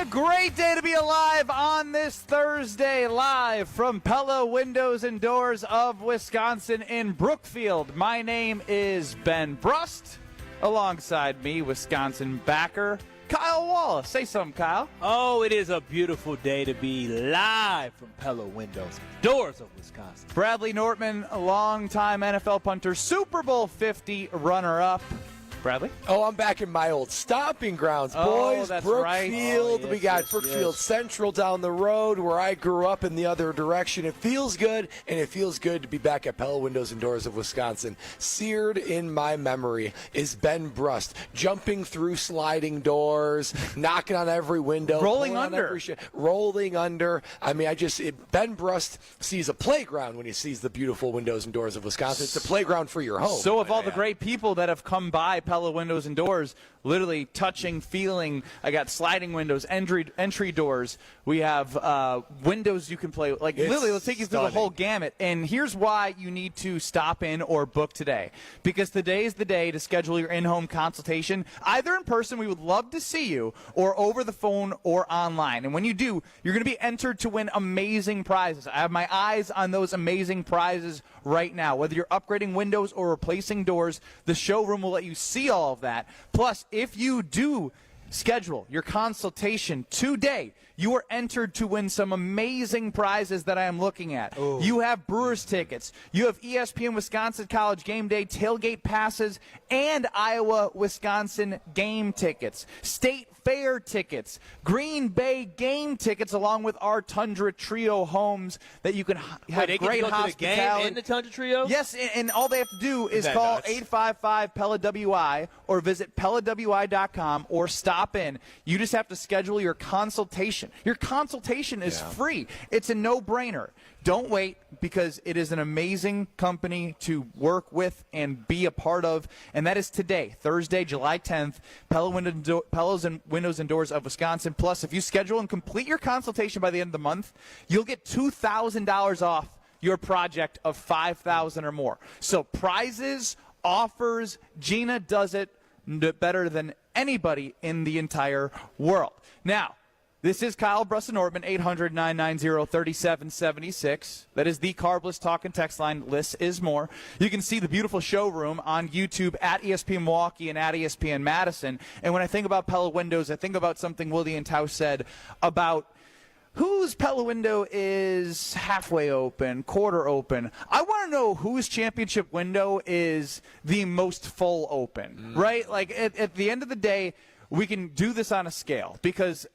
a great day to be alive on this Thursday, live from Pella Windows and Doors of Wisconsin in Brookfield. My name is Ben Brust. Alongside me, Wisconsin backer Kyle Wallace. Say something, Kyle. Oh, it is a beautiful day to be live from Pella Windows and Doors of Wisconsin. Bradley Nortman, a longtime NFL punter, Super Bowl 50 runner-up. Bradley? Oh, I'm back in my old stomping grounds, boys. That's Brookfield. right. Yes, we got Brookfield Central down the road where I grew up in the other direction. It feels good, and it feels good to be back at Pella Windows and Doors of Wisconsin. Seared in my memory is Ben Brust, jumping through sliding doors, knocking on every window. Rolling under. Rolling under. I mean, Ben Brust sees a playground when he sees the beautiful windows and doors of Wisconsin. It's a playground for your home. So have all the great people that have come by Pella Windows and Doors, literally touching, feeling. I got sliding windows, entry doors. We have windows you can play with. Like, literally, let's take you through the whole gamut. And here's why you need to stop in or book today. Because today is the day to schedule your in-home consultation, either in person, we would love to see you, or over the phone or online. And when you do, you're going to be entered to win amazing prizes. I have my eyes on those amazing prizes right now. Whether you're upgrading windows or replacing doors, the showroom will let you see all of that. Plus, if you do schedule your consultation today, you are entered to win some amazing prizes that I am looking at. Ooh. You have Brewers tickets. You have ESPN Wisconsin College Game Day tailgate passes and Iowa-Wisconsin game tickets. State Fair tickets, Green Bay game tickets, along with our Tundra Trio homes that you can have great hospitality. To the game in the Tundra Trio? Yes, and all they have to do is call 855-PELLA-WI or visit PellaWI.com or stop in. You just have to schedule your consultation. Your consultation is free. It's a no-brainer. Don't wait, because it is an amazing company to work with and be a part of, and that is today, Thursday, July 10th, Pella's and Windows and Doors of Wisconsin. Plus, if you schedule and complete your consultation by the end of the month, you'll get $2,000 off your project of $5,000 or more. So prizes, offers, Gina does it better than anybody in the entire world. Now, this is Kyle Brust-Nortman, 800-990-3776. That is the Carbless Talk and Text line. Less is more. You can see the beautiful showroom on YouTube at ESPN Milwaukee and at ESPN Madison. And when I think about Pella Windows, I think about something Willie and Tau said about whose Pella window is halfway open, quarter open. I want to know whose championship window is the most full open, right? Like, at the end of the day, we can do this on a scale, because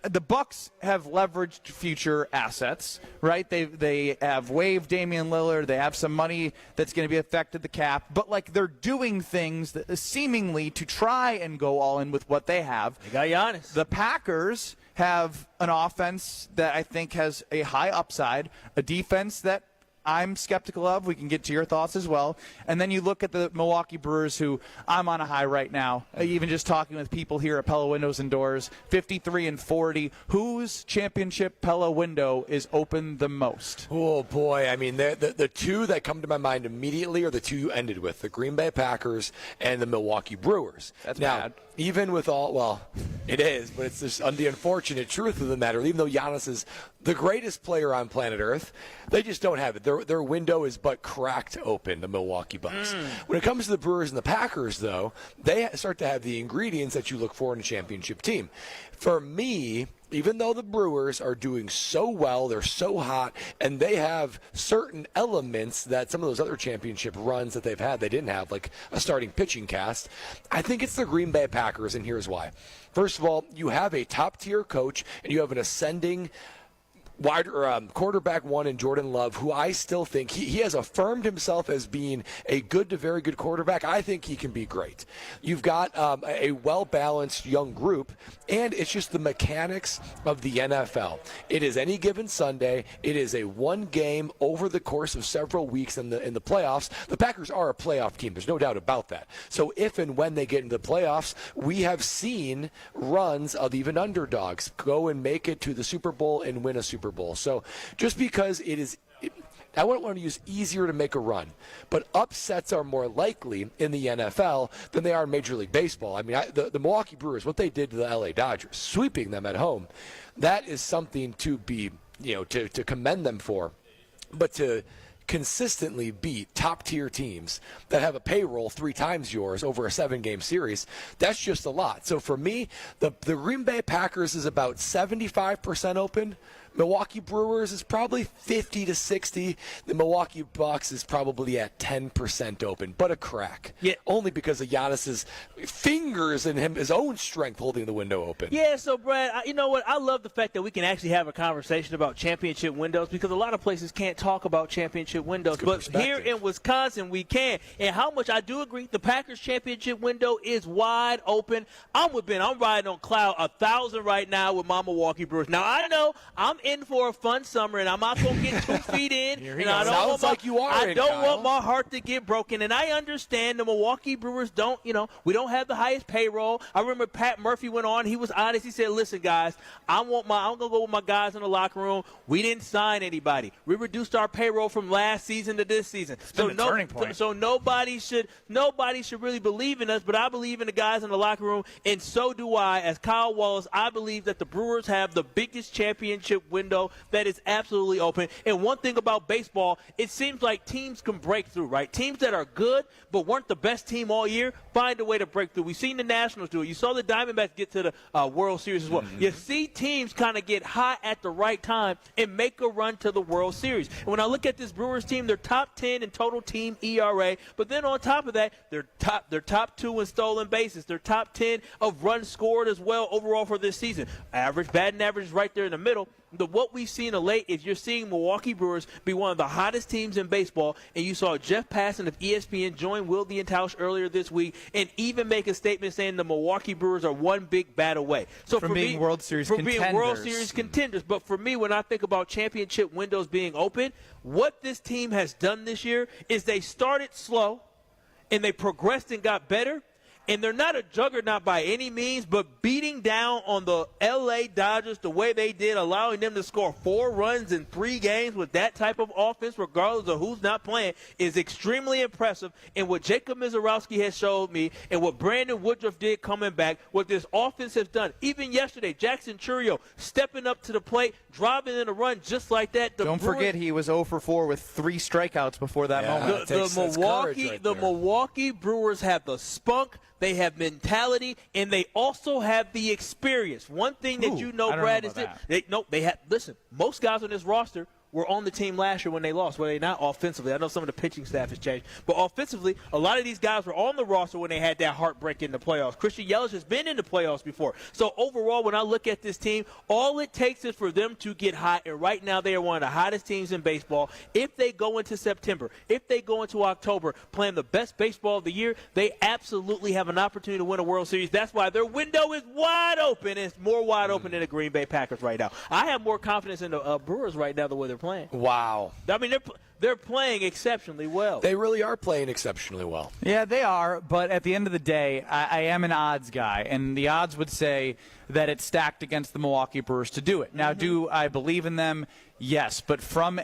the Bucks have leveraged future assets, right? They have waived Damian Lillard. They have some money that's going to be affected the cap, but like, they're doing things that seemingly to try and go all in with what they have. They got Giannis. The Packers have an offense that I think has a high upside, a defense that I'm skeptical of. We can get to your thoughts as well. And then you look at the Milwaukee Brewers, who I'm on a high right now. Even just talking with people here at Pella Windows and Doors, 53-40. Whose championship Pella window is open the most? Oh, boy. I mean, the two that come to my mind immediately are the two you ended with, the Green Bay Packers and the Milwaukee Brewers. That's now, bad. Even with all, well, it is, but it's just the unfortunate truth of the matter. Even though Giannis is the greatest player on planet Earth, they just don't have it. Their window is but cracked open, the Milwaukee Bucks. When it comes to the Brewers and the Packers, though, they start to have the ingredients that you look for in a championship team. For me, even though the Brewers are doing so well, they're so hot, and they have certain elements that some of those other championship runs that they've had, they didn't have, like a starting pitching cast, I think it's the Green Bay Packers, and here's why. First of all, you have a top-tier coach, and you have an ascending quarterback one in Jordan Love, who I still think he has affirmed himself as being a good to very good quarterback. I think he can be great. You've got a well-balanced young group, and it's just the mechanics of the NFL. It is any given Sunday. It is a one game over the course of several weeks in the playoffs. The Packers are a playoff team. There's no doubt about that. So if and when they get into the playoffs, we have seen runs of even underdogs go and make it to the Super Bowl and win a Super Bowl. So just because it is I wouldn't want to use easier to make a run, but upsets are more likely in the NFL than they are in Major League Baseball. I mean, the Milwaukee Brewers, what they did to the LA Dodgers, sweeping them at home, that is something to be, to commend them for. But to consistently beat top-tier teams that have a payroll 3 times yours over a 7-game series, that's just a lot. So for me, the Green Bay Packers is about 75% open. Milwaukee Brewers is probably 50 to 60. The Milwaukee Bucks is probably at 10% open, but a crack. Yeah. Only because of Giannis's fingers and his own strength holding the window open. Yeah, so, Brad, you know what? I love the fact that we can actually have a conversation about championship windows because a lot of places can't talk about championship windows. But here in Wisconsin, we can. And how much I do agree, the Packers championship window is wide open. I'm with Ben. I'm riding on cloud 1,000 right now with my Milwaukee Brewers. Now, I know I'm in for a fun summer, and I'm not going to get 2 feet in. And I don't want my heart to get broken. And I understand the Milwaukee Brewers don't, we don't have the highest payroll. I remember Pat Murphy went on. He was honest. He said, listen, guys, I'm going to go with my guys in the locker room. We didn't sign anybody. We reduced our payroll from last season to this season. So nobody should really believe in us, but I believe in the guys in the locker room, and so do I. As Kyle Wallace, I believe that the Brewers have the biggest championship window that is absolutely open. And one thing about baseball, it seems like teams can break through, right? Teams that are good but weren't the best team all year find a way to break through. We've seen the Nationals do it. You saw the Diamondbacks get to the World Series as well. Mm-hmm. You see teams kind of get hot at the right time and make a run to the World Series. And when I look at this Brewers team, they're top 10 in total team ERA, but then on top of that, they're top 2 in stolen bases. They're top 10 of runs scored as well overall for this season. Batting average is right there in the middle. What we've seen of late is you're seeing Milwaukee Brewers be one of the hottest teams in baseball, and you saw Jeff Passan of ESPN join Wilde and Tausch earlier this week and even make a statement saying the Milwaukee Brewers are one big bat away. So from being World Series contenders. But for me, when I think about championship windows being open, what this team has done this year is they started slow and they progressed and got better. And they're not a juggernaut by any means, but beating down on the L.A. Dodgers the way they did, allowing them to score 4 runs in 3 games with that type of offense, regardless of who's not playing, is extremely impressive. And what Jacob Mizorowski has showed me and what Brandon Woodruff did coming back, what this offense has done. Even yesterday, Jackson Chourio stepping up to the plate, driving in a run just like that. Don't forget he was 0 for 4 with 3 strikeouts before that moment. The Milwaukee Brewers have the spunk. They have mentality, and they also have the experience. One thing that Brad, is that they have. Listen, most guys on this roster were on the team last year when they lost. Well, they're not offensively. I know some of the pitching staff has changed. But offensively, a lot of these guys were on the roster when they had that heartbreak in the playoffs. Christian Yelich has been in the playoffs before. So overall, when I look at this team, all it takes is for them to get hot. And right now, they are one of the hottest teams in baseball. If they go into September, if they go into October playing the best baseball of the year, they absolutely have an opportunity to win a World Series. That's why their window is wide open. It's more wide open than the Green Bay Packers right now. I have more confidence in the Brewers right now the way they're playing. Wow. I mean, they're playing exceptionally well. They really are playing exceptionally well. Yeah, they are. But at the end of the day, I am an odds guy, and the odds would say that it's stacked against the Milwaukee Brewers to do it. Now, do I believe in them? Yes. But from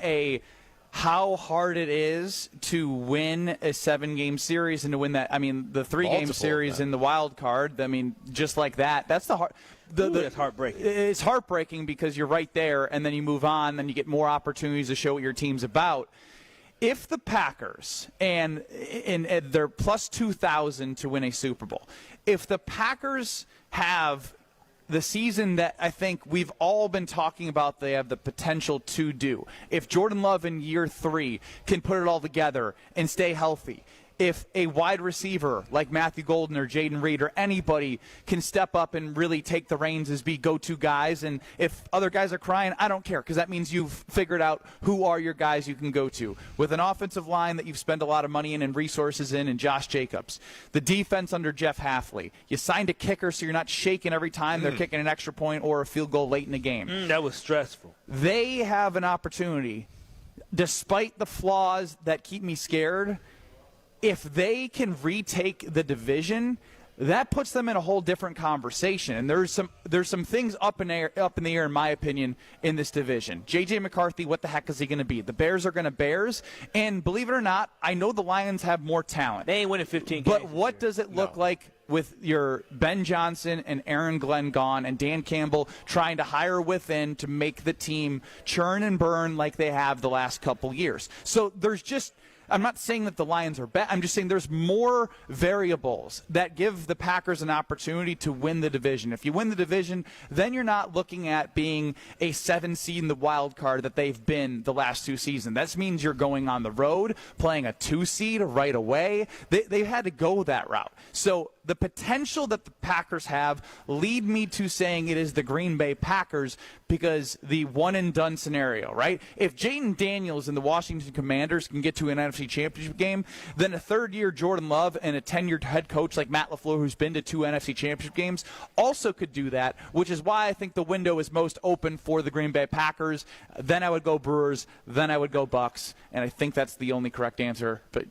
how hard it is to win a 7-game series and to win that, I mean, the 3-game series in the wild card, I mean, just like that, that's the hard. That's heartbreaking. It's heartbreaking because you're right there, and then you move on, then you get more opportunities to show what your team's about. If the Packers, and they're plus 2,000 to win a Super Bowl, if the Packers have the season that I think we've all been talking about they have the potential to do, if Jordan Love in year 3 can put it all together and stay healthy, if a wide receiver like Matthew Golden or Jaden Reed or anybody can step up and really take the reins as be go-to guys, and if other guys are crying, I don't care, because that means you've figured out who are your guys you can go to. With an offensive line that you've spent a lot of money in and resources in, and Josh Jacobs. The defense under Jeff Hafley. You signed a kicker so you're not shaking every time they're kicking an extra point or a field goal late in the game. That was stressful. They have an opportunity, despite the flaws that keep me scared. If they can retake the division, that puts them in a whole different conversation. And there's some things up in the air, in my opinion, in this division. J.J. McCarthy, what the heck is he going to be? The Bears are going to Bears. And believe it or not, I know the Lions have more talent. They ain't winning 15 games. But what does it look like with your Ben Johnson and Aaron Glenn gone and Dan Campbell trying to hire within to make the team churn and burn like they have the last couple years? So there's just – I'm not saying that the Lions are bad. I'm just saying there's more variables that give the Packers an opportunity to win the division. If you win the division, then you're not looking at being a 7 seed in the wild card that they've been the last 2 seasons. That means you're going on the road, playing a 2 seed right away. They've had to go that route. So the potential that the Packers have lead me to saying it is the Green Bay Packers because the one-and-done scenario, right? If Jaden Daniels and the Washington Commanders can get to an NFC Championship game, then a third-year Jordan Love and a tenured head coach like Matt LaFleur, who's been to 2 NFC Championship games, also could do that, which is why I think the window is most open for the Green Bay Packers. Then I would go Brewers, then I would go Bucks, and I think that's the only correct answer, but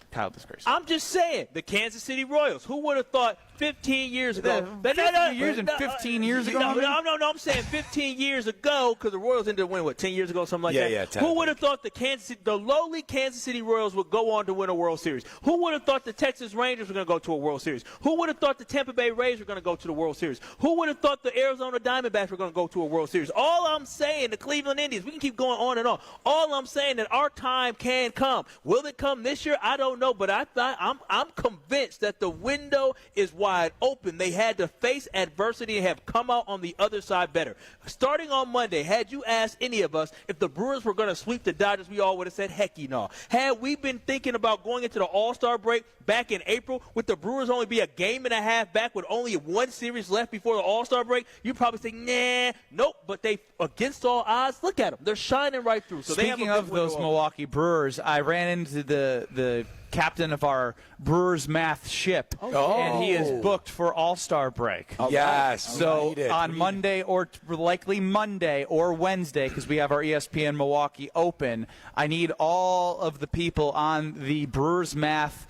Kyle disgrace. I'm just saying, the Kansas City Royals. Who would have thought 15 years ago? 15 years ago? No, I'm saying 15 years ago because the Royals ended up winning, 10 years ago, something like that? Yeah, 10. Who would have thought the lowly Kansas City Royals would go on to win a World Series? Who would have thought the Texas Rangers were going to go to a World Series? Who would have thought the Tampa Bay Rays were going to go to the World Series? Who would have thought the Arizona Diamondbacks were going to go to a World Series? All I'm saying, the Cleveland Indians, we can keep going on and on. All I'm saying that our time can come. Will it come this year? I don't know, but I'm convinced that the window is wide open. They had to face adversity and have come out on the other side better. Starting on Monday, had you asked any of us if the Brewers were going to sweep the Dodgers, we all would have said, heck no. Had we been thinking about going into the All-Star break back in April, would the Brewers only be a game and a half back with only 1 series left before the All-Star break? You'd probably say, nah, nope. But they, against all odds, look at them. They're shining right through. So Speaking of those Milwaukee Brewers, I ran into the captain of our Brewers math ship, and he is booked for All-Star break. Yes. So on Monday, or likely Monday or Wednesday, because we have our ESPN Milwaukee Open, I need all of the people on the Brewers math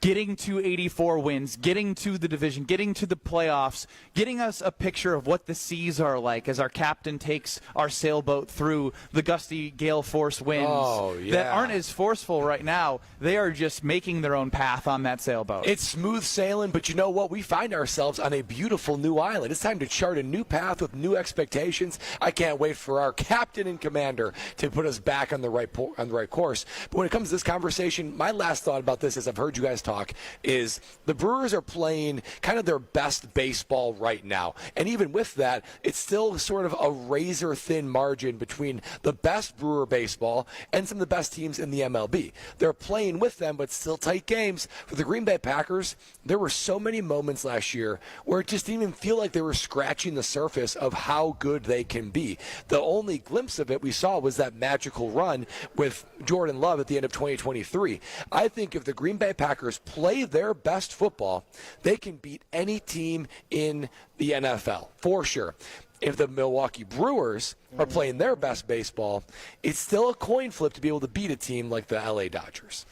getting to 84 wins, getting to the division, getting to the playoffs, getting us a picture of what the seas are like as our captain takes our sailboat through the gusty gale force winds that aren't as forceful right now. They are just making their own path on that sailboat. It's smooth sailing, but you know what? We find ourselves on a beautiful new island. It's time to chart a new path with new expectations. I can't wait for our captain and commander to put us back on the right course. But when it comes to this conversation, my last thought about this, as I've heard you guys talk, is the Brewers are playing kind of their best baseball right now. And even with that, it's still sort of a razor-thin margin between the best Brewer baseball and some of the best teams in the MLB. They're playing with them, but still tight games. For the Green Bay Packers, there were so many moments last year where it just didn't even feel like they were scratching the surface of how good they can be. The only glimpse of it we saw was that magical run with Jordan Love at the end of 2023. I think if the Green Bay Packers play their best football, they can beat any team in the NFL, for sure. If the Milwaukee Brewers are playing their best baseball, it's still a coin flip to be able to beat a team like the LA Dodgers.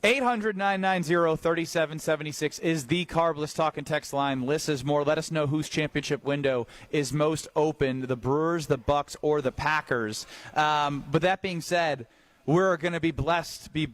800-990-3776 is the Carbless Talk and Text line. Liz is more. Let us know whose championship window is most open, the Brewers, the Bucks, or the Packers. But that being said, we're going to be blessed to be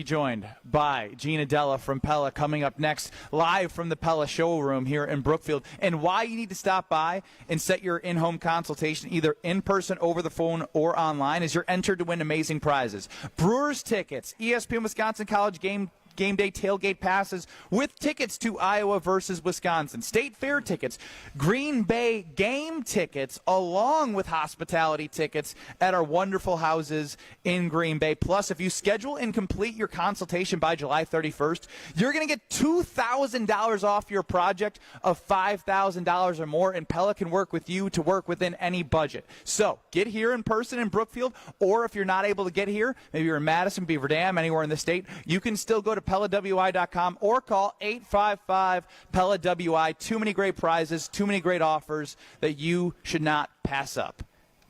joined by Gina Della from Pella coming up next, live from the Pella showroom here in Brookfield. And why you need to stop by and set your in-home consultation, either in person, over the phone, or online, is you're entered to win amazing prizes. Brewers tickets, ESPN Wisconsin College game day tailgate passes with tickets to Iowa versus Wisconsin, State Fair tickets, Green Bay game tickets, along with hospitality tickets at our wonderful houses in Green Bay. Plus, if you schedule and complete your consultation by July 31st, you're going to get $2,000 off your project of $5,000 or more, and Pella can work with you to work within any budget. So get here in person in Brookfield, or if you're not able to get here, maybe you're in Madison, Beaver Dam, anywhere in the state, you can still go to PellaWI.com or call 855-PELLA-WI. Too many great prizes, too many great offers that you should not pass up.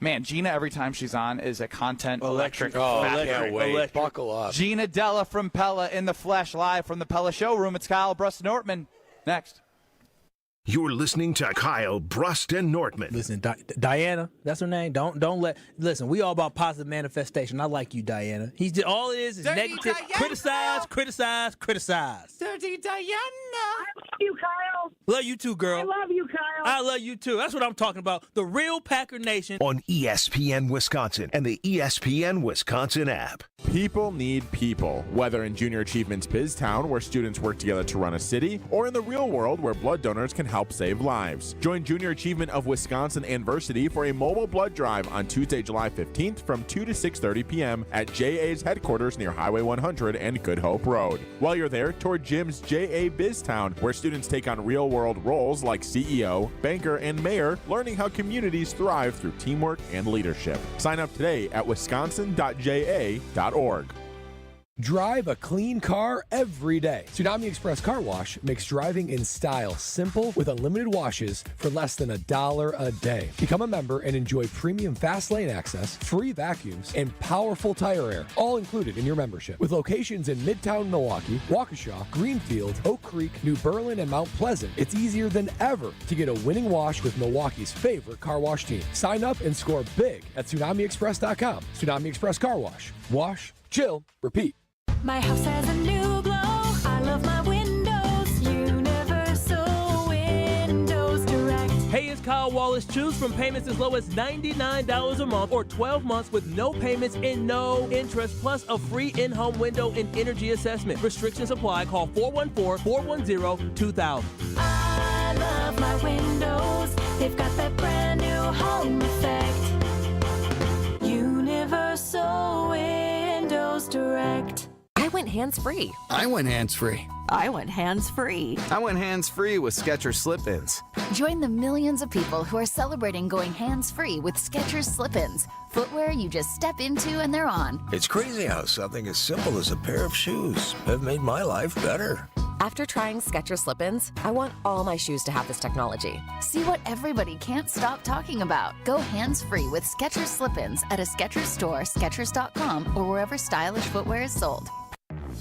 Man, Gina, every time she's on, is a content electric. Oh, I factory. can't wait. Buckle up. Gina Della from Pella in the flesh, live from the Pella showroom. It's Kyle Brust-Nortman. Next. You're listening to Kyle Brust and Nortman. Listen, Diana, that's her name. Listen, we all about positive manifestation. I like you, Diana. All it is Dirty negative. Diana. Criticize. Dirty Diana. I love you, Kyle. Love you too, girl. I love you, Kyle. I love you too. That's what I'm talking about. The real Packer Nation. On ESPN Wisconsin and the ESPN Wisconsin app. People need people, whether in Junior Achievement's BizTown, where students work together to run a city, or in the real world, where blood donors can help save lives. Join Junior Achievement of Wisconsin and Versity for a mobile blood drive on Tuesday, July 15th from 2 to 6:30 p.m. at JA's headquarters near Highway 100 and Good Hope Road. While you're there, tour Jim's JA BizTown, where students take on real-world roles like CEO, banker, and mayor, learning how communities thrive through teamwork and leadership. Sign up today at wisconsin.ja.org. Drive a clean car every day. Tsunami Express Car Wash makes driving in style simple with unlimited washes for less than $1 a day. Become a member and enjoy premium fast lane access, free vacuums, and powerful tire air, all included in your membership. With locations in Midtown Milwaukee, Waukesha, Greenfield, Oak Creek, New Berlin, and Mount Pleasant, it's easier than ever to get a winning wash with Milwaukee's favorite car wash team. Sign up and score big at TsunamiExpress.com. Tsunami Express Car Wash. Wash, chill, repeat. My house has a new glow. I love my windows. Universal Windows Direct. Hey, it's Kyle Wallace. Choose from payments as low as $99 a month or 12 months with no payments and no interest, plus a free in-home window and energy assessment. Restrictions apply. Call 414-410-2000. I love my windows. They've got that brand new home effect. Universal Windows Direct. I went hands-free. I went hands-free. I went hands-free. I went hands-free with Skechers Slip-ins. Join the millions of people who are celebrating going hands-free with Skechers Slip-ins. Footwear you just step into and they're on. It's crazy how something as simple as a pair of shoes have made my life better. After trying Skechers Slip-ins, I want all my shoes to have this technology. See what everybody can't stop talking about. Go hands-free with Skechers Slip-ins at a Skechers store, Skechers.com, or wherever stylish footwear is sold.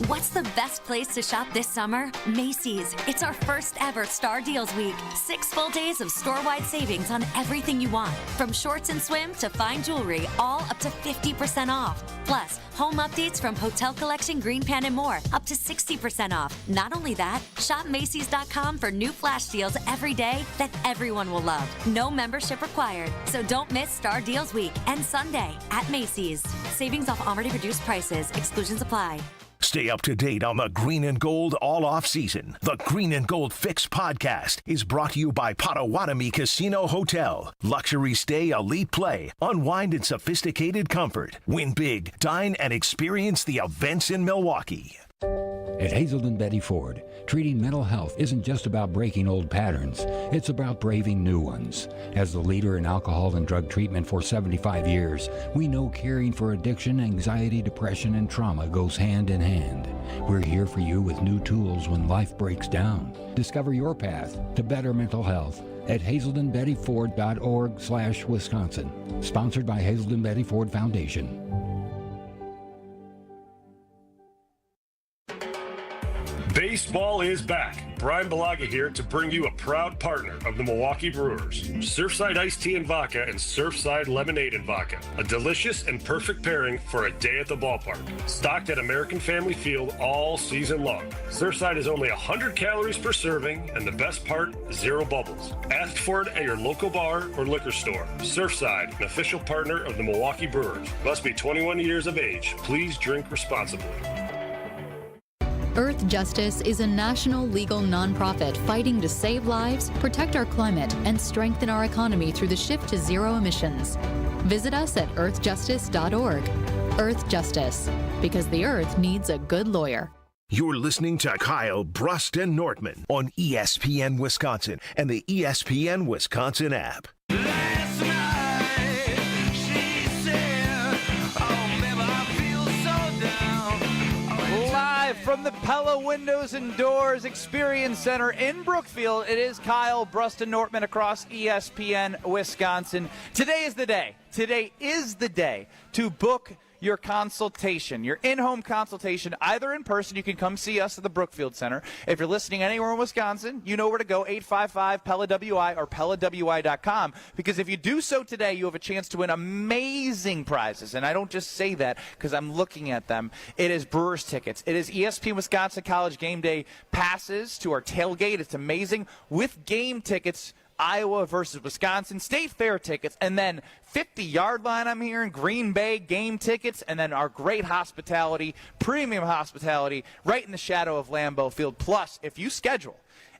What's the best place to shop this summer? Macy's. It's our first ever Star Deals Week. 6 full days of store-wide savings on everything you want. From shorts and swim to fine jewelry, all up to 50% off. Plus, home updates from Hotel Collection, Green Pan, and more, up to 60% off. Not only that, shop Macy's.com for new flash deals every day that everyone will love. No membership required. So don't miss Star Deals Week and Sunday at Macy's. Savings off already reduced prices. Exclusions apply. Stay up to date on the Green and Gold all off season. The Green and Gold Fix podcast is brought to you by Potawatomi Casino Hotel. Luxury stay, elite play, unwind in sophisticated comfort. Win big, dine, and experience the events in Milwaukee. At Hazelden Betty Ford, treating mental health isn't just about breaking old patterns. It's about braving new ones. As the leader in alcohol and drug treatment for 75 years, we know caring for addiction, anxiety, depression, and trauma goes hand in hand. We're here for you with new tools when life breaks down. Discover your path to better mental health at hazeldenbettyford.org/Wisconsin. Sponsored by Hazelden Betty Ford Foundation. Baseball is back. Brian Balaga here to bring you a proud partner of the Milwaukee Brewers. Surfside Iced Tea and Vodka and Surfside Lemonade and Vodka. A delicious and perfect pairing for a day at the ballpark. Stocked at American Family Field all season long. Surfside is only 100 calories per serving, and the best part, 0 bubbles. Ask for it at your local bar or liquor store. Surfside, an official partner of the Milwaukee Brewers. Must be 21 years of age. Please drink responsibly. Earth Justice is a national legal nonprofit fighting to save lives, protect our climate, and strengthen our economy through the shift to zero emissions. Visit us at earthjustice.org. Earth Justice, because the earth needs a good lawyer. You're listening to Kyle Brust and Nortman on ESPN Wisconsin and the ESPN Wisconsin app. From from the Pella Windows and Doors Experience Center in Brookfield, it is Kyle Bruston-Nortman across ESPN Wisconsin. Today is the day. Today is the day to book your consultation, your in-home consultation, either in person. You can come see us at the Brookfield Center. If you're listening anywhere in Wisconsin, you know where to go, 855-PELLA-WI or PELLAWI.com, because if you do so today, you have a chance to win amazing prizes. And I don't just say that because I'm looking at them. It is Brewers tickets. It is ESPN Wisconsin College Game Day passes to our tailgate. It's amazing. With game tickets, Iowa versus Wisconsin, State Fair tickets, and then 50-yard line, I'm hearing, Green Bay game tickets, and then our great hospitality, premium hospitality, right in the shadow of Lambeau Field. Plus, if you schedule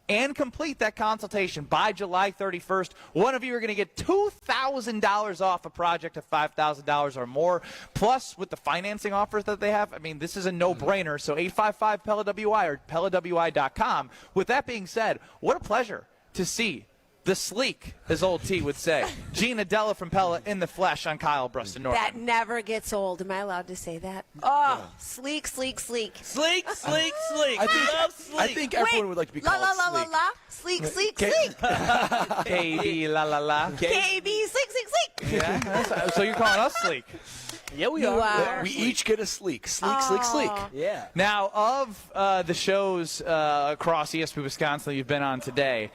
and complete that consultation by July 31st, one of you are going to get $2,000 off a project of $5,000 or more. Plus, with the financing offers that they have, I mean, this is a no-brainer. So 855-PELLA-WI or PELLAWI.com. With that being said, what a pleasure to see the sleek, as old T would say, Gina Della from Pella in the flesh on Kyle Bruston-Nortman. That never gets old. Am I allowed to say that? Oh, sleek, sleek, sleek. Sleek, sleek, sleek. I Sleek. think everyone would like to be called La la la sleek. la la. Sleek, sleek, sleek. KB, la la la. KB, sleek, sleek, sleek. Yeah, so you're calling us sleek. Yeah, we You are. are. We each get a sleek. Sleek. Yeah. Now, of the shows across ESPN Wisconsin that you've been on today,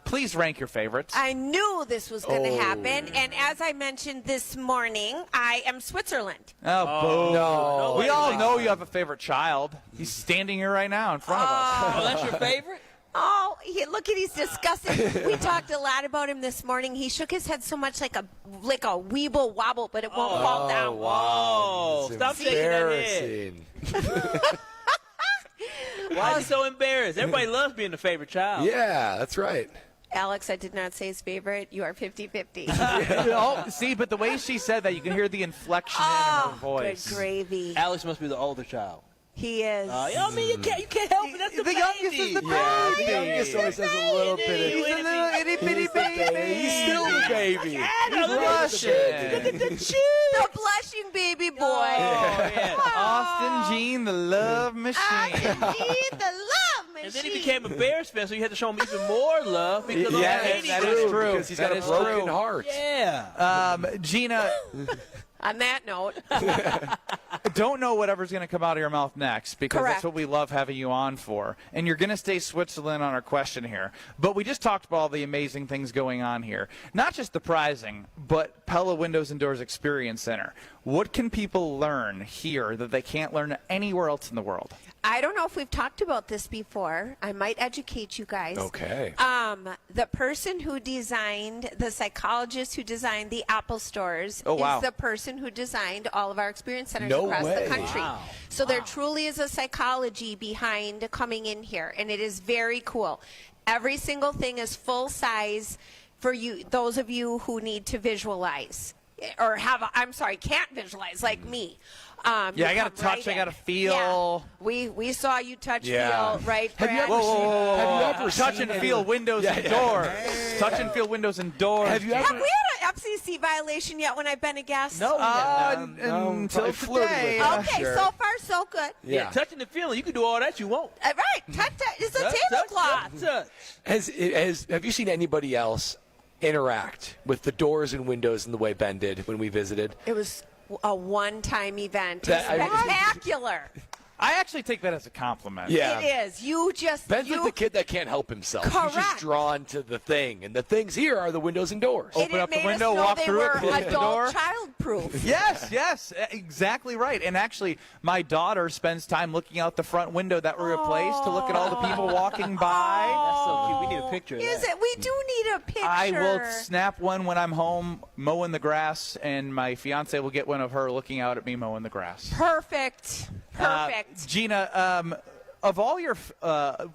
please rank your favorites. I knew this was going to happen, and as I mentioned this morning, I am Switzerland. Oh, boo. No. We all know you have a favorite child. He's standing here right now in front of us. Oh, that's your favorite? Oh, look at he's disgusting. We talked a lot about him this morning. He shook his head so much like a weeble wobble, but it won't fall down. Whoa. Stop shaking that head. Embarrassing. Why is he so embarrassed? Everybody loves being the favorite child. Yeah, that's right. Alex, I did not say his favorite. You are 50-50. Oh, see, but the way she said that, you can hear the inflection in her voice. Good gravy. Alex must be the older child. He is. I mean, you can't help it. That's the youngest is the Yeah, baby. the youngest always has a little bit of. He's a little itty-bitty baby. He's still the baby. He's blushing. Look at the cheek. The blushing baby boy. Oh, yeah. Austin Jean, the love machine. Austin Jean, the love machine. And then he became a Bears fan, so you had to show him even more love because of Yeah, the that is true. Because he's That got a is broken true. heart. Yeah. Gina, On that note, don't know whatever's going to come out of your mouth next, because Correct. that's what we love having you on for. And you're going to stay Switzerland on our question here. But we just talked about all the amazing things going on here. Not just the prizing, but Pella Windows and Doors Experience Center. What can people learn here that they can't learn anywhere else in the world? I don't know if we've talked about this before. I might educate you guys. Okay. The person who designed, the psychologist who designed the Apple stores Oh, wow. is the person who designed all of our experience centers No across way. the country. Wow. So there truly is a psychology behind coming in here, and it is very cool. Every single thing is full size for you, those of you who need to visualize or can't visualize like me. Yeah, I got to touch, right I got to in. feel. Yeah. We saw you touch, Yeah. feel, right? Have you Brad? ever seen? Have you ever Touch seen and any- feel windows and doors. Touch and feel windows and doors. Have you Have ever? we had an FCC violation yet when I've been a guest? No. Until probably flirting with today. you. Okay, Sure. so far so good. Yeah, touching and feeling. You can do all that you want. Right, touch. It's a tablecloth. Touch. Have you seen anybody else interact with the doors and windows in the way Ben did when we visited? It was a one-time event. That- I- Spectacular. I actually take that as a compliment. Yeah. It is. You just Ben's you, like the kid that can't help himself. He's just Correct. drawn to the thing, and the things here are the windows and doors. and Open it up the made window, us know walk they through it, were close the door. adult child-proof. Yes, exactly right. And actually, my daughter spends time looking out the front window that we replaced to look at all the people walking by. That's so cute. We need a picture of Is that. it? We do need a picture. I will snap one when I'm home mowing the grass, and my fiance will get one of her looking out at me mowing the grass. Perfect. Perfect. Gina, of all your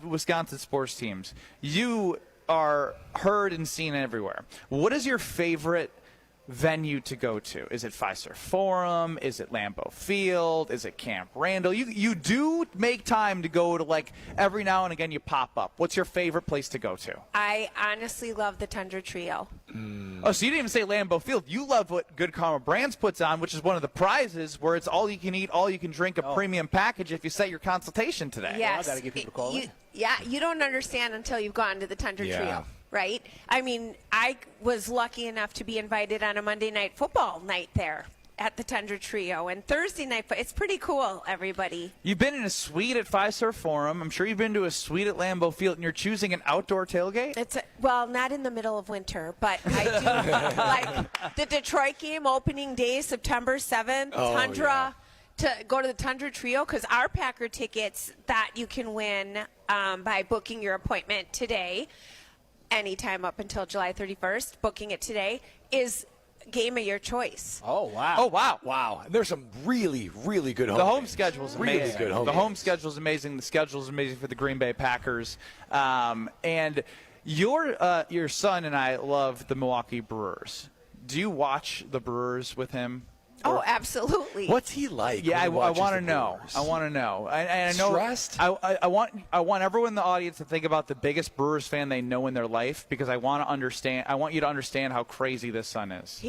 Wisconsin sports teams, you are heard and seen everywhere. What is your favorite venue to go to? Is it Fiserv Forum? Is it Lambeau Field? Is it Camp Randall? You do make time to go to, like, every now and again you pop up. What's your favorite place to go to? I honestly love the Tundra Trio. Oh, so you didn't even say Lambeau Field. You love what Good Karma Brands puts on, which is one of the prizes where it's all you can eat, all you can drink, a premium package if you set your consultation today. Yes. I got to give people a call. Yeah, you don't understand until you've gone to the Tundra Trio, right? I mean, I was lucky enough to be invited on a Monday night football night there at the Tundra Trio, and Thursday night. It's pretty cool, everybody. You've been in a suite at Fiserv Forum. I'm sure you've been to a suite at Lambeau Field, and you're choosing an outdoor tailgate? Well, not in the middle of winter, but I do like the Detroit game opening day, September 7th, Tundra. To go to the Tundra Trio, because our Packer tickets that you can win by booking your appointment today, anytime up until July 31st, booking it today, is game of your choice. Oh, wow. Oh, wow. Wow. And there's some really, really good home The home games. schedule is amazing. Really good home The games. home schedule is amazing. The schedule is amazing for the Green Bay Packers. And your son and I love the Milwaukee Brewers. Do you watch the Brewers with him? Oh, absolutely. What's he like? Yeah, I when he want to watches the know. Brewers? I want to know. I know. Stressed? I want everyone in the audience to think about the biggest Brewers fan they know in their life, because I want to understand. I want you to understand how crazy this son is.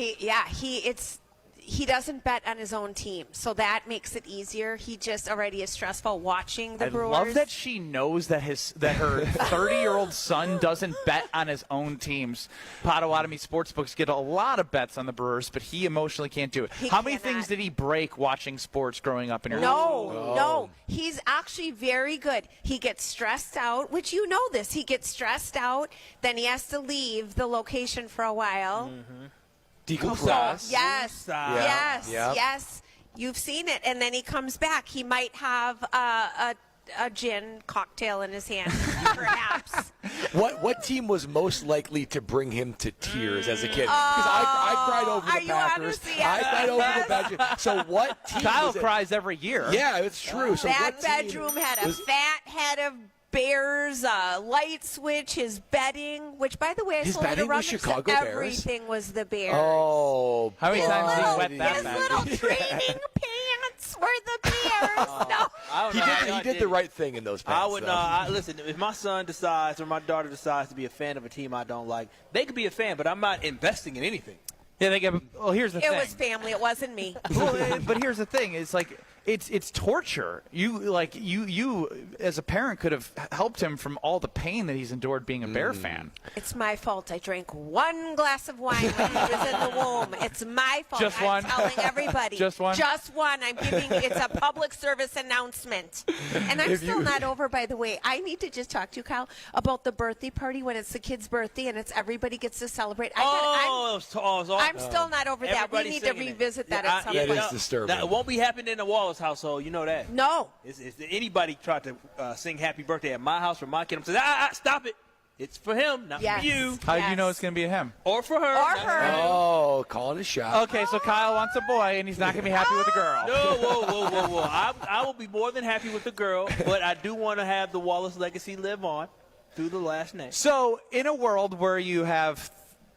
He doesn't bet on his own team, so that makes it easier. He just already is stressful watching the Brewers. I love that she knows that her 30-year-old son doesn't bet on his own teams. Potawatomi sportsbooks get a lot of bets on the Brewers, but he emotionally can't do it. How many things did he break watching sports growing up in your life? No. He's actually very good. He gets stressed out, which you know this. He gets stressed out, then he has to leave the location for a while. Mm-hmm. Decompress. Yes. You've seen it. And then he comes back. He might have a gin cocktail in his hand, perhaps. What team was most likely to bring him to tears as a kid? Because I cried over the Packers. I cried over the Badgers. So what team? Kyle was it? cries every year. Yeah, it's true. So that what team bedroom had a fat head of Bears, light switch, his betting, which, by the way, I His told you to betting run was the- Chicago Bears? Everything was the Bears. Oh, how many times did he wet His that bag? little training pants were the Bears. No. He did the right thing in those pants. I would listen. If my son decides or my daughter decides to be a fan of a team I don't like, they could be a fan, but I'm not investing in anything. Yeah, they get. Well, here's the thing. It was family. It wasn't me. But here's the thing: it's like it's torture. You as a parent could have helped him from all the pain that he's endured being a Bear fan. It's my fault. I drank one glass of wine when he was in the womb. It's my fault. Just one? I'm telling everybody. Just one? Just one. I'm giving. It's a public service announcement. And I'm still not over. By the way, I need to just talk to you, Kyle, about the birthday party when it's the kid's birthday and it's everybody gets to celebrate. I'm still not over that. We need to revisit that at some point. That is disturbing. It won't be happening in the Wallace household. You know that. No. If anybody tried to sing happy birthday at my house for my kid, I'm saying, stop it. It's for him, not for you. How do you know it's going to be a him? Or for her. Oh, calling a shot. Okay, so Kyle wants a boy, and he's not going to be happy with a girl. No, whoa. I will be more than happy with the girl, but I do want to have the Wallace legacy live on through the last name. So, in a world where you have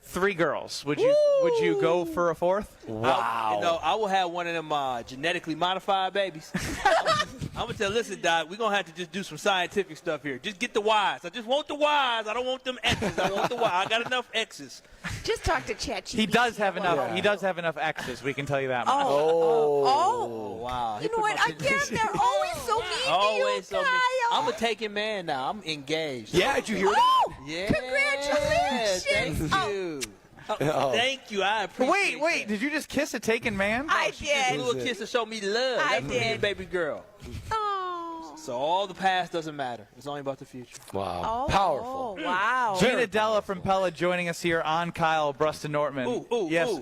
3 girls, would you go for a 4th? Wow. I will have one of them genetically modified babies. I'm going to tell, listen, Doc, we're going to have to just do some scientific stuff here. Just get the Ys. I just want the Ys. I don't want them X's. I want the Y. I got enough X's. Just talk to ChatGPT. He does have enough. Yeah. He does have enough X's. We can tell you that much. Wow. You know what? Again, they're always so mean to you, Kyle. I'm a taken man now. I'm engaged. Yeah, did you hear that? Yeah. Congratulations. Thank you. Thank you. I appreciate Wait. Did you just kiss a taken man? I She did. just a little kiss to show me love. I That's for me and baby girl. Oh. So all the past doesn't matter. It's only about the future. Wow. Powerful. Oh, wow. Gina Della from Pella joining us here on Kyle Bruston-Nortman. Yes, I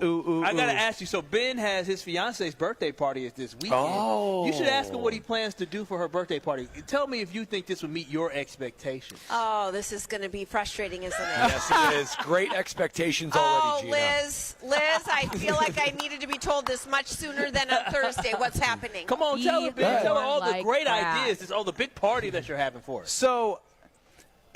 got to ask you, so Ben has his fiance's birthday party this weekend. Oh. You should ask him what he plans to do for her birthday party. Tell me if you think this would meet your expectations. Oh, this is going to be frustrating, isn't it? Yes, it is. Great expectations already, Gina. Liz, I feel like I needed to be told this much sooner than on Thursday. What's happening? Come on, tell her, Ben. Tell her all the great ideas. All the big party that you're having for us. So,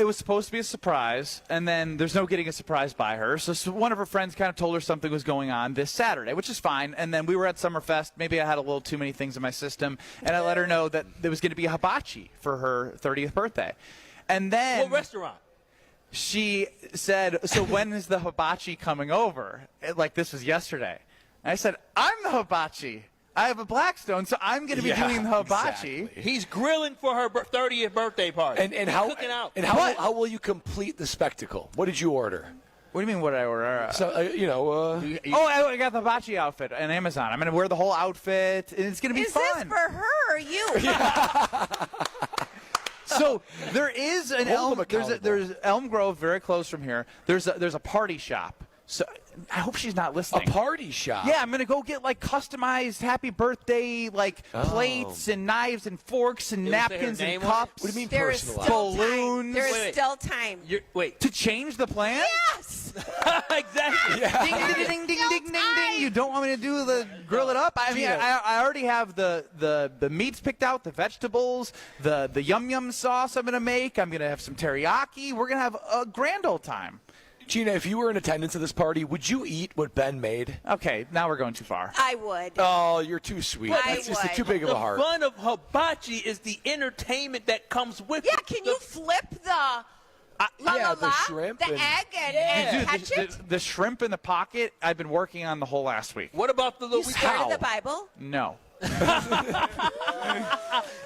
it was supposed to be a surprise, and then there's no getting a surprise by her. So one of her friends kind of told her something was going on this Saturday, which is fine. And then we were at Summerfest. Maybe I had a little too many things in my system, and I let her know that there was going to be a hibachi for her 30th birthday. And then What restaurant? she said, so when is the hibachi coming over? Like this was yesterday. And I said, I'm the hibachi. I have a Blackstone, so I'm going to be doing the hibachi. Exactly. He's grilling for her 30th birthday party. And He's how cooking out. and how will you complete the spectacle? What did you order? What do you mean, what did I order? So I got the hibachi outfit on Amazon. I'm going to wear the whole outfit, and it's going to be fun. Is this for her or you? So there is an Hold them there's Elm Grove very close from here. There's a party shop. So I hope she's not listening. A party shop? Yeah, I'm gonna go get like customized happy birthday plates and knives and forks and napkins and cups. What do you mean There is personalized? still Balloons. time. There is Wait. still time. Wait. To change the plan? Yes. Exactly. Ding, ding, ding, ding, ding, ding, ding. You don't want me to do the grill it up? I mean, I already have the meats picked out, the vegetables, the yum sauce I'm gonna make. I'm gonna have some teriyaki. We're gonna have a grand old time. Gina, if you were in attendance at this party, would you eat what Ben made? Okay, now we're going too far. I would. Oh, you're too sweet. I It's just would. too big of a heart. The fun of hibachi is the entertainment that comes with it. Yeah, can you flip the the shrimp the and- egg and Dude, catch it? the shrimp in the pocket, I've been working on the whole last week. What about the You little started the Bible? No.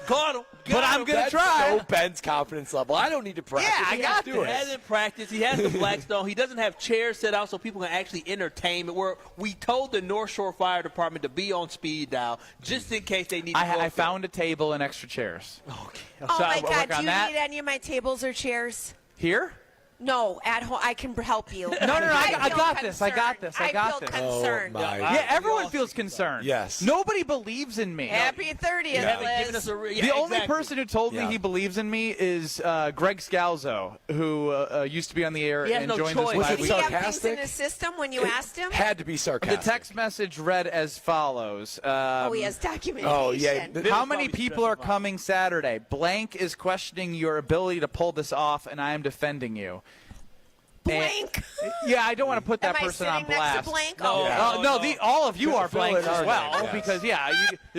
Caught him. But I'm going to That's try. so Ben's confidence level. I don't need to practice. Yeah, I He got has to do He it. hasn't practiced. He has the Blackstone. He doesn't have chairs set out so people can actually entertain. We told the North Shore Fire Department to be on speed dial just in case they need to I found a table and extra chairs. Okay. Oh, So my I'll God. work Do on you that. need any of my tables or chairs? Here? No, at home. I can help you. No, I feel got this. I got concerned. this. I got feel this. concerned. Oh, my. Yeah, everyone feels concerned. Yes. Nobody believes in me. Happy 30th, You haven't Liz. given us a The only person who told me Yeah. he believes in me is Greg Scalzo, who used to be on the air He has and no joined choice. us Was by it Did he have things sarcastic? in his system when you asked him? Had to be The sarcastic. text message read as follows. Oh, he has documentation. Oh, yeah. How many probably people are specified. coming Saturday? Blank is questioning your ability to pull this off, and I am defending you. Blank. Yeah, I don't want to put that Am I person sitting on next to blast. Blank? No. Okay. Yeah. No, all of you are Fill blanks in our as well, name, yes. because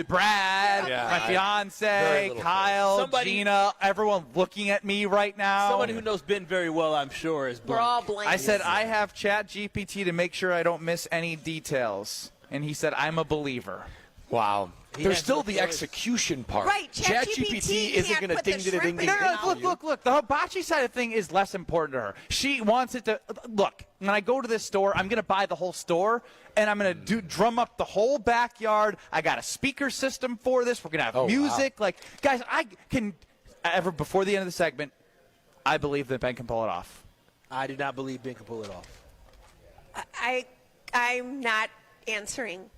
Brad, Yeah, my very fiance, little Kyle, Somebody- Gina, everyone looking at me right now. Somebody who knows Ben very well, I'm sure, is We're blank. all blank. I said I have ChatGPT to make sure I don't miss any details, and he said I'm a believer. Wow. He There's has still no the choice. execution part. Right, ChatGPT isn't can't going to put the ding shrimp ding in ding. it. Look. The hibachi side of thing is less important to her. She wants it to look. When I go to this store, I'm going to buy the whole store, and I'm going to drum up the whole backyard. I got a speaker system for this. We're going to have Oh, music. Wow. Like, guys, I can. Before the end of the segment, I believe that Ben can pull it off. I do not believe Ben can pull it off. I'm not answering.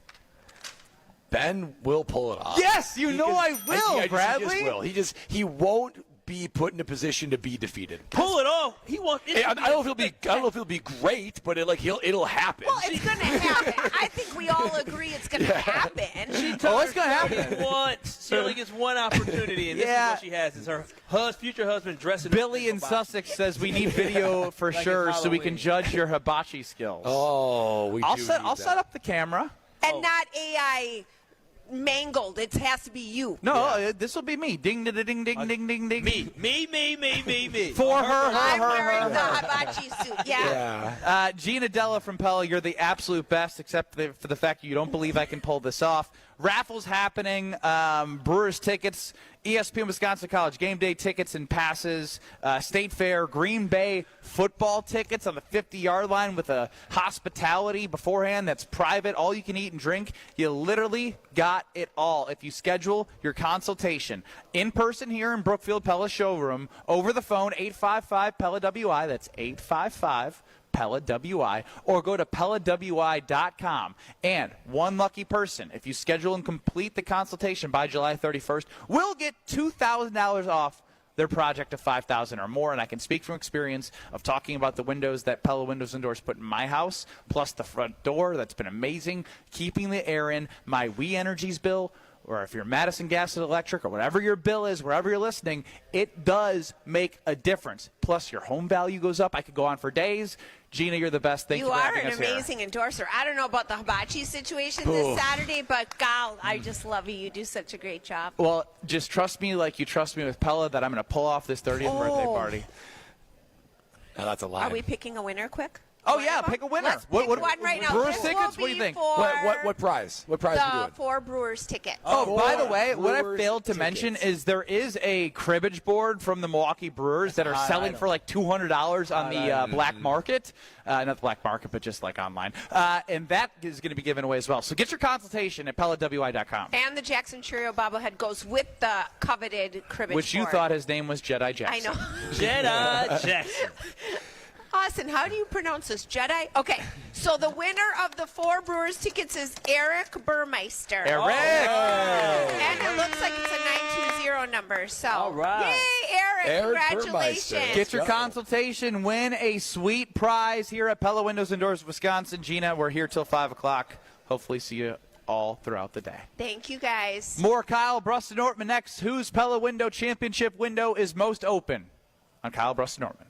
Ben will pull it off. Yes, you know I will, Bradley. He just will. He won't be put in a position to be defeated. Pull it off. He wants. I don't know if it'll be great, but it'll happen. Well, it's going to happen. I think we all agree it's going to happen. It's going to happen. Once she only gets one opportunity, and this is what she has: is her future husband dressing. Billy in Sussex says we need video for Like sure, it's so we can Halloween. judge your hibachi skills. Oh, I'll set up the camera. And not AI mangled. It has to be you. No, this will be me. Ding, ding, ding, ding, ding, ding, ding. Me. For her. I'm wearing the hibachi suit. Yeah. Gina Della from Pella, you're the absolute best, except for the fact you don't believe I can pull this off. Raffles happening, Brewers tickets, ESPN Wisconsin College game day tickets and passes, State Fair, Green Bay football tickets on the 50-yard line with a hospitality beforehand that's private, all you can eat and drink. You literally got it all if you schedule your consultation. In person here in Brookfield Pella showroom, over the phone, 855-PELLA-WI. That's 855 Pella WI, or go to PellaWI.com. And one lucky person, if you schedule and complete the consultation by July 31st, will get $2,000 off their project of $5,000 or more. And I can speak from experience of talking about the windows that Pella Windows and Doors put in my house, plus the front door. That's been amazing, keeping the air in. My We Energies bill or if you're Madison Gas and Electric, or whatever your bill is, wherever you're listening, it does make a difference. Plus, your home value goes up. I could go on for days. Gina, you're the best. Thank you for having us here. You are an amazing endorser. I don't know about the hibachi situation this Saturday, but gal, I just love you. You do such a great job. Well, just trust me like you trust me with Pella that I'm going to pull off this 30th birthday party. Now that's a lie. Are we picking a winner quick? Oh, yeah, pick a winner. Let's pick one right now. Brewers This tickets? will What do you be think? What prize? What prize are we The doing? 4 Brewers ticket. Oh, by the way, what I Brewers failed to mention is there is a cribbage board from the Milwaukee Brewers that are selling for like $200 on the black market. Not the black market, but just like online. And that is going to be given away as well. So get your consultation at PellaWI.com. And the Jackson Cheerio bobblehead goes with the coveted cribbage Which you board. thought his name was Jedi Jackson. I know. Jedi Jackson. Austin, how do you pronounce this? Jedi? Okay, so the winner of the 4 Brewers tickets is Eric Burmeister. Eric! And it looks like it's a 920 number, so. All right. Yay, Eric, congratulations. Get your consultation, win a sweet prize here at Pella Windows and Doors, Wisconsin. Gina, we're here till 5 o'clock. Hopefully see you all throughout the day. Thank you, guys. More Kyle Bruston-Nortman next. Whose Pella Window Championship window is most open? On Kyle Bruston-Nortman.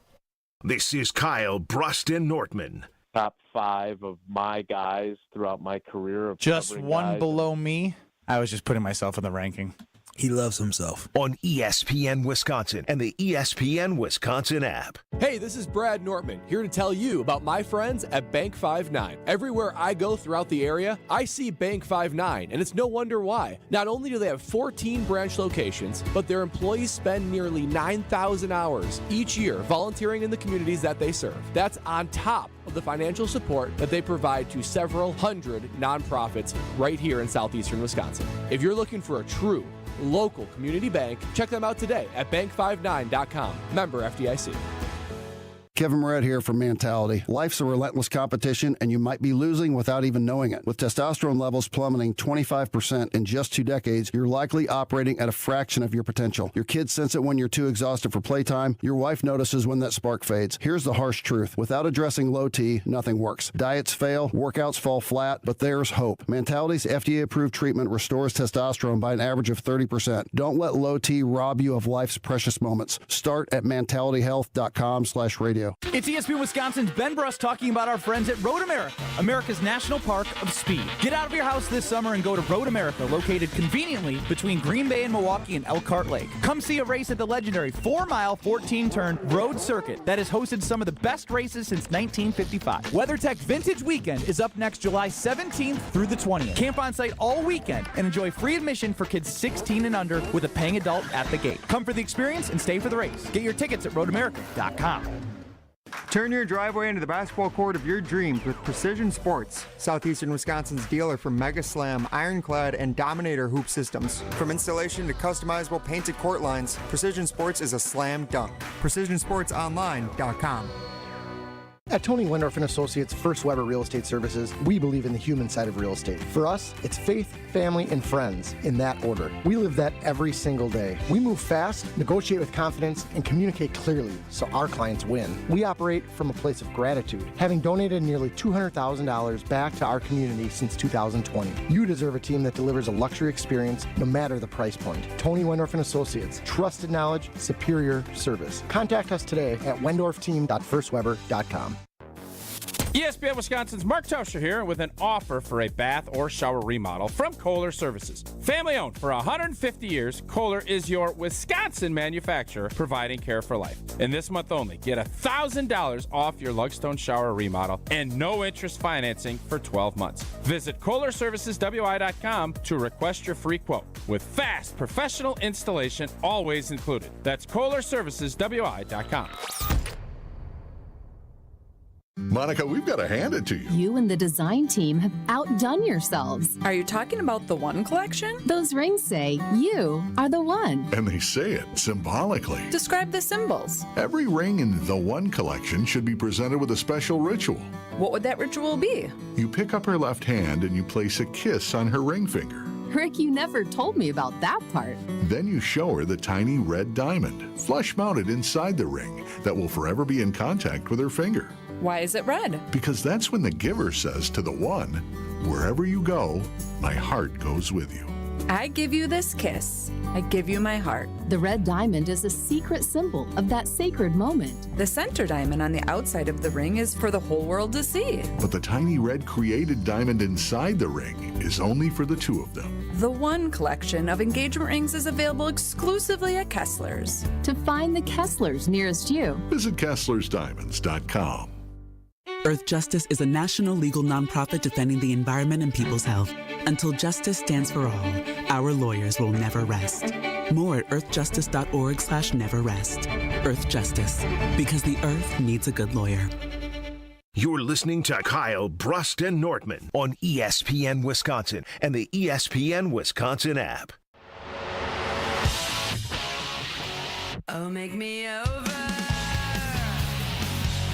This is Kyle Bruston-Nortman. Top 5 of my guys throughout my career. Of Just covering one guys. below me. I was just putting myself in the ranking. He loves himself. On ESPN Wisconsin and the ESPN Wisconsin app. Hey, this is Brad Nortman, here to tell you about my friends at Bank 5-9. Everywhere I go throughout the area, I see Bank 5-9, and it's no wonder why. Not only do they have 14 branch locations, but their employees spend nearly 9,000 hours each year volunteering in the communities that they serve. That's on top of the financial support that they provide to several hundred nonprofits right here in southeastern Wisconsin. If you're looking for a true local community bank, check them out today at bank59.com. Member FDIC. Kevin Moret here from Mentality. Life's a relentless competition, and you might be losing without even knowing it. With testosterone levels plummeting 25% in just 2 decades, you're likely operating at a fraction of your potential. Your kids sense it when you're too exhausted for playtime. Your wife notices when that spark fades. Here's the harsh truth. Without addressing low T, nothing works. Diets fail, workouts fall flat, but there's hope. Mentality's FDA-approved treatment restores testosterone by an average of 30%. Don't let low T rob you of life's precious moments. Start at mentalityhealth.com/radio. It's ESPN Wisconsin's Ben Bruss talking about our friends at Road America, America's National Park of Speed. Get out of your house this summer and go to Road America, located conveniently between Green Bay and Milwaukee and Elkhart Lake. Come see a race at the legendary 4-mile, 14-turn road circuit that has hosted some of the best races since 1955. WeatherTech Vintage Weekend is up next July 17th through the 20th. Camp on site all weekend and enjoy free admission for kids 16 and under with a paying adult at the gate. Come for the experience and stay for the race. Get your tickets at roadamerica.com. Turn your driveway into the basketball court of your dreams with Precision Sports, Southeastern Wisconsin's dealer for Mega Slam, Ironclad, and Dominator hoop systems. From installation to customizable painted court lines, Precision Sports is a slam dunk. PrecisionSportsOnline.com. At Tony Wendorf & Associates First Weber Real Estate Services, we believe in the human side of real estate. For us, it's faith, family, and friends in that order. We live that every single day. We move fast, negotiate with confidence, and communicate clearly so our clients win. We operate from a place of gratitude, having donated nearly $200,000 back to our community since 2020. You deserve a team that delivers a luxury experience no matter the price point. Tony Wendorf & Associates, trusted knowledge, superior service. Contact us today at wendorfteam.firstweber.com. ESPN Wisconsin's Mark Tauscher here with an offer for a bath or shower remodel from Kohler Services. Family owned for 150 years, Kohler is your Wisconsin manufacturer providing care for life. And this month only, get $1,000 off your Lugstone shower remodel and no interest financing for 12 months. Visit KohlerServicesWI.com to request your free quote with fast professional installation always included. That's KohlerServicesWI.com. Monica, we've got to hand it to you. You and the design team have outdone yourselves. Are you talking about the One collection? Those rings say you are the one. And they say it symbolically. Describe the symbols. Every ring in the One collection should be presented with a special ritual. What would that ritual be? You pick up her left hand and you place a kiss on her ring finger. Rick, you never told me about that part. Then you show her the tiny red diamond, flush mounted inside the ring, that will forever be in contact with her finger. Why is it red? Because that's when the giver says to the one, wherever you go, my heart goes with you. I give you this kiss. I give you my heart. The red diamond is a secret symbol of that sacred moment. The center diamond on the outside of the ring is for the whole world to see. But the tiny red created diamond inside the ring is only for the two of them. The one collection of engagement rings is available exclusively at Kessler's. To find the Kesslers nearest you, Visit KesslersDiamonds.com. Earth Justice is a national legal nonprofit defending the environment and people's health. Until justice stands for all, our lawyers will never rest. More at earthjustice.org/neverrest. Earth Justice, because the earth needs a good lawyer. You're listening to Kyle, Brust, and Nortman on ESPN Wisconsin and the ESPN Wisconsin app. Oh, make me over.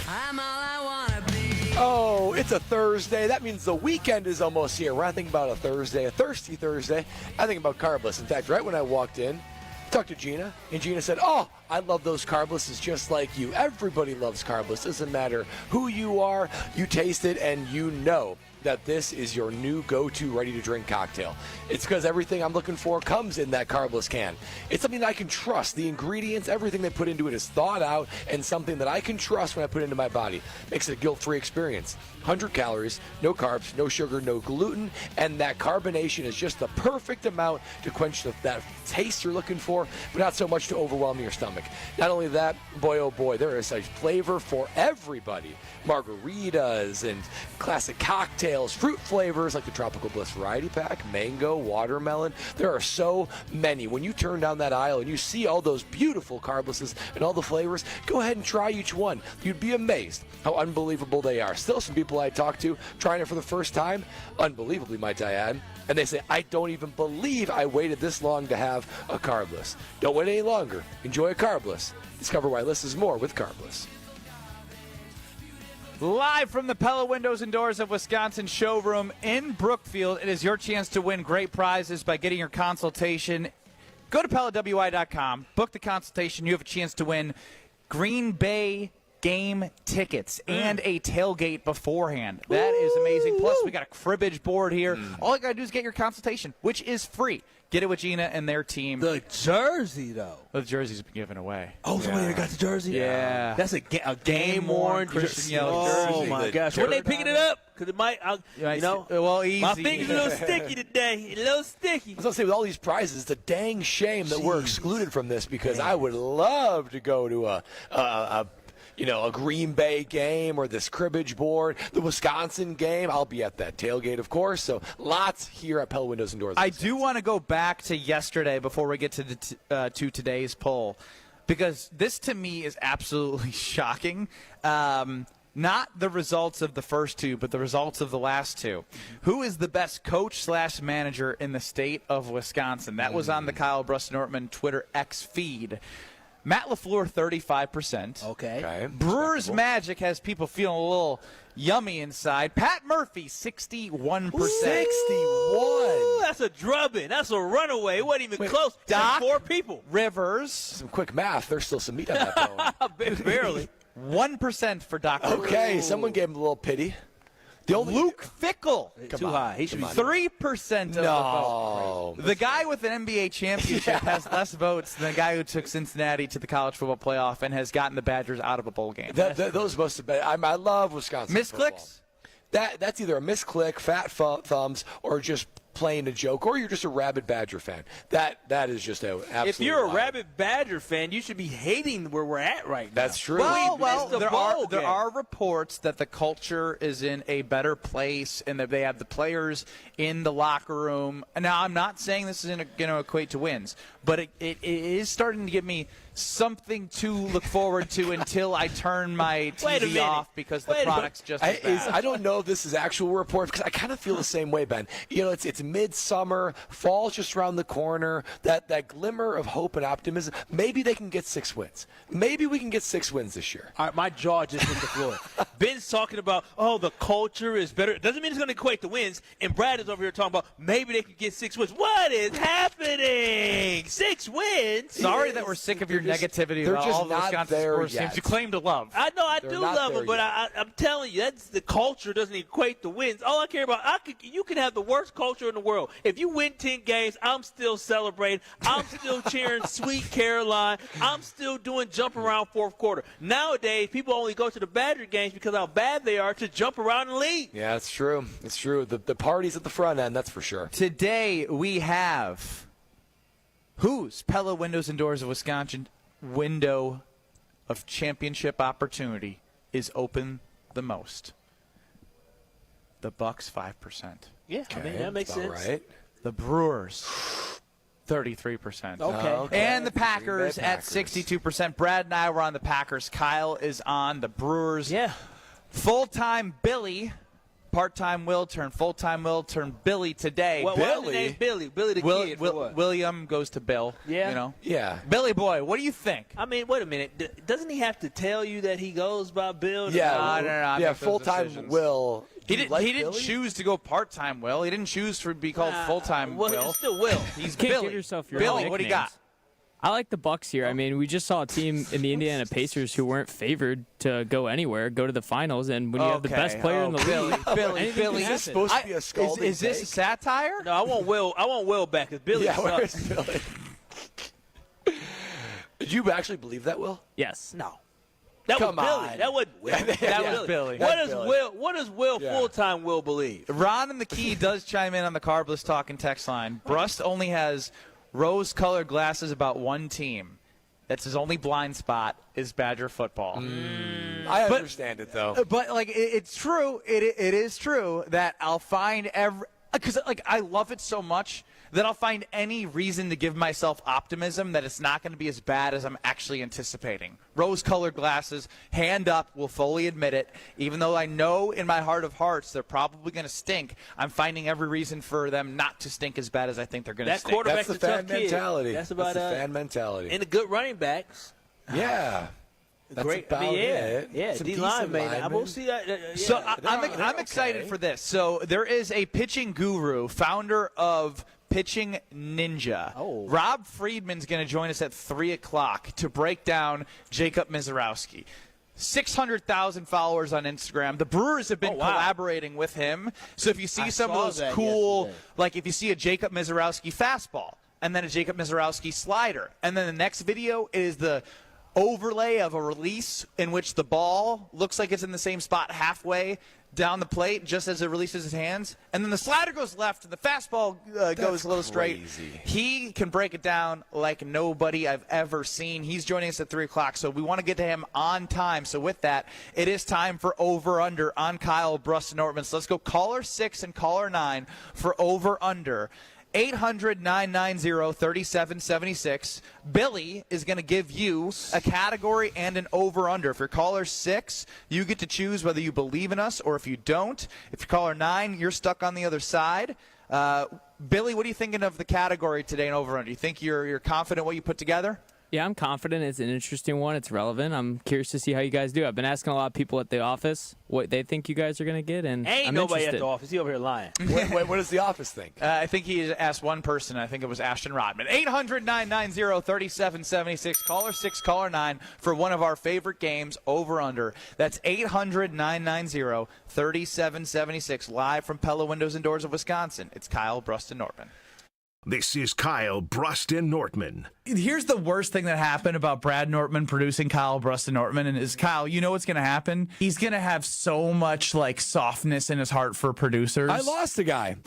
I'm all I wanna be. Oh, it's a Thursday. That means the weekend is almost here. When I think about a Thursday, a thirsty Thursday, I think about carbless. In fact, right when I walked in, I talked to Gina, and Gina said, "Oh, I love those carblesses just like you." Everybody loves carbless. Doesn't matter who you are, you taste it, and you know that this is your new go-to ready-to-drink cocktail. It's because everything I'm looking for comes in that carbless can. It's something that I can trust. The ingredients, everything they put into it is thought out and something that I can trust when I put it into my body. Makes it a guilt-free experience. 100 calories, no carbs, no sugar, no gluten, and that carbonation is just the perfect amount to quench that taste you're looking for, but not so much to overwhelm your stomach. Not only that, boy oh boy, there is a flavor for everybody. Margaritas and classic cocktails, fruit flavors like the Tropical Bliss Variety Pack, mango, watermelon. There are so many. When you turn down that aisle and you see all those beautiful carblesses and all the flavors, go ahead and try each one. You'd be amazed how unbelievable they are. Still some people I talk to trying it for the first time, unbelievably might I add, and they say, "I don't even believe I waited this long to have a carbless." Don't wait any longer. Enjoy a carbless. Discover why less is more with carbless. Live from the Pella Windows and Doors of Wisconsin showroom in Brookfield, it is your chance to win great prizes by getting your consultation. Go to PellaWI.com, book the consultation. You have a chance to win Green Bay game tickets and a tailgate beforehand. That is amazing. Plus, we got a cribbage board here. All you got to do is get your consultation, which is free. Get it with Gina and their team. The jersey, though. The jersey's been given away. Oh, somebody got the jersey? Yeah. That's a game-worn Christian Yellow jersey. Oh, my gosh. When they picking it up? Because it might, well, easy. My fingers are a little sticky today. A little sticky. I was going to say, with all these prizes, it's a dang shame that we're excluded from this because I would love to go to a Green Bay game or this cribbage board, the Wisconsin game. I'll be at that tailgate, of course. So lots here at Pella Windows and Doors. I do want to go back to yesterday before we get to today's poll, because this to me is absolutely shocking. Not the results of the first two, but the results of the last two. Who is the best coach/manager in the state of Wisconsin? That was on the Kyle Brust-Nortman Twitter X feed. Matt LaFleur, 35%. Okay. Brewers Magic has people feeling a little yummy inside. Pat Murphy, 61%. 61. That's a drubbing. That's a runaway. It wasn't even close. Doc 4 people. Rivers. Some quick math. There's still some meat on that bone. Barely. 1% for Doc Rivers. Okay, someone gave him a little pity. Luke Fickell. Too high. He should be 3% of the vote. The guy with an NBA championship has less votes than the guy who took Cincinnati to the college football playoff and has gotten the Badgers out of a bowl game. Those must have been. I love Wisconsin. Misclicks? That's either a misclick, fat thumbs, or just plain a joke, or you're just a rabid Badger fan. That is just a absolute If you're a wild. rabid Badger fan, you should be hating where we're at right now. That's true. Well, there are reports that the culture is in a better place and that they have the players in the locker room. Now, I'm not saying this is going to equate to wins, but it is starting to give me something to look forward to until I turn my TV off because the product's just as bad. I don't know if this is actual report because I kind of feel the same way, Ben. It's midsummer, fall's just around the corner, that glimmer of hope and optimism. Maybe they can get 6 wins. Maybe we can get 6 wins this year. All right, my jaw just hit the floor. Ben's talking about, the culture is better. It doesn't mean it's going to equate to wins. And Brad is over here talking about maybe they could get 6 wins. What is happening? 6 wins. Sorry that we're sick of your negativity they're about just all the not Wisconsin there sports yet. teams you claim to love. I know I They're do not love there them, but yet. I'm telling you, that's the culture doesn't equate to wins. All I care about, you can have the worst culture in the world. If you win 10 games, I'm still celebrating. I'm still cheering Sweet Caroline. I'm still doing jump around fourth quarter. Nowadays, people only go to the Badger games because how bad they are to jump around and leave. Yeah, it's true. It's true. The party's at the front end, that's for sure. Today we have whose Pella Windows and Doors of Wisconsin window of championship opportunity is open the most? The Bucks 5%. Yeah, I mean, that makes sense. Right. The Brewers 33%. Okay. And the Packers at 62%. Brad and I were on the Packers. Kyle is on the Brewers. Yeah. Full-time Billy, part-time Will turn full-time Will turn Billy today. What's the name? Billy the kid. For what? William goes to Bill. Yeah. You know? Yeah. Billy boy, what do you think? I mean, wait a minute. Doesn't he have to tell you that he goes by Bill? No, I Yeah, make those full-time decisions. Will. He Do you didn't. like He didn't Billy? choose to go part-time Will. He didn't choose to be called full-time well, Will. It's still Will. He's Can't Billy. give yourself your Billy, own what do you got? nicknames. I like the Bucks here. I mean, we just saw a team in the Indiana Pacers who weren't favored to go anywhere, go to the finals, and when you have the best player in the league, Billy, anything is this can supposed happen. to be a scalding Is this a satire? No, I want Will back because Billy Yeah, where's sucks. Billy? Did you actually believe that, Will? Yes. No. That Come was Billy. on. That wasn't Will. That was Billy. What does Will Yeah. full-time Will believe? Ron and the Key does chime in on the Carbless Talking text line. Brust only has rose-colored glasses about one team. That's his only blind spot is Badger football. I understand it, though. But like it's true. It is true that I'll find because like I love it so much that I'll find any reason to give myself optimism that it's not going to be as bad as I'm actually anticipating. Rose-colored glasses, hand up, will fully admit it. Even though I know in my heart of hearts they're probably going to stink, I'm finding every reason for them not to stink as bad as I think they're going to That stink. quarterback's That's a the tough fan kid. mentality. That's about the fan mentality. And the good running backs. Yeah. That's Great. about it. Yeah, Some D-line, decent man. I linemen. will see that. So they're I'm excited okay. for this. So there is a pitching guru, founder of Pitching Ninja. Oh. Rob Friedman's going to join us at 3 o'clock to break down Jacob Mizorowski. 600,000 followers on Instagram. The Brewers have been collaborating with him. So if you see some of saw those that cool, yesterday. like if you see a Jacob Mizorowski fastball and then a Jacob Mizorowski slider, and then the next video is the overlay of a release in which the ball looks like it's in the same spot halfway down the plate just as it releases his hands, and then the slider goes left and the fastball goes a little straight. He can break it down like nobody I've ever seen. He's joining us at 3 o'clock, so we want to get to him on time. So with that, it is time for Over-Under on Kyle Brust-Nortman. So let's go caller 6 and caller 9 for Over-Under. 800-990-3776. Billy is going to give you a category and an over-under. If you're caller 6, you get to choose whether you believe in us or if you don't. If you're caller 9, you're stuck on the other side. Billy, what are you thinking of the category today and over-under? You think you're confident what you put together? Yeah, I'm confident. It's an interesting one. It's relevant. I'm curious to see how you guys do. I've been asking a lot of people at the office what they think you guys are going to get, and Ain't I'm nobody interested. at the office. He over here lying. What does the office think? I think he asked one person. I think it was Ashton Rodman. 800-990-3776. Caller 6, caller 9 for one of our favorite games, over-under. That's 800-990-3776. Live from Pella Windows and Doors of Wisconsin. It's Kyle Brust-Nortman. This is Kyle Brust-Nortman. Here's the worst thing that happened about Brad Nortman producing Kyle Brust-Nortman, and is Kyle, you know what's going to happen? He's going to have so much like softness in his heart for producers. I lost a guy.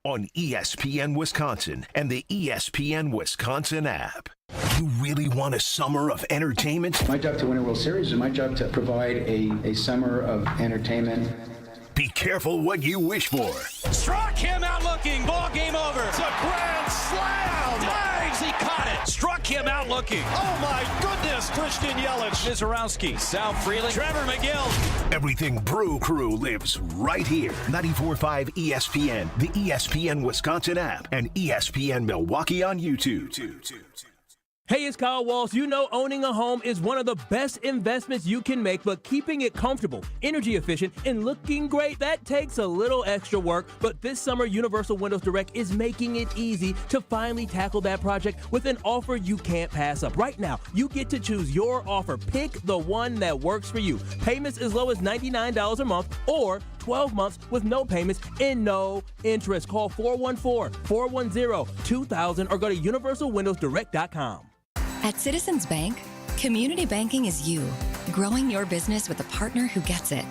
On ESPN Wisconsin and the ESPN Wisconsin app. You really want a summer of entertainment? My job to win a World Series is my job to provide a summer of entertainment. Be careful what you wish for. Struck him out looking. Ball game over. It's a grand slam. Dives. He caught it. Struck him out looking. Oh, my goodness. Christian Yelich. Mizorowski. Sal Freeling. Trevor McGill. Everything Brew Crew lives right here. 94.5 ESPN, the ESPN Wisconsin app, and ESPN Milwaukee on YouTube. Hey, it's Kyle Walls. You know owning a home is one of the best investments you can make, but keeping it comfortable, energy efficient, and looking great, that takes a little extra work. But this summer, Universal Windows Direct is making it easy to finally tackle that project with an offer you can't pass up. Right now, you get to choose your offer. Pick the one that works for you. Payments as low as $99 a month or 12 months with no payments and no interest. Call 414-410-2000 or go to universalwindowsdirect.com. At Citizens Bank, community banking is you, growing your business with a partner who gets it.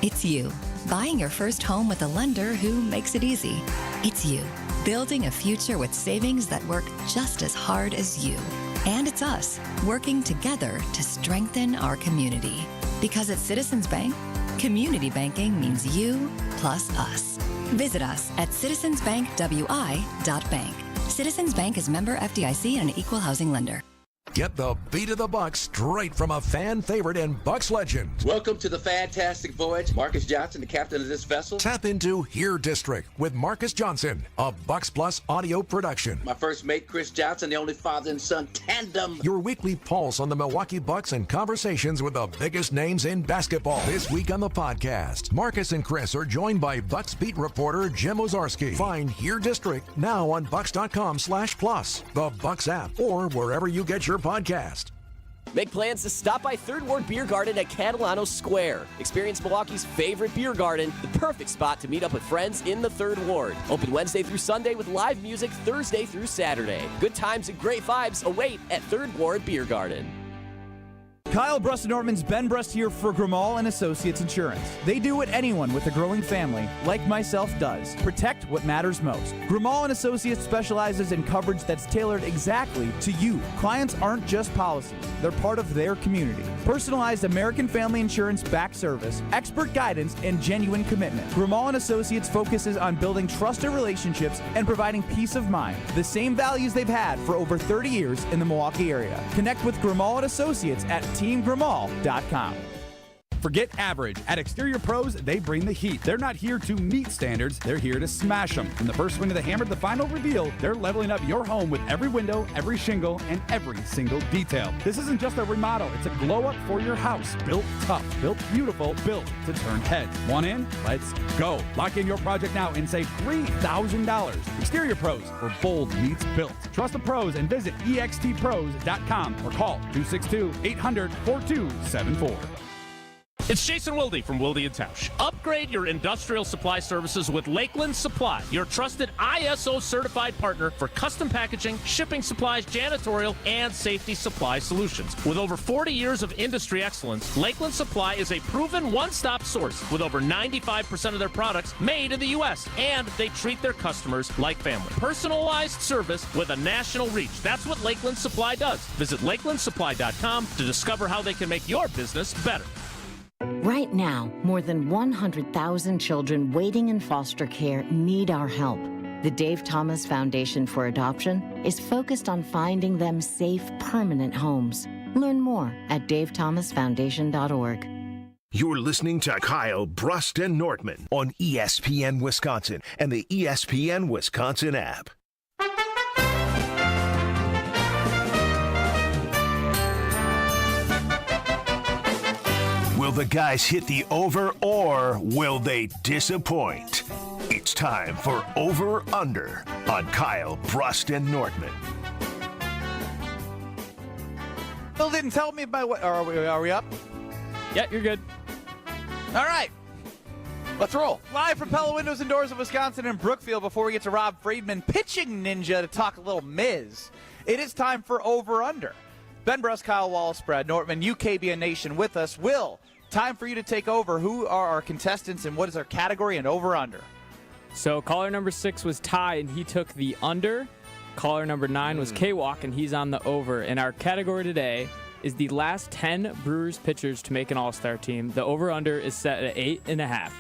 It's you, buying your first home with a lender who makes it easy. It's you, building a future with savings that work just as hard as you. And it's us, working together to strengthen our community. Because at Citizens Bank, community banking means you plus us. Visit us at citizensbankwi.bank. Citizens Bank is member FDIC and an equal housing lender. Get the beat of the Bucks straight from a fan favorite and Bucks legend. Welcome to the fantastic voyage. Marcus Johnson, the captain of this vessel. Tap into Here District with Marcus Johnson, a Bucks Plus audio production. My first mate, Chris Johnson, the only father and son tandem. Your weekly pulse on the Milwaukee Bucks and conversations with the biggest names in basketball. This week on the podcast, Marcus and Chris are joined by Bucks beat reporter Jim Ozarski. Find Here District now on bucks.com/plus, the Bucks app, or wherever you get your podcast. Make plans to stop by Third Ward Beer Garden at Catalano Square. Experience Milwaukee's favorite beer garden, the perfect spot to meet up with friends in the Third Ward. Open Wednesday through Sunday with live music Thursday through Saturday. Good times and great vibes await at Third Ward Beer Garden. Kyle Brust-Nortman's Ben Brust here for Grimal & Associates Insurance. They do what anyone with a growing family, like myself, does. Protect what matters most. Grimal & Associates specializes in coverage that's tailored exactly to you. Clients aren't just policies. They're part of their community. Personalized American Family Insurance back service, expert guidance, and genuine commitment. Grimal & Associates focuses on building trusted relationships and providing peace of mind. The same values they've had for over 30 years in the Milwaukee area. Connect with Grimal & Associates at teamgrimal.com. Forget average. At Exterior Pros, they bring the heat. They're not here to meet standards, they're here to smash them. From the first swing of the hammer to the final reveal, they're leveling up your home with every window, every shingle, and every single detail. This isn't just a remodel, it's a glow-up for your house. Built tough, built beautiful, built to turn heads. Want in? Let's go. Lock in your project now and save $3,000. Exterior Pros, where bold meets built. Trust the pros and visit extpros.com or call 262-800-4274. It's Jason Wilde from Wilde & Tausch. Upgrade your industrial supply services with Lakeland Supply, your trusted ISO-certified partner for custom packaging, shipping supplies, janitorial, and safety supply solutions. With over 40 years of industry excellence, Lakeland Supply is a proven one-stop source with over 95% of their products made in the U.S., and they treat their customers like family. Personalized service with a national reach. That's what Lakeland Supply does. Visit lakelandsupply.com to discover how they can make your business better. Right now, more than 100,000 children waiting in foster care need our help. The Dave Thomas Foundation for Adoption is focused on finding them safe, permanent homes. Learn more at davethomasfoundation.org. You're listening to Kyle Brust and Nortman on ESPN Wisconsin and the ESPN Wisconsin app. Will the guys hit the over or will they disappoint? It's time for Over Under on Kyle Brust and Nortman. Bill didn't tell me by what. Are we up? Yeah, you're good. All right. Let's roll. Live from Pella Windows and Doors of Wisconsin and Brookfield before we get to Rob Friedman, pitching ninja, to talk a little Miz. It is time for Over Under. Ben Brust, Kyle Wallace, Brad Nortman, KBN Nation with us. Will, time for you to take over. Who are our contestants and what is our category and Over Under? So caller number 6 was Ty, and he took the under. Caller number 9 was K-Walk, and he's on the over. And our category today is the last 10 Brewers pitchers to make an All-Star team. The over-under is set at 8.5.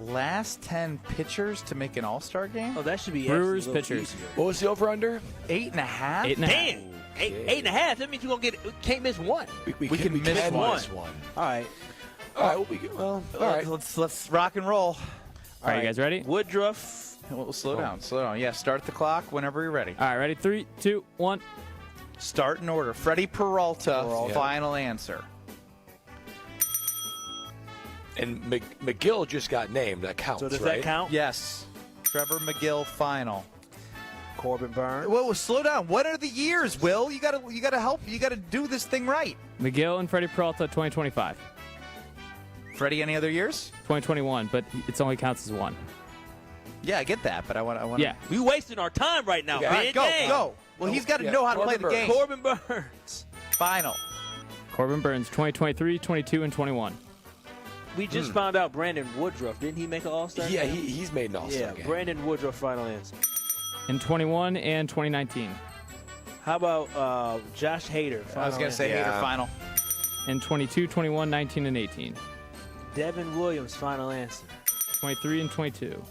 Last 10 pitchers to make an All-Star game? Oh, that should be Brewers pitchers. What was the over-under? 8.5? 8.5. Damn. 8.5. That means you're going to can't miss one. We can miss one. All right. All right. All right. Let's rock and roll. All right, you guys ready? Woodruff, We'll slow down. Slow down. Yeah, start the clock whenever you're ready. All right, ready? 3, 2, 1. Start in order. Freddie Peralta. Final answer. And McGill just got named. That counts, So does right? that count? Yes. Trevor McGill final. Corbin Burns. Whoa, slow down. What are the years, Will? You gotta help. You gotta do this thing right. McGill and Freddie Peralta, 2025. Freddie, any other years? 2021, but it only counts as one. Yeah, I get that, but I want. Yeah. We wasting our time right now. Okay. All right, go. Well, he's got to know how to play the game. Corbin Burns. Final. Corbin Burns, 2023, 22, and 21. We just found out Brandon Woodruff. Didn't he make an All-Star? Yeah, he's made an All-Star Yeah, game. Brandon Woodruff final answer. In 21 and 2019. How about Josh Hader? I was going to say Hader final. In 22, 21, 19, and 18. Devin Williams final answer. 23 and 22.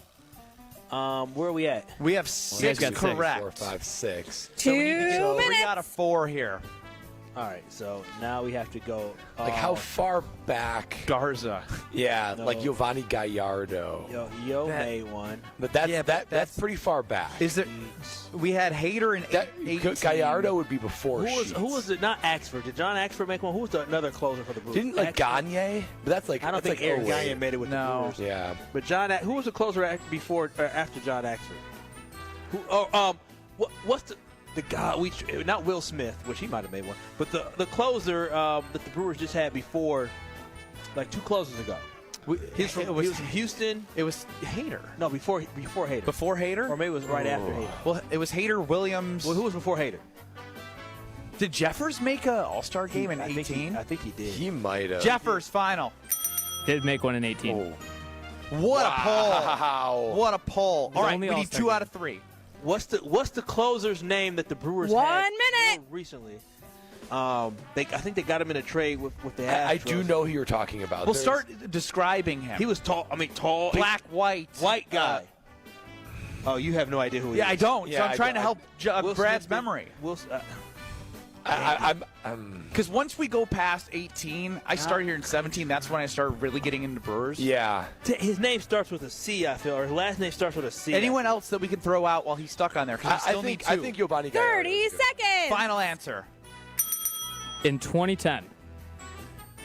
Where are we at? We have 6 correct. 4, 5, 6. So we need to get 3 out of 4 here. All right, so now we have to go. Like how far back? Garza. Yeah, No. like Giovanni Gallardo. Yo made one. But that's pretty far back. Is there? We had Hader in 18. Gallardo would be before. Who was it? Not Axford. Did John Axford make one? Who was another closer for the Brewers? Didn't Gagne? But that's like I don't think like Aaron 08. Gagne made it with the Brewers. Yeah. But who was the closer before or after John Axford? What's the guy? Not Will Smith, which he might have made one, but the closer that the Brewers just had before, like 2 closers ago. He was from Houston. It was Hader. No, before Hader. Before Hader? Or maybe it was right after Hader. Well, it was Hader, Williams. Well, who was before Hader? Did Jeffers make an All-Star game in 18? I think he did. He might have. Jeffers final. Did make one in 18. Oh. What a poll. Wow. What a poll. All right, only we need All-Star 2 game. out of 3. What's the closer's name that the Brewers 1 had minute. recently? I think they got him in a trade with the Astros. I do know who you're talking about. We'll start describing him. He was tall. Tall. Black, white guy. Oh, you have no idea who he is. Yeah, I don't. Yeah, so I'm I trying to don't. help Will Brad's Smith- memory. I'm Because once we go past 18, I started here in 17. That's when I started really getting into Brewers. yeah. His name starts with a C, I feel, or his last name starts with a C. Anyone else that we could throw out while he's stuck on there? Because we still need 2. I think Giovanni Gallardo. 30 seconds. Final answer. In 2010.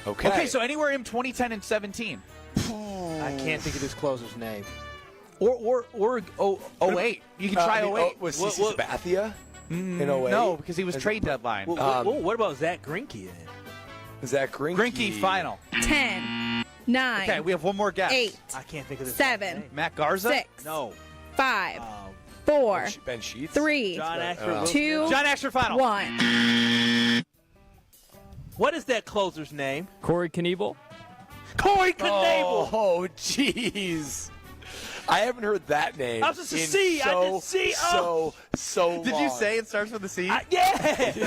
Okay. Okay, so anywhere in 2010 and 17. I can't think of this closer's name. Or 08. You can try 08. Was CeCe Sabathia in 08? No, because he was trade deadline. What about Zach Greinke then? Zach Greinke. Greinke final. 10, 9. Okay, we have one more guess. 8. I can't think of this. 7. Matt Garza? 6. No. 5. 4. Ben Sheets. 3. John Ashford. 2. John Asher final. 1. What is that closer's name? Corey Knievel. Corey Knebel. Oh, jeez. I haven't heard that name. I was just a in C. I did C. So long. Did you say it starts with a C? Yeah. I see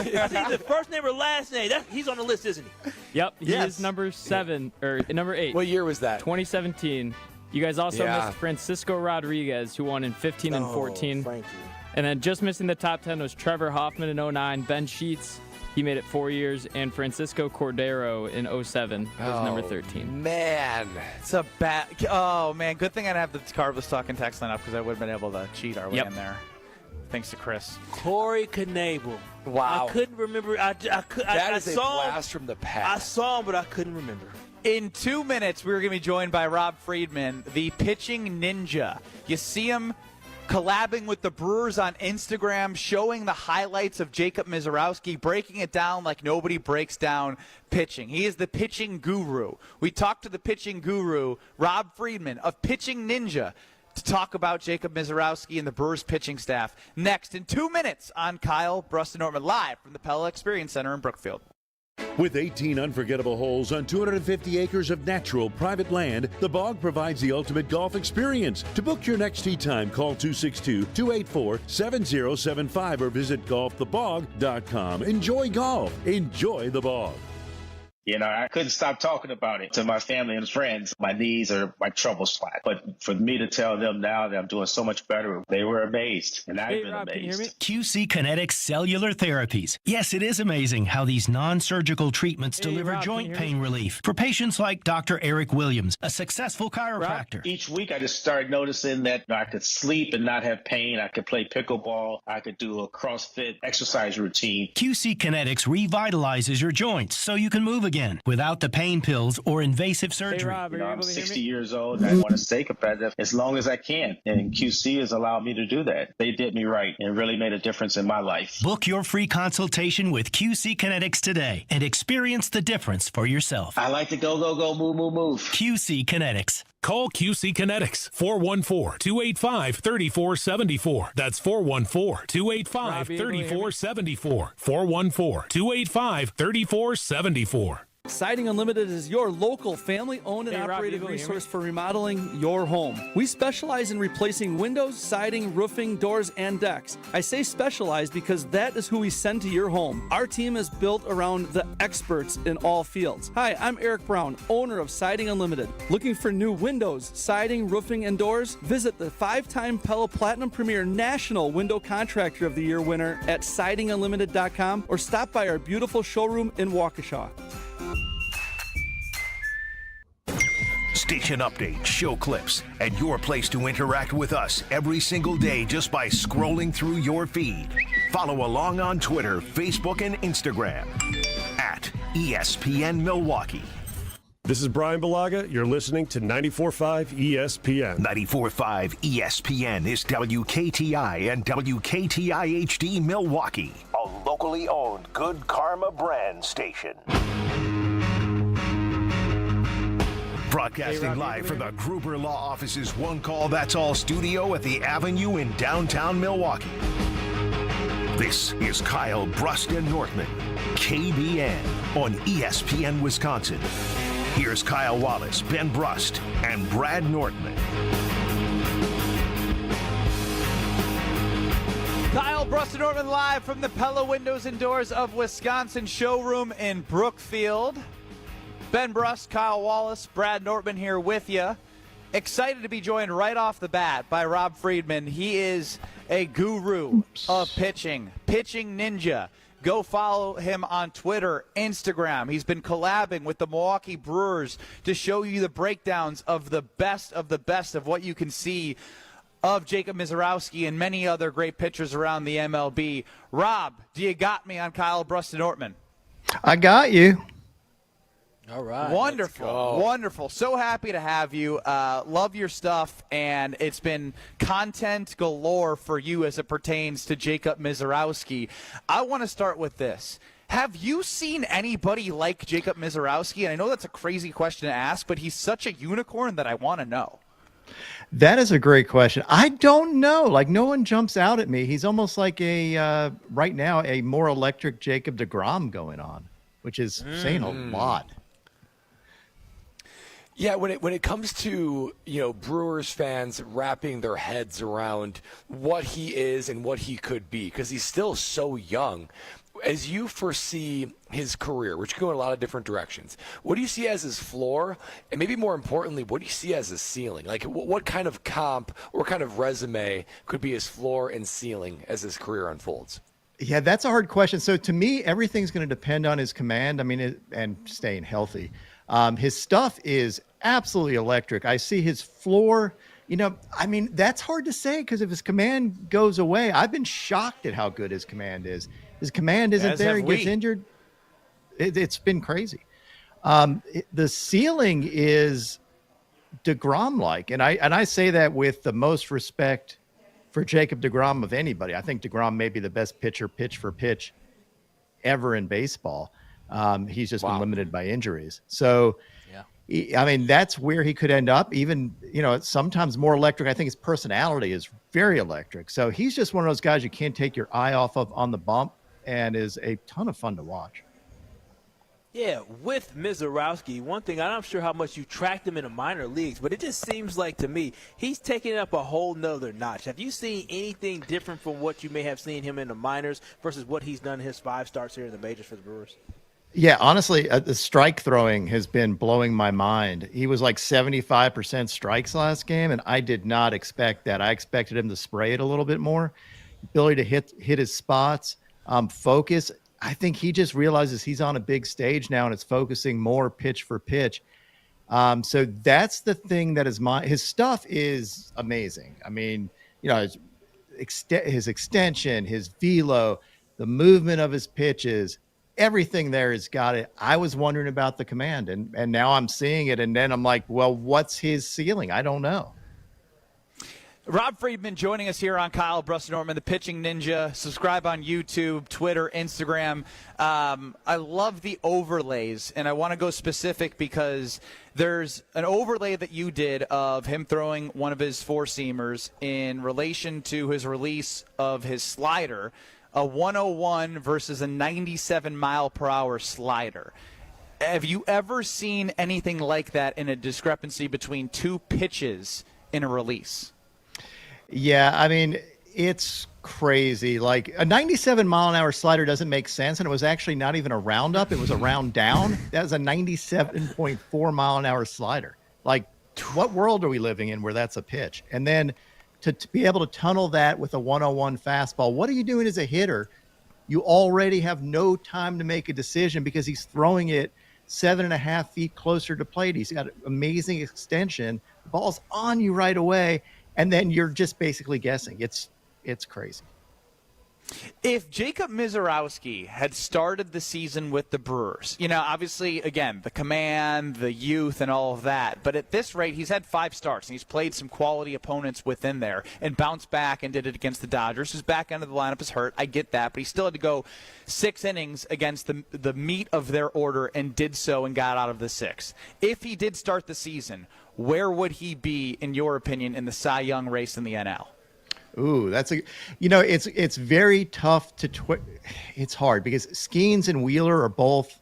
the first name or last name. He's on the list, isn't he? Yep, he Yes. is number 7 or number 8. What year was that? 2017. You guys also Yeah. missed Francisco Rodriguez, who won in 15 and 14. Frankie. And then just missing the top 10 was Trevor Hoffman in 09, Ben Sheets, he made it 4 years, and Francisco Cordero in 07 was number 13. Man. It's a bad. Oh, man. Good thing I didn't have the Carbless talking text line up because I would have been able to cheat our way in there. Thanks to Chris. Corey Knebel. Wow. I couldn't remember. That is a blast from the past. I saw him, but I couldn't remember. In 2 minutes, we're going to be joined by Rob Friedman, the pitching ninja. You see him collabing with the Brewers on Instagram, showing the highlights of Jacob Mizorowski, breaking it down like nobody breaks down pitching. He is the pitching guru. We talked to the pitching guru, Rob Friedman of Pitching Ninja, to talk about Jacob Mizorowski and the Brewers pitching staff. Next, in 2 minutes, on Kyle Brust Norman, live from the Pella Experience Center in Brookfield. With 18 unforgettable holes on 250 acres of natural private land, the Bog provides the ultimate golf experience. To book your next tee time, call 262-284-7075 or visit golfthebog.com. Enjoy golf. Enjoy the Bog. You know, I couldn't stop talking about it to my family and friends. My knees are my trouble spot. But for me to tell them now that I'm doing so much better, they were amazed. And I've been amazed. QC Kinetics Cellular Therapies. Yes, it is amazing how these non-surgical treatments deliver joint pain relief for patients like Dr. Eric Williams, a successful chiropractor. Each week I just started noticing that I could sleep and not have pain. I could play pickleball. I could do a CrossFit exercise routine. QC Kinetics revitalizes your joints so you can move again without the pain pills or invasive surgery. You know, I'm 60 years old and I want to stay competitive as long as I can. And QC has allowed me to do that. They did me right and really made a difference in my life. Book your free consultation with QC Kinetics today and experience the difference for yourself. I like to go, move, move, move. QC Kinetics. Call QC Kinetics, 414-285-3474. That's 414-285-3474. 414-285-3474. Siding Unlimited is your local family-owned and operated resource for remodeling your home. We specialize in replacing windows, siding, roofing, doors, and decks. I say specialize because that is who we send to your home. Our team is built around the experts in all fields. Hi, I'm Eric Brown, owner of Siding Unlimited. Looking for new windows, siding, roofing, and doors? Visit the 5-time Pella Platinum Premier National Window Contractor of the Year winner at sidingunlimited.com or stop by our beautiful showroom in Waukesha. Station updates, show clips, and your place to interact with us every single day just by scrolling through your feed. Follow along on Twitter, Facebook, and Instagram at ESPN Milwaukee. This is Brian Balaga. You're listening to 94.5 ESPN. 94.5 ESPN is WKTI and WKTI HD Milwaukee, a locally owned Good Karma brand station. Broadcasting live from the Gruber Law Office's One Call That's All studio at the Avenue in downtown Milwaukee. This is Kyle Brust and Northman, KBN on ESPN Wisconsin. Here's Kyle Wallace, Ben Brust, and Brad Northman. Kyle Brust and Northman live from the Pella Windows and Doors of Wisconsin showroom in Brookfield. Ben Brust, Kyle Wallace, Brad Nortman here with you. Excited to be joined right off the bat by Rob Friedman. He is a guru of pitching ninja. Go follow him on Twitter, Instagram. He's been collabing with the Milwaukee Brewers to show you the breakdowns of the best of what you can see of Jacob Misiorowski and many other great pitchers around the MLB. Rob, do you got me on Kyle Brust and Nortman? I got you. All right. Wonderful. So happy to have you. Love your stuff, and it's been content galore for you as it pertains to Jacob Misiorowski. I want to start with this. Have you seen anybody like Jacob Misiorowski? And I know that's a crazy question to ask, but he's such a unicorn that I want to know. That is a great question. I don't know. Like, no one jumps out at me. He's almost like right now, a more electric Jacob deGrom going on, which is saying a lot. Yeah, when it comes to, Brewers fans wrapping their heads around what he is and what he could be, because he's still so young. As you foresee his career, which could go in a lot of different directions, what do you see as his floor? And maybe more importantly, what do you see as his ceiling? Like, what kind of comp or kind of resume could be his floor and ceiling as his career unfolds? Yeah, that's a hard question. So to me, everything's going to depend on his command. And staying healthy. His stuff is absolutely electric. I see his floor. That's hard to say because if his command goes away, I've been shocked at how good his command is. His command isn't there. He gets injured. It's been crazy. The ceiling is DeGrom-like, and I say that with the most respect for Jacob deGrom of anybody. I think deGrom may be the best pitcher pitch for pitch ever in baseball. He's just been limited by injuries. So, that's where he could end up. Even, sometimes more electric. I think his personality is very electric. So he's just one of those guys you can't take your eye off of on the bump and is a ton of fun to watch. Yeah, with Misiorowski, one thing, I'm not sure how much you tracked him in the minor leagues, but it just seems like to me he's taking it up a whole nother notch. Have you seen anything different from what you may have seen him in the minors versus what he's done in his 5 starts here in the majors for the Brewers? Yeah, honestly, the strike throwing has been blowing my mind. He was like 75% strikes last game, and I did not expect that. I expected him to spray it a little bit more. Ability to hit his spots, focus. I think he just realizes he's on a big stage now, and it's focusing more pitch for pitch. So that's the thing that is his stuff is amazing. I mean, his extension, his velo, the movement of his pitches, everything there has got it. I was wondering about the command, and now I'm seeing it, and then I'm like, well, what's his ceiling? I don't know. Rob Friedman joining us here on Kyle Brust Norman, the Pitching Ninja. Subscribe on YouTube, Twitter, Instagram. I love the overlays, and I want to go specific because there's an overlay that you did of him throwing one of his four-seamers in relation to his release of his slider, a 101 versus a 97-mile-per-hour slider. Have you ever seen anything like that in a discrepancy between two pitches in a release? Yeah, I mean, it's crazy. Like a 97-mile-an-hour slider doesn't make sense, and it was actually not even a round up. It was a round down. That was a 97.4-mile-an-hour slider. Like, what world are we living in where that's a pitch? And then to be able to tunnel that with a 101 fastball, what are you doing as a hitter? You already have no time to make a decision because he's throwing it 7.5 feet closer to plate. He's got amazing extension. The ball's on you right away. And then you're just basically guessing. It's crazy. If Jacob Mizorowski had started the season with the Brewers, obviously, again, the command, the youth, and all of that. But at this rate, he's had 5 starts, and he's played some quality opponents within there and bounced back and did it against the Dodgers, whose back end of the lineup is hurt. I get that. But he still had to go 6 innings against the meat of their order and did so and got out of the 6th. If he did start the season, where would he be, in your opinion, in the Cy Young race in the NL? Ooh, it's very tough to it's hard because Skeens and Wheeler are both,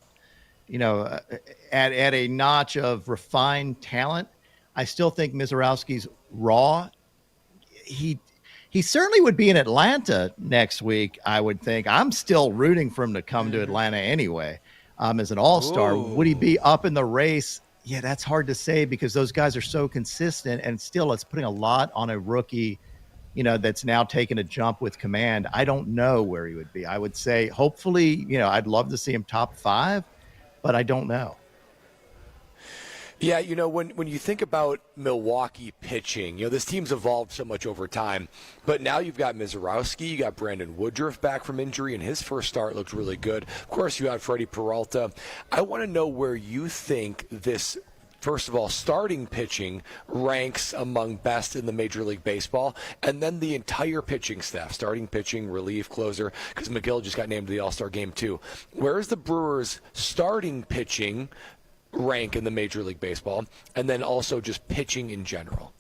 at a notch of refined talent. I still think Mizorowski's raw. He certainly would be in Atlanta next week, I would think. I'm still rooting for him to come to Atlanta anyway, as an all-star. Ooh. Would he be up in the race? Yeah, that's hard to say because those guys are so consistent, and still it's putting a lot on a rookie, that's now taking a jump with command. I don't know where he would be. I would say hopefully, I'd love to see him top 5, but I don't know. Yeah, when you think about Milwaukee pitching, this team's evolved so much over time. But now you've got Mizorowski, you got Brandon Woodruff back from injury, and his first start looked really good. Of course, you had Freddie Peralta. I want to know where you think this, first of all, starting pitching ranks among best in the Major League Baseball, and then the entire pitching staff, starting pitching, relief, closer, because McGill just got named to the All-Star game too. Where is the Brewers' starting pitching rank in the Major League Baseball, and then also just pitching in general?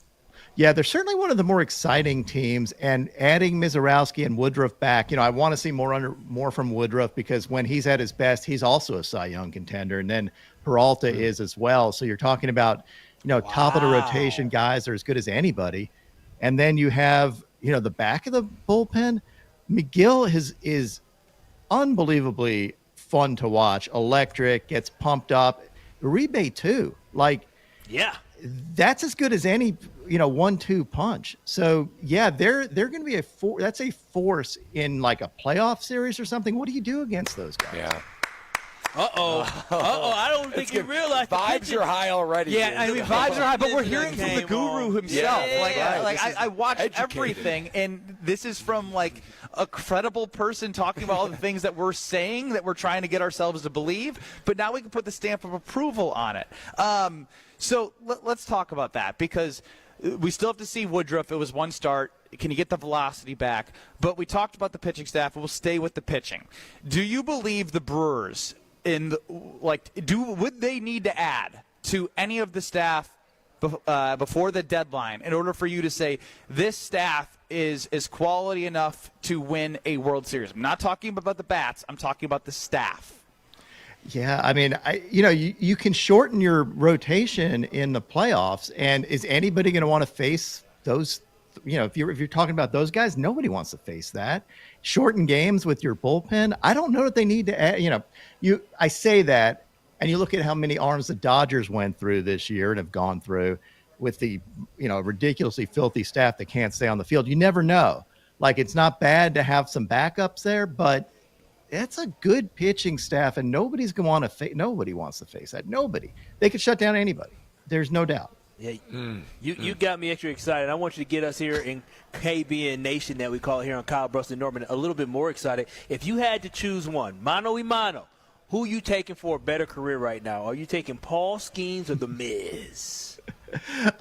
Yeah, they're certainly one of the more exciting teams, and adding Mizorowski and Woodruff back, I want to see more from Woodruff because when he's at his best, he's also a Cy Young contender, and then Peralta is as well. So you're talking about, top of the rotation guys that are as good as anybody, and then you have, the back of the bullpen. McGill is unbelievably fun to watch, electric, gets pumped up. Uribe too, that's as good as any 1-2 punch. So yeah, they're going to be that's a force in like a playoff series or something. What do you do against those guys? Yeah. I don't think you realize vibes are high already. Yeah, I mean vibes are high, but we're hearing from the guru himself. I watch everything, and this is from like a credible person talking about all the things that we're saying that we're trying to get ourselves to believe. But now we can put the stamp of approval on it. So let's talk about that because we still have to see Woodruff. It was 1 start. Can you get the velocity back? But we talked about the pitching staff. We'll stay with the pitching. Do you believe the Brewers would they need to add to any of the staff before the deadline in order for you to say this staff is quality enough to win a World Series? I'm not talking about the bats. I'm talking about the staff. Yeah, I mean, you can shorten your rotation in the playoffs, and is anybody going to want to face those if you're talking about those guys, nobody wants to face that. Shorten games with your bullpen. I don't know that they need to add, I say that, and you look at how many arms the Dodgers went through this year and have gone through with the, ridiculously filthy staff that can't stay on the field. You never know. Like, it's not bad to have some backups there, but that's a good pitching staff, and nobody wants to face that. Nobody. They could shut down anybody. There's no doubt. Yeah, you got me extra excited. I want you to get us here in KBN Nation, that we call it here on Kyle Brust and Norman, a little bit more excited. If you had to choose one, mano a mano, who are you taking for a better career right now? Are you taking Paul Skeens or The Miz?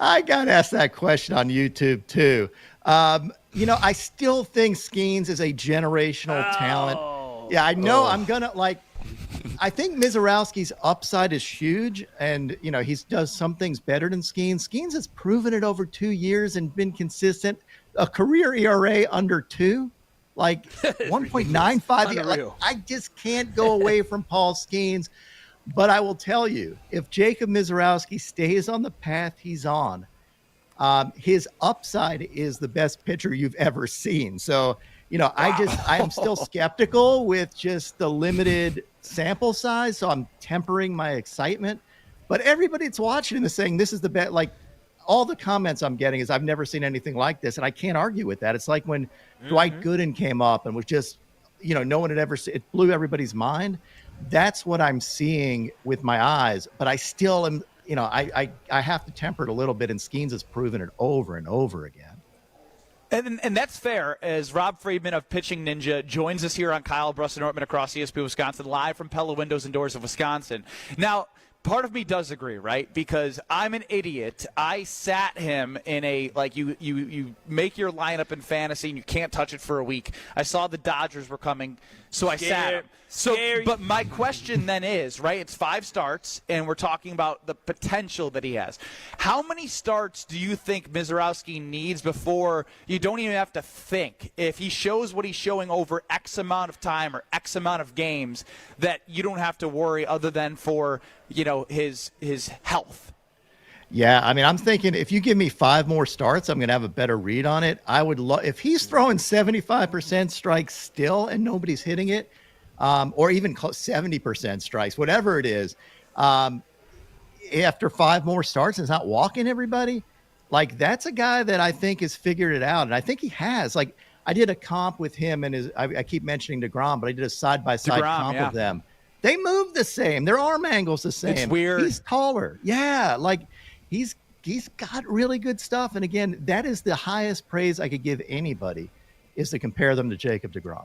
I got asked that question on YouTube too. I still think Skeens is a generational talent. Yeah, I know. I think Mizorowski's upside is huge, and he does some things better than Skeens. Skeens has proven it over 2 years and been consistent. A career ERA under 2, like 1.95. I just can't go away from Paul Skeens. But I will tell you, if Jacob Mizorowski stays on the path he's on, his upside is the best pitcher you've ever seen. So, I am still skeptical with just the limited sample size. So I'm tempering my excitement. But everybody that's watching is saying this is the best. Like, all the comments I'm getting is I've never seen anything like this. And I can't argue with that. It's like when Dwight Gooden came up and was just, no one had ever seen it, blew everybody's mind. That's what I'm seeing with my eyes. But I still am, I have to temper it a little bit. And Skeens has proven it over and over again. And that's fair, as Rob Friedman of Pitching Ninja joins us here on Kyle Brust and Nortman across ESPN Wisconsin, live from Pella Windows and Doors of Wisconsin. Now, part of me does agree, right? Because I'm an idiot. I sat him in you make your lineup in fantasy and you can't touch it for a week. I saw the Dodgers were coming, so I sat him. But my question then is, right, it's 5 starts, and we're talking about the potential that he has. How many starts do you think Mizorowski needs before you don't even have to think? If he shows what he's showing over X amount of time or X amount of games, that you don't have to worry other than for, his health? Yeah, I'm thinking if you give me 5 more starts, I'm going to have a better read on it. I would love if he's throwing 75% strikes still and nobody's hitting it. Or even 70% strikes, whatever it is, after 5 more starts and is not walking everybody, like, that's a guy that I think has figured it out. And I think he has. Like, I did a comp with him and I keep mentioning DeGrom, but I did a side-by-side comp of them. They move the same. Their arm angle's the same. It's weird. He's taller. Yeah, like, he's got really good stuff. And again, that is the highest praise I could give anybody, is to compare them to Jacob DeGrom.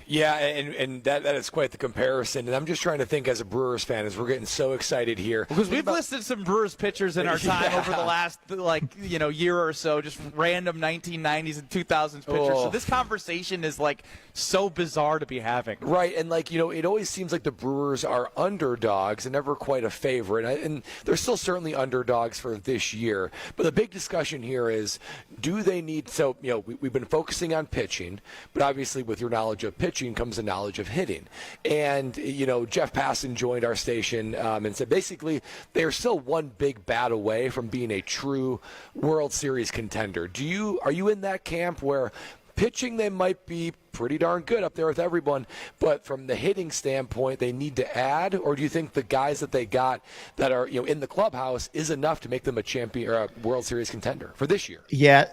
Yeah, and that is quite the comparison. And I'm just trying to think, as a Brewers fan, as we're getting so excited here. Because we've listed some Brewers pitchers in our time over the last, year or so, just random 1990s and 2000s pitchers. So this conversation is, so bizarre to be having. Right, and, it always seems like the Brewers are underdogs and never quite a favorite. And they're still certainly underdogs for this year. But the big discussion here is, do they need – so, we've been focusing on pitching, but obviously with your knowledge of pitching comes the knowledge of hitting. And, Jeff Passan joined our station and said basically they're still one big bat away from being a true World Series contender. Are you in that camp where pitching they might be pretty darn good up there with everyone, but from the hitting standpoint they need to add? Or do you think the guys that they got that are in the clubhouse is enough to make them a champion or a World Series contender for this year? Yeah.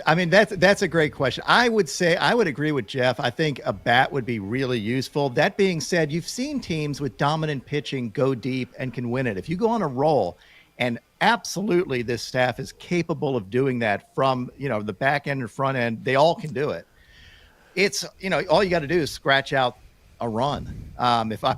That's a great question. I would agree with Jeff. I think a bat would be really useful. That being said, you've seen teams with dominant pitching go deep and can win it. If you go on a roll, and absolutely this staff is capable of doing that from, the back end and front end, they all can do it. It's, all you got to do is scratch out a run. If I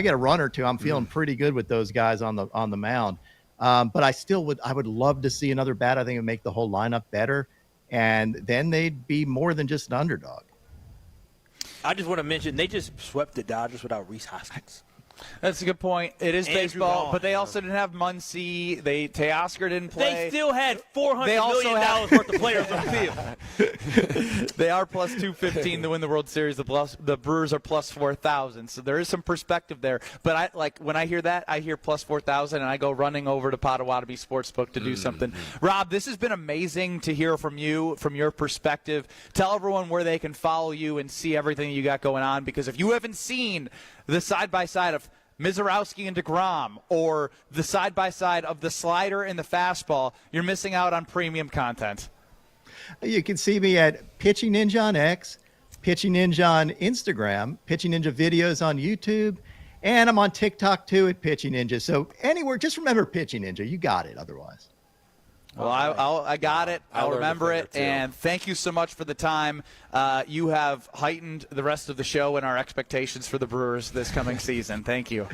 get a run or two, I'm feeling pretty good with those guys on the mound. But I would love to see another bat. I think it would make the whole lineup better. And then they'd be more than just an underdog. I just want to mention, they just swept the Dodgers without Rhys Hoskins. That's a good point. It is baseball, but they also didn't have Muncy. Teoscar didn't play. They still had $400 million worth of players on the field. They are plus 215 to win the World Series. The Brewers are plus 4,000. So there is some perspective there. But when I hear that, I hear plus 4,000, and I go running over to Potawatomi Sportsbook to do something. Rob, this has been amazing to hear from you, from your perspective. Tell everyone where they can follow you and see everything you got going on, because if you haven't seen the side-by-side of Mizorowski and DeGrom, or the side-by-side of the slider and the fastball, you're missing out on premium content. You can see me at Pitching Ninja on X, Pitching Ninja on Instagram, Pitching Ninja videos on YouTube, and I'm on TikTok too at Pitching Ninja. So anywhere, just remember Pitching Ninja. You got it otherwise. Well, I got it. I'll remember it. And thank you so much for the time. You have heightened the rest of the show and our expectations for the Brewers this coming season. Thank you.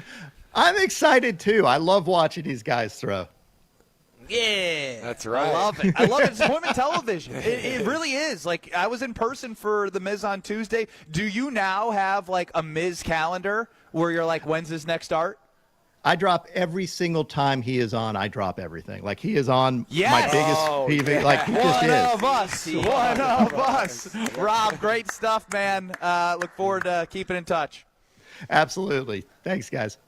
I'm excited, too. I love watching these guys throw. Yeah. That's right. I love it. I love it. It's appointment television. It really is. Like, I was in person for the Miz on Tuesday. Do you now have, like, a Miz calendar where you're like, when's his next start? I drop every single time he is on. I drop everything. Like, he is on yes. my biggest PV. Like, he just is. One of us. Rob, great stuff, man. Look forward to keeping in touch. Absolutely. Thanks, guys.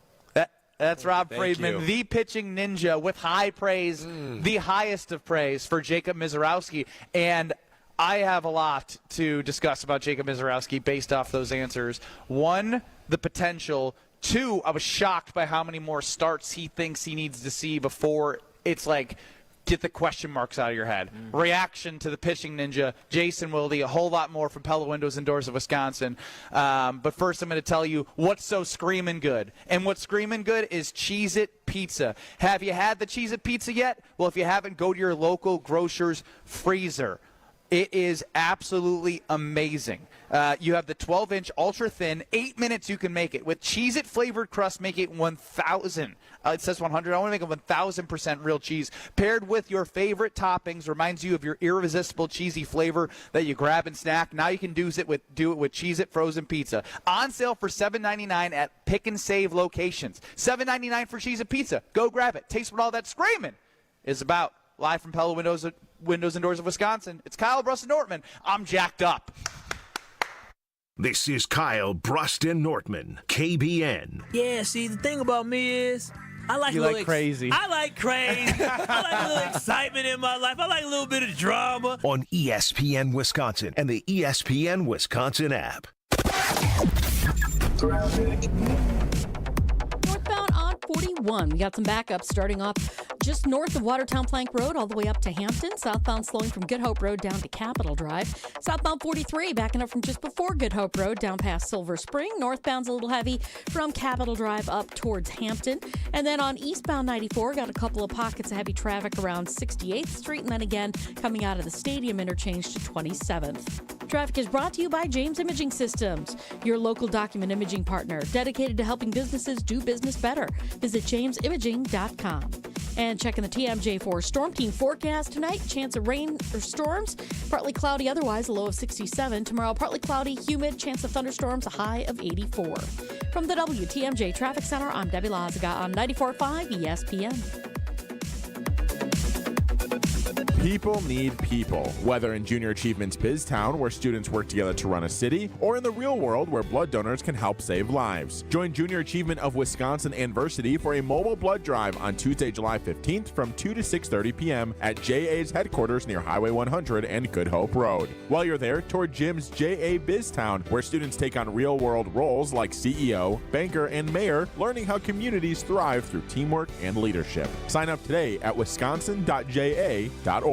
That's Rob Friedman, the pitching ninja, with high praise, the highest of praise for Jacob Mizorowski. And I have a lot to discuss about Jacob Mizorowski based off those answers. One, the potential. Two, I was shocked by how many more starts he thinks he needs to see before it's like, get the question marks out of your head. Reaction to the pitching ninja, Jason Wilde, a whole lot more from Pella Windows and Doors of Wisconsin. But first I'm going to tell you what's so screaming good. And what's screaming good is Cheez-It Pizza. Have you had the Cheez-It Pizza yet? Well, if you haven't, go to your local grocer's freezer. It is absolutely amazing. You have the 12-inch ultra-thin, 8 minutes you can make it. With Cheez-It flavored crust, make it 1,000. It says 100. I want to make it 1,000% real cheese. Paired with your favorite toppings, reminds you of your irresistible cheesy flavor that you grab and snack. Now you can do it with Cheez-It frozen pizza. On sale for $7.99 at Pick and Save locations. $7.99 for Cheez-It Pizza. Go grab it. Taste what all that screaming is about. Live from Pella Windows and Doors of Wisconsin, it's Kyle Bruston-Nortman. I'm jacked up. This is Kyle Bruston-Nortman, KBN. Yeah, see, the thing about me is I like you like crazy. I like crazy. I like a little excitement in my life. I like a little bit of drama. On ESPN Wisconsin and the ESPN Wisconsin app. Northbound on 41. We got some backups starting off just north of Watertown Plank Road all the way up to Hampton. Southbound slowing from Good Hope Road down to Capitol Drive. Southbound 43 backing up from just before Good Hope Road down past Silver Spring. Northbound's a little heavy from Capitol Drive up towards Hampton. And then on eastbound 94, got a couple of pockets of heavy traffic around 68th Street, and then again coming out of the Stadium interchange to 27th. Traffic is brought to you by James Imaging Systems, your local document imaging partner, dedicated to helping businesses do business better. Visit jamesimaging.com. And checking the TMJ4 Storm Team forecast tonight, chance of rain or storms, partly cloudy otherwise, a low of 67. Tomorrow, partly cloudy, humid, chance of thunderstorms, a high of 84. From the WTMJ Traffic Center, I'm Debbie Lazaga on 94.5 ESPN. People need people, whether in Junior Achievements BizTown, where students work together to run a city, or in the real world, where blood donors can help save lives. Join Junior Achievement of Wisconsin and Versity for a mobile blood drive on Tuesday, July 15th from 2 to 6:30 p.m. at JA's headquarters near Highway 100 and Good Hope Road. While you're there, tour Jim's JA BizTown, where students take on real-world roles like CEO, banker, and mayor, learning how communities thrive through teamwork and leadership. Sign up today at wisconsin.ja.org.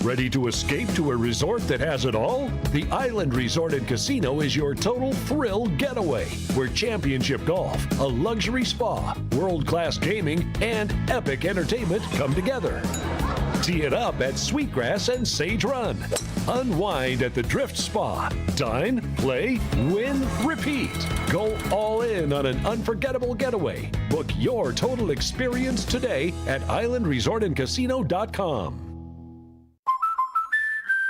Ready to escape to a resort that has it all? The Island Resort and Casino is your total thrill getaway, where championship golf, a luxury spa, world-class gaming, and epic entertainment come together. Tee it up at Sweetgrass and Sage Run. Unwind at the Drift Spa. Dine, play, win, repeat. Go all in on an unforgettable getaway. Book your total experience today at islandresortandcasino.com.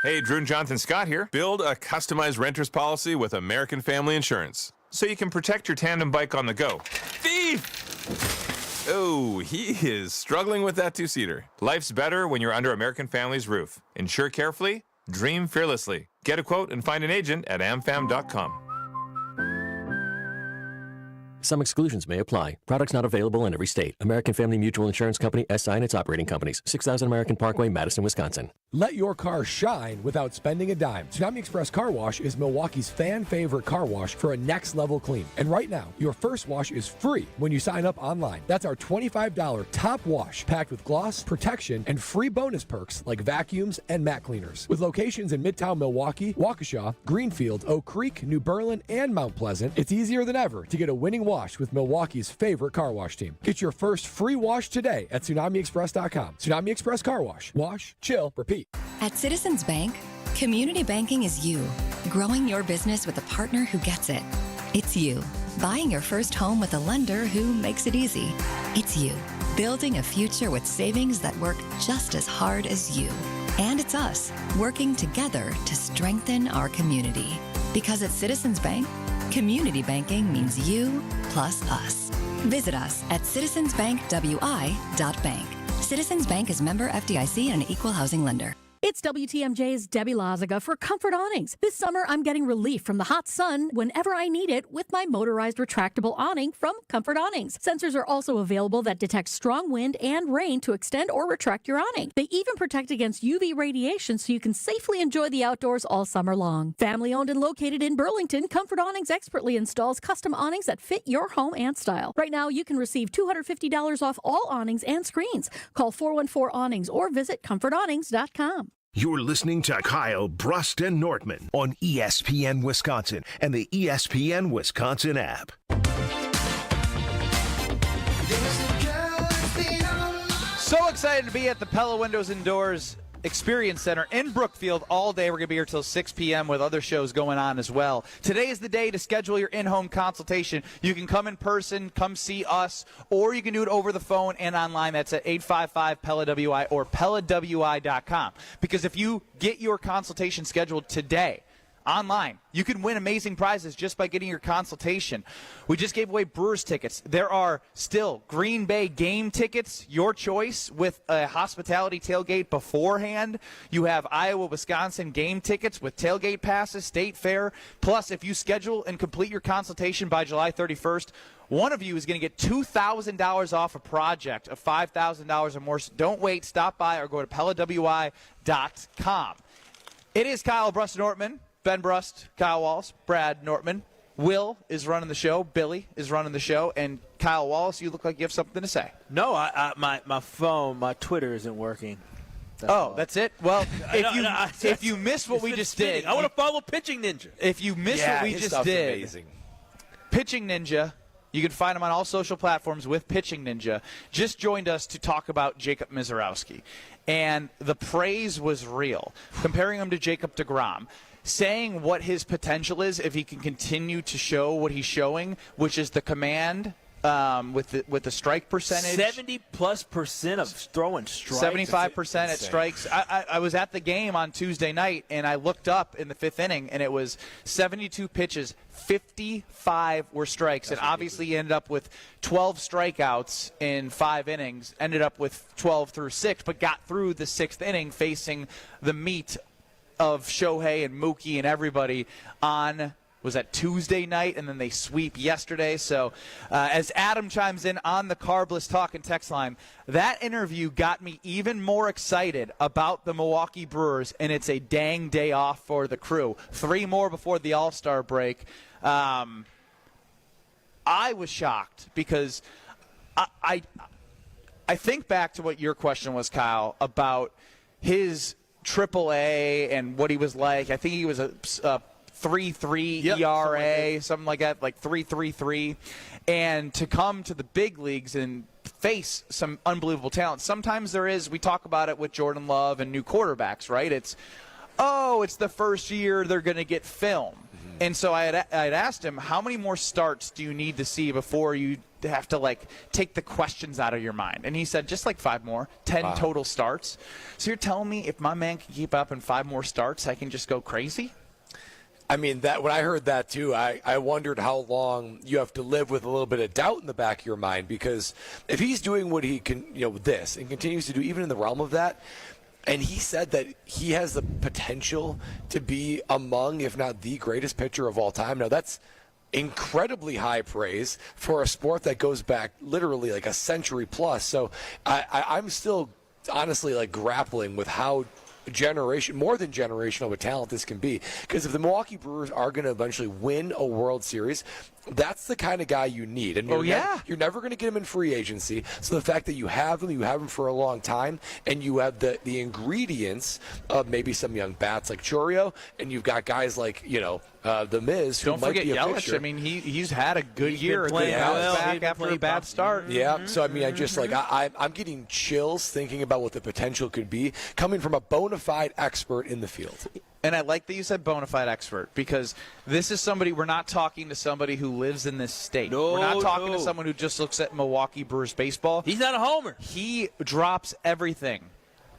Hey, Drew and Jonathan Scott here. Build a customized renter's policy with American Family Insurance. so you can protect your tandem bike on the go. Thief! Oh, he is struggling with that two-seater. Life's better when you're under American Family's roof. Insure carefully, dream fearlessly. Get a quote and find an agent at amfam.com. Some exclusions may apply. Products not available in every state. American Family Mutual Insurance Company, SI and its operating companies. 6000 American Parkway, Madison, Wisconsin. Let your car shine without spending a dime. Tsunami Express Car Wash is Milwaukee's fan favorite car wash for a next level clean. And right now, your first wash is free when you sign up online. That's our $25 top wash packed with gloss, protection, and free bonus perks like vacuums and mat cleaners. With locations in Midtown Milwaukee, Waukesha, Greenfield, Oak Creek, New Berlin, and Mount Pleasant, it's easier than ever to get a winning wash with Milwaukee's favorite car wash team. Get your first free wash today at TsunamiExpress.com. Tsunami Express Car Wash. Wash, chill, repeat. At Citizens Bank, community banking is you, growing your business with a partner who gets it. It's you, buying your first home with a lender who makes it easy. It's you, building a future with savings that work just as hard as you. And it's us, working together to strengthen our community. Because at Citizens Bank, community banking means you plus us. Visit us at citizensbankwi.bank. Citizens Bank is member FDIC and an equal housing lender. It's WTMJ's Debbie Loziga for Comfort Awnings. This summer, I'm getting relief from the hot sun whenever I need it with my motorized retractable awning from Comfort Awnings. Sensors are also available that detect strong wind and rain to extend or retract your awning. They even protect against UV radiation so you can safely enjoy the outdoors all summer long. Family owned and located in Burlington, Comfort Awnings expertly installs custom awnings that fit your home and style. Right now, you can receive $250 off all awnings and screens. Call 414-AWNINGS or visit comfortawnings.com. You're listening to Kyle, Brust, and Nortman on ESPN Wisconsin and the ESPN Wisconsin app. So excited to be at the Pella Windows and Doors Experience Center in Brookfield all day. We're going to be here till 6 p.m. with other shows going on as well. Today is the day to schedule your in-home consultation. You can come in person, come see us, or you can do it over the phone and online. That's at 855-PELLA-WI or PELLAWI.com. Because if you get your consultation scheduled today, online, you can win amazing prizes just by getting your consultation. We just gave away Brewers tickets. There are still Green Bay game tickets, your choice, with a hospitality tailgate beforehand. You have Iowa-Wisconsin game tickets with tailgate passes, state fair. Plus, if you schedule and complete your consultation by July 31st, one of you is going to get $2,000 off a project of $5,000 or more. So don't wait. Stop by or go to PellaWI.com. It is Kyle Brust Nortman. Ben Brust, Kyle Wallace, Brad Nortman. Will is running the show. Billy is running the show. And Kyle Wallace, you look like you have something to say. No, my phone, my Twitter isn't working. That's it? Well, if you missed what we just did. I want to follow Pitching Ninja. If you missed what we just did. Amazing. Pitching Ninja, you can find him on all social platforms with Pitching Ninja, just joined us to talk about Jacob Misiorowski. And the praise was real, comparing him to Jacob deGrom. Saying what his potential is if he can continue to show what he's showing, which is the command with the strike percentage. 70+% of throwing strikes. 75% at strikes. I was at the game on Tuesday night, and I looked up in the fifth inning, and it was 72 pitches, 55 were strikes. And obviously he ended up with 12 strikeouts in 5 innings, ended up with 12 through 6, but got through the 6th inning facing the meat of Shohei and Mookie and everybody on, was that Tuesday night, and then they sweep yesterday. So as Adam chimes in on the Carbless Talk and text line, that interview got me even more excited about the Milwaukee Brewers, and it's a dang day off for the crew. 3 more before the All-Star break. I was shocked because I think back to what your question was, Kyle, about his AAA and what he was like. I think he was a 3.3 ERA, something like that, like 3.33. And to come to the big leagues and face some unbelievable talent. Sometimes there is, we talk about it with Jordan Love and new quarterbacks, right? It's the first year they're going to get film. Mm-hmm. And so I had asked him, how many more starts do you need to see before you have to take the questions out of your mind? And he said just 5 more, 10 total starts. So you're telling me if my man can keep up in 5 more starts, I can just go crazy? I mean, that when I heard that too, I wondered how long you have to live with a little bit of doubt in the back of your mind, because if he's doing what he can, this, and continues to do even in the realm of that, and he said that he has the potential to be among, if not the greatest pitcher of all time. Now, that's incredibly high praise for a sport that goes back literally like a century plus. So I'm still honestly like grappling with how more than generational of a talent this can be. Because if the Milwaukee Brewers are going to eventually win a World Series, that's the kind of guy you need. And you're never going to get him in free agency. So the fact that you have him for a long time, and you have the ingredients of maybe some young bats like Chourio, and you've got guys like, the Miz, who Don't might forget be a Yelich. pitcher. I mean, he's had a good year, playing well. back after a bad start. Yeah, so I mean, I just I'm getting chills thinking about what the potential could be coming from a bona fide expert in the field. And I like that you said bona fide expert, because this is somebody, we're not talking to somebody who lives in this state. We're not talking to someone who just looks at Milwaukee Brewers baseball. He's not a homer. He drops everything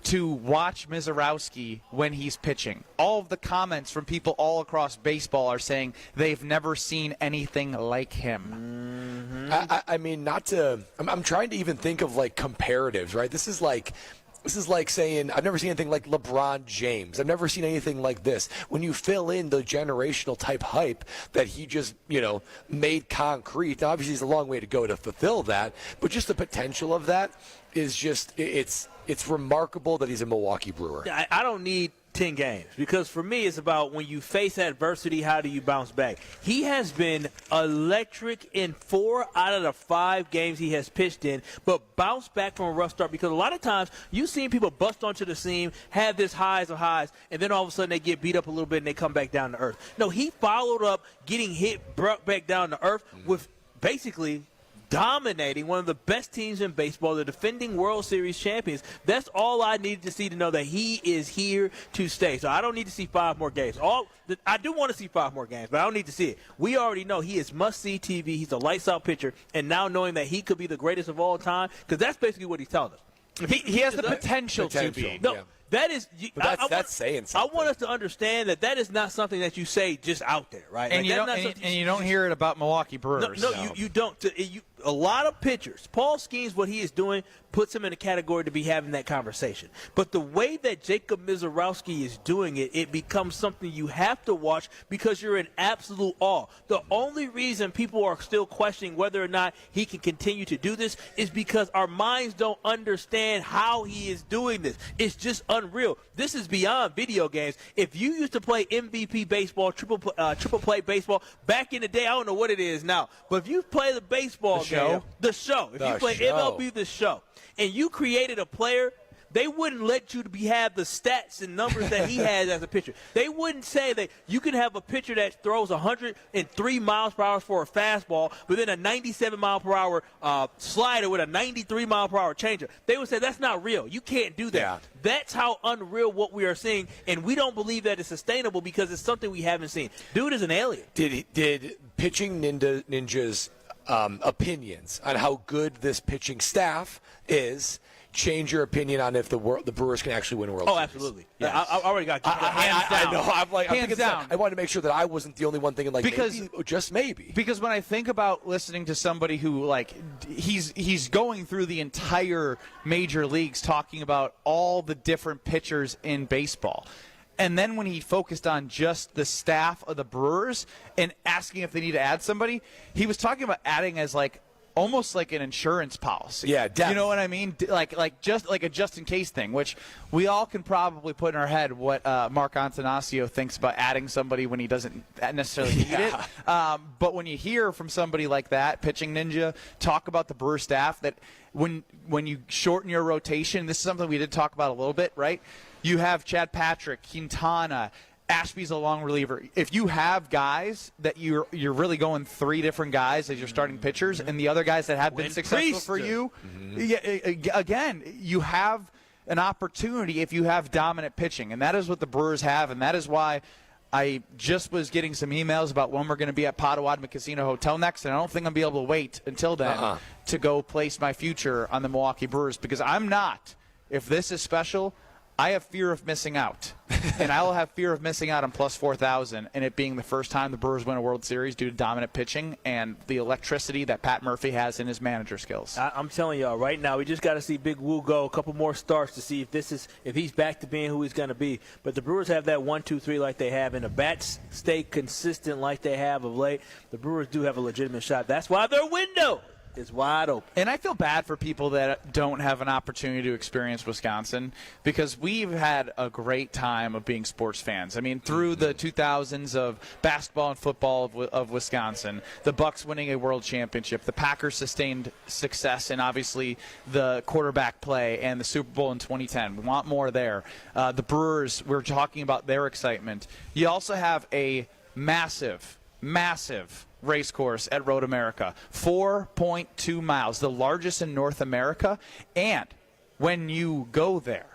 to watch Mizorowski when he's pitching. All of the comments from people all across baseball are saying they've never seen anything like him. I mean, I'm trying to even think of like comparatives, right? This is like saying I've never seen anything like LeBron James. I've never seen anything like this. When you fill in the generational type hype that he just, made concrete. Now, obviously, there's a long way to go to fulfill that, but just the potential of that is just it's remarkable that he's a Milwaukee Brewer. I don't need 10 games, because for me it's about when you face adversity, how do you bounce back? He has been electric in 4 out of the 5 games he has pitched in, but bounced back from a rough start, because a lot of times you've seen people bust onto the scene, have this highs of highs, and then all of a sudden they get beat up a little bit and they come back down to earth. No, he followed up getting hit, brought back down to earth with basically dominating one of the best teams in baseball, the defending World Series champions. That's all I needed to see to know that he is here to stay. So I don't need to see 5 more games. I do want to see 5 more games, but I don't need to see it. We already know he is must-see TV. He's a lights-out pitcher, and now knowing that he could be the greatest of all time, because that's basically what he's telling us. He has the potential to be. No, that is. That's saying something. I want us to understand that is not something that you say just out there, right? And you don't hear it about Milwaukee Brewers. No, you don't. A lot of pitchers, Paul Skeens, what he is doing puts him in a category to be having that conversation. But the way that Jacob Mizorowski is doing it, it becomes something you have to watch, because you're in absolute awe. The only reason people are still questioning whether or not he can continue to do this is because our minds don't understand how he is doing this. It's just unreal. This is beyond video games. If you used to play MVP baseball, triple play baseball back in the day, I don't know what it is now, but if you play the baseball game, the show, if you play MLB The Show, and you created a player, they wouldn't let you have the stats and numbers that he has as a pitcher. They wouldn't say that you can have a pitcher that throws 103 miles per hour for a fastball, but then a 97 mile per hour slider with a 93 mile per hour changer. They would say that's not real. You can't do that. Yeah. That's how unreal what we are seeing, and we don't believe that it's sustainable because it's something we haven't seen. Dude is an alien. Did pitching ninjas opinions on how good this pitching staff is change your opinion on if the Brewers can actually win a World Series? Oh, absolutely. Yeah, I already got hands down. I know. I'm hands down. I wanted to make sure that I wasn't the only one thinking maybe. Because when I think about listening to somebody who he's going through the entire major leagues talking about all the different pitchers in baseball. And then when he focused on just the staff of the Brewers and asking if they need to add somebody, he was talking about adding as almost like an insurance policy. Yeah, definitely. You know what I mean? Just like a just-in-case thing, which we all can probably put in our head what Mark Antanasio thinks about adding somebody when he doesn't necessarily need it. But when you hear from somebody like that, Pitching Ninja, talk about the Brewer staff, that when you shorten your rotation, this is something we did talk about a little bit, right? You have Chad Patrick, Quintana, Ashby's a long reliever. If you have guys that you're really going 3 different guys as your starting pitchers, and the other guys that have been successful for you, again, you have an opportunity if you have dominant pitching, and that is what the Brewers have, and that is why I just was getting some emails about when we're going to be at Potawatomi Casino Hotel next, and I don't think I'll be able to wait until then to go place my future on the Milwaukee Brewers, because I'm not. If this is special, I have fear of missing out, and I will have fear of missing out on plus 4,000 and it being the first time the Brewers win a World Series due to dominant pitching and the electricity that Pat Murphy has in his manager skills. I'm telling y'all right now, we just got to see Big Woo go a couple more starts to see if he's back to being who he's going to be. But the Brewers have that 1-2-3 like they have, and the bats stay consistent like they have of late. The Brewers do have a legitimate shot. That's why their window is wide open. And I feel bad for people that don't have an opportunity to experience Wisconsin, because we've had a great time of being sports fans. I mean, through the 2000s of basketball and football of Wisconsin, the Bucks winning a world championship, the Packers sustained success, and obviously the quarterback play and the Super Bowl in 2010. We want more there. The Brewers, we're talking about their excitement. You also have a massive race course at Road America, 4.2 miles, the largest in North America. And when you go there,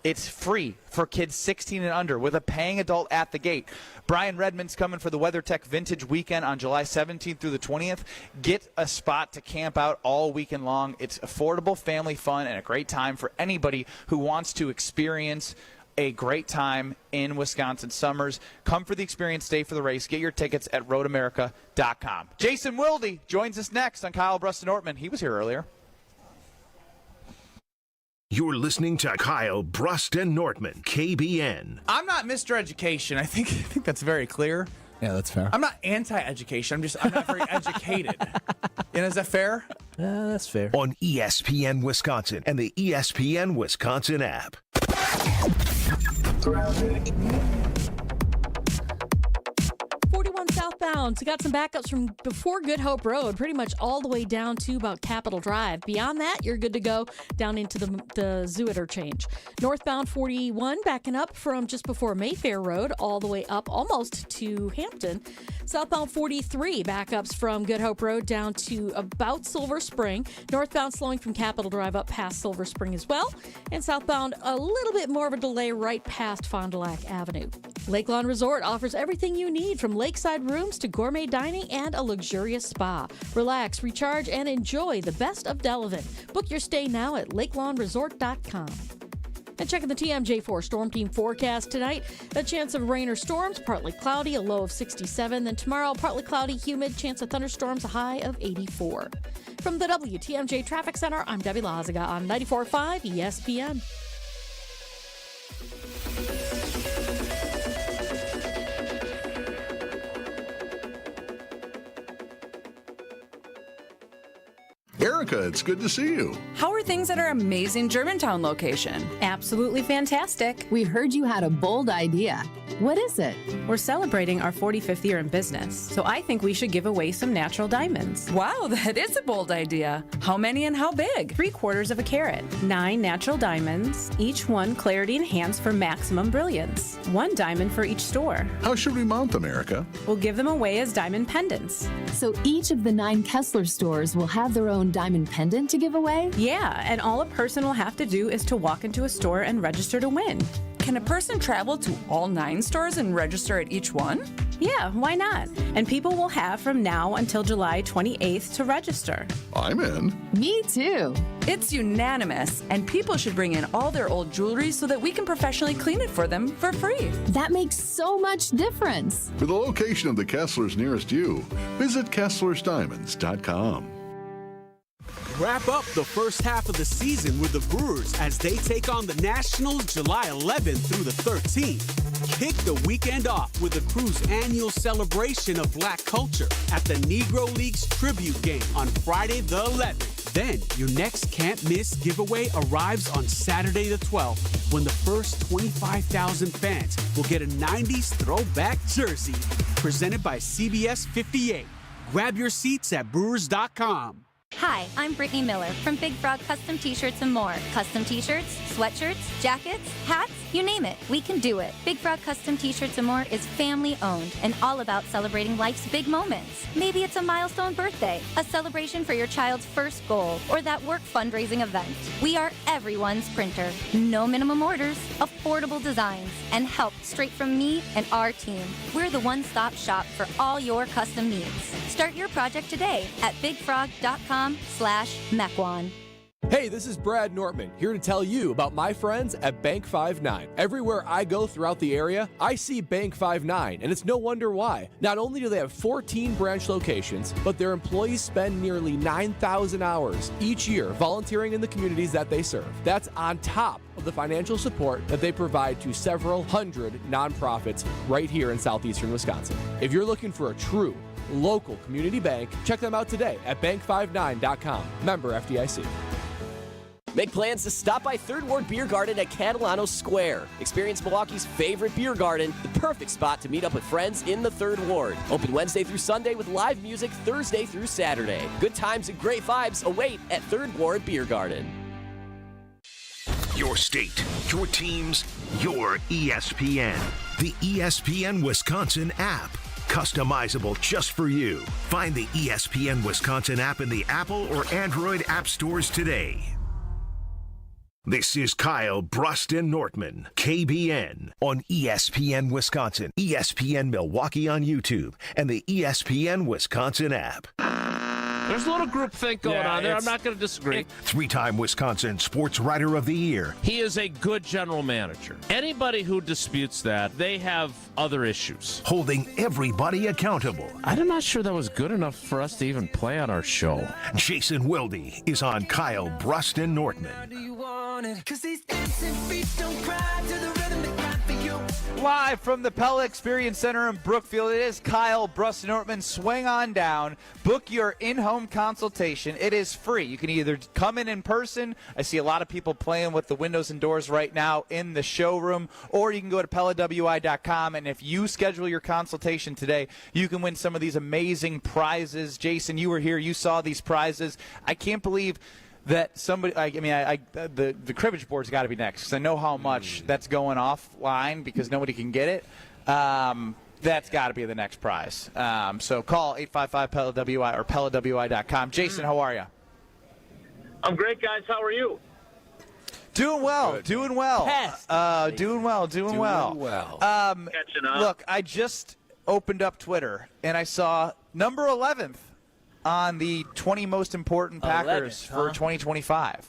it's free for kids 16 and under with a paying adult at the gate. Brian Redmond's coming for the WeatherTech Vintage Weekend on July 17th through the 20th. Get a spot to camp out all weekend long. It's affordable family fun and a great time for anybody who wants to experience a great time in Wisconsin summers. Come for the experience, stay for the race. Get your tickets at roadamerica.com. Jason Wilde joins us next on Kyle Brust and Ortman. He was here earlier. You're listening to Kyle Brust and Nortman, KBN. I'm not Mr. Education. I think that's very clear. Yeah, that's fair. I'm not anti-education. I'm not very educated. And is that fair? That's fair. On ESPN Wisconsin and the ESPN Wisconsin app. 41 southbound. So got some backups from before Good Hope Road, pretty much all the way down to about Capitol Drive. Beyond that, you're good to go down into the Zoo interchange. Northbound 41 backing up from just before Mayfair Road all the way up almost to Hampton. Southbound 43 backups from Good Hope Road down to about Silver Spring. Northbound slowing from Capitol Drive up past Silver Spring as well. And southbound a little bit more of a delay right past Fond du Lac Avenue. Lake Lawn Resort offers everything you need from lakeside rooms to gourmet dining and a luxurious spa. Relax, recharge, and enjoy the best of Delavan. Book your stay now at lakelawnresort.com. And checking the TMJ4 Storm Team forecast tonight, a chance of rain or storms, partly cloudy, a low of 67. Then tomorrow, partly cloudy, humid, chance of thunderstorms, a high of 84. From the WTMJ Traffic Center, I'm Debbie Lazaga on 94.5 ESPN. Erica, it's good to see you. How are things at our amazing Germantown location? Absolutely fantastic. We heard you had a bold idea. What is it? We're celebrating our 45th year in business, so I think we should give away some natural diamonds. Wow, that is a bold idea. How many and how big? 3/4 of a carat. 9 natural diamonds, each one clarity enhanced for maximum brilliance. 1 diamond for each store. How should we mount them, Erica? We'll give them away as diamond pendants. So each of the 9 Kessler stores will have their own diamond pendant to give away? Yeah, and all a person will have to do is to walk into a store and register to win. Can a person travel to all 9 stores and register at each one? Yeah, why not? And people will have from now until July 28th to register. I'm in. Me too. It's unanimous, and people should bring in all their old jewelry so that we can professionally clean it for them for free. That makes so much difference. For the location of the Kesslers nearest you, visit KesslersDiamonds.com. Wrap up the first half of the season with the Brewers as they take on the Nationals July 11th through the 13th. Kick the weekend off with the Crew's annual celebration of black culture at the Negro Leagues tribute game on Friday the 11th. Then your next can't-miss giveaway arrives on Saturday the 12th when the first 25,000 fans will get a 90s throwback jersey presented by CBS 58. Grab your seats at Brewers.com. Hi, I'm Brittany Miller from Big Frog Custom T-Shirts and more. Custom T-shirts, sweatshirts, jackets, hats, you name it, we can do it. Big Frog Custom T-Shirts and more is family-owned and all about celebrating life's big moments. Maybe it's a milestone birthday, a celebration for your child's first goal, or that work fundraising event. We are everyone's printer. No minimum orders, affordable designs, and help straight from me and our team. We're the one-stop shop for all your custom needs. Start your project today at bigfrog.com/Mequon. Hey, Hey, this is Brad Nortman, here to tell you about my friends at Bank 5-9. Everywhere I go throughout the area, I see Bank 5-9, and it's no wonder why. Not only do they have 14 branch locations, but their employees spend nearly 9,000 hours each year volunteering in the communities that they serve. That's on top of the financial support that they provide to several hundred nonprofits right here in southeastern Wisconsin. If you're looking for a true local community bank, check them out today at bank59.com. Member FDIC. Make plans to stop by Third Ward Beer Garden at Catalano Square. Experience Milwaukee's favorite beer garden, the perfect spot to meet up with friends in the Third Ward. Open Wednesday through Sunday with live music Thursday through Saturday. Good times and great vibes await at Third Ward Beer Garden. Your state, your teams, your ESPN. The ESPN Wisconsin app. Customizable just for you. Find the ESPN Wisconsin app in the Apple or Android app stores today. This is Kyle Bruston Nortman, KBN, on ESPN Wisconsin, ESPN Milwaukee on YouTube, and the ESPN Wisconsin app. There's a little groupthink going on there. I'm not going to disagree. Three-time Wisconsin Sports Writer of the Year. He is a good general manager. Anybody who disputes that, they have other issues. Holding everybody accountable. I'm not sure that was good enough for us to even play on our show. Jason Wilde is on Kyle Bruston Nortman. Live from the Pella Experience Center in Brookfield, it is Kyle Bruston Nortman. Swing on down. Book your in-home consultation. It is free. You can either come in person. I see a lot of people playing with the windows and doors right now in the showroom, or you can go to PellaWI.com, and if you schedule your consultation today, you can win some of these amazing prizes. Jason, you were here. You saw these prizes. I can't believe that somebody, the cribbage board's got to be next, because I know how much that's going offline because nobody can get it. That's got to be the next prize. So call 855-PELLA-WI or PellaWI.com. Jason, how are you? I'm great, guys. How are you? Doing well. Good. Doing well. Doing well. Catching up. Look, I just opened up Twitter, and I saw number 11th on the 20 most important Packers for 2025.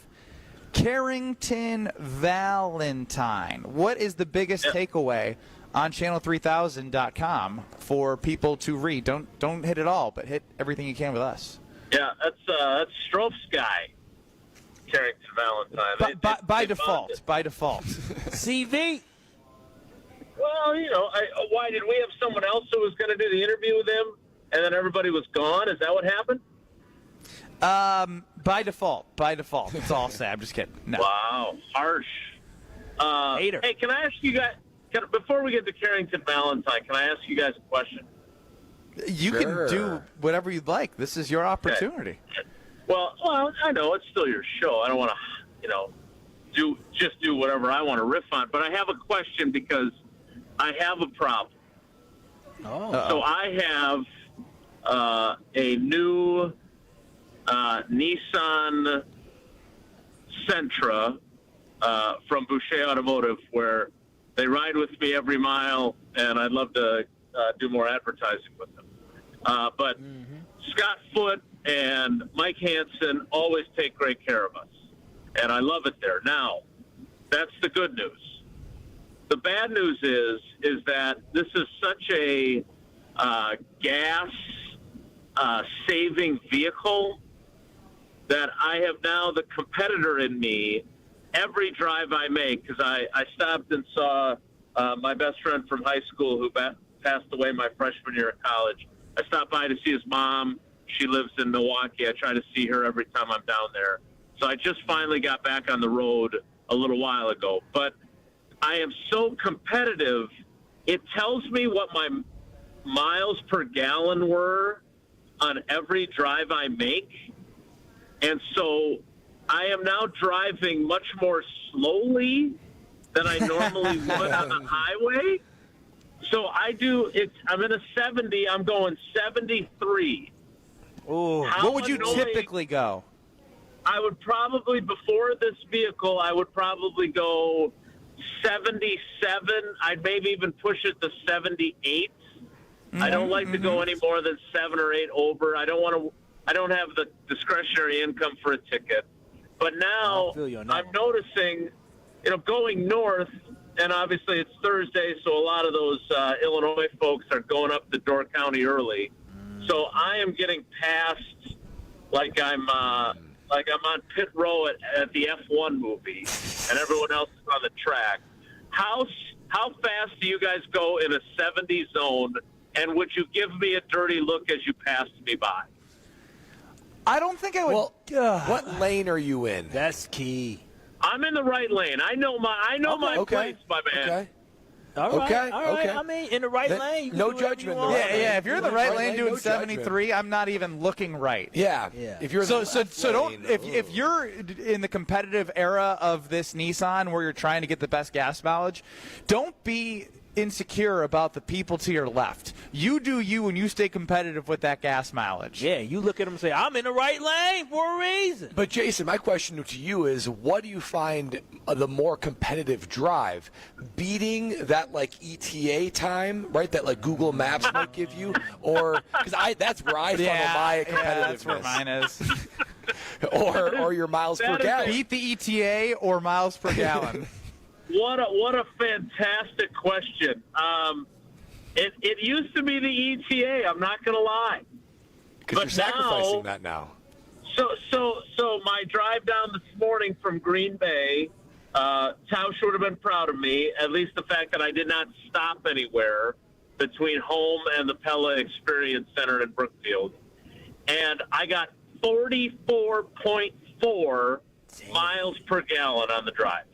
Carrington Valentine. What is the biggest takeaway on channel3000.com for people to read? Don't hit it all, but hit everything you can with us. Yeah, that's Stroph's guy, Carrington Valentine. By default. CV. Well, why did we have someone else who was going to do the interview with him, and then everybody was gone? Is that what happened? By default. That's all I'll say. I'm just kidding. No. Wow, harsh. Hater. Hey, can I ask you guys, before we get to Carrington Valentine, can I ask you guys a question? You can do whatever you'd like. This is your opportunity. Okay. Well, I know it's still your show. I don't want to, do whatever I want to riff on. But I have a question because I have a problem. So I have a new Nissan Sentra from Boucher Automotive, where they ride with me every mile, and I'd love to do more advertising with them. But Scott Foote and Mike Hansen always take great care of us, and I love it there. Now, that's the good news. The bad news is that this is such a gas saving vehicle that I have now the competitor in me every drive I make, because I stopped and saw my best friend from high school who passed away my freshman year of college. I stopped by to see his mom. She lives in Milwaukee. I try to see her every time I'm down there. So I just finally got back on the road a little while ago. But I am so competitive, it tells me what my miles per gallon were on every drive I make. And so I am now driving much more slowly than I normally would on the highway. So I'm in a 70, I'm going 73. Ooh, what would you typically go? I would probably, before this vehicle, I would probably go 77. I'd maybe even push it to 78. I don't like to go any more than 7 or 8 over. I don't have the discretionary income for a ticket. But now I'm noticing, going north, and obviously it's Thursday, so a lot of those Illinois folks are going up to Door County early. So I am getting passed like I'm on pit row at the F1 movie, and everyone else is on the track. How fast do you guys go in a 70 zone, and would you give me a dirty look as you passed me by? I don't think I would. Well, what lane are you in? That's key. I'm in the right lane. I know my place, my man. Okay. All right. Okay, All right. okay. I mean, in the right lane. You can no do whatever judgment. you want. Yeah. If you're in the right lane doing no 73, I'm not even looking right. Yeah. If you're in the left don't. lane, If you're in the competitive era of this Nissan where you're trying to get the best gas mileage, don't be insecure about the people to your left. You do you, and you stay competitive with that gas mileage. Yeah, you look at them and say, I'm in the right lane for a reason. But, Jason, my question to you is, what do you find the more competitive drive? Beating that, ETA time, right, that, Google Maps might give you? Or, because that's where I funnel my competitiveness. Yeah, that's where mine is. or your miles per gallon. Beat the ETA or miles per gallon. What a fantastic question. It used to be the ETA. I'm not going to lie. Because you're sacrificing that now. So my drive down this morning from Green Bay, Tausch would have been proud of me. At least the fact that I did not stop anywhere between home and the Pella Experience Center in Brookfield, and I got 44.4 miles per gallon on the drive.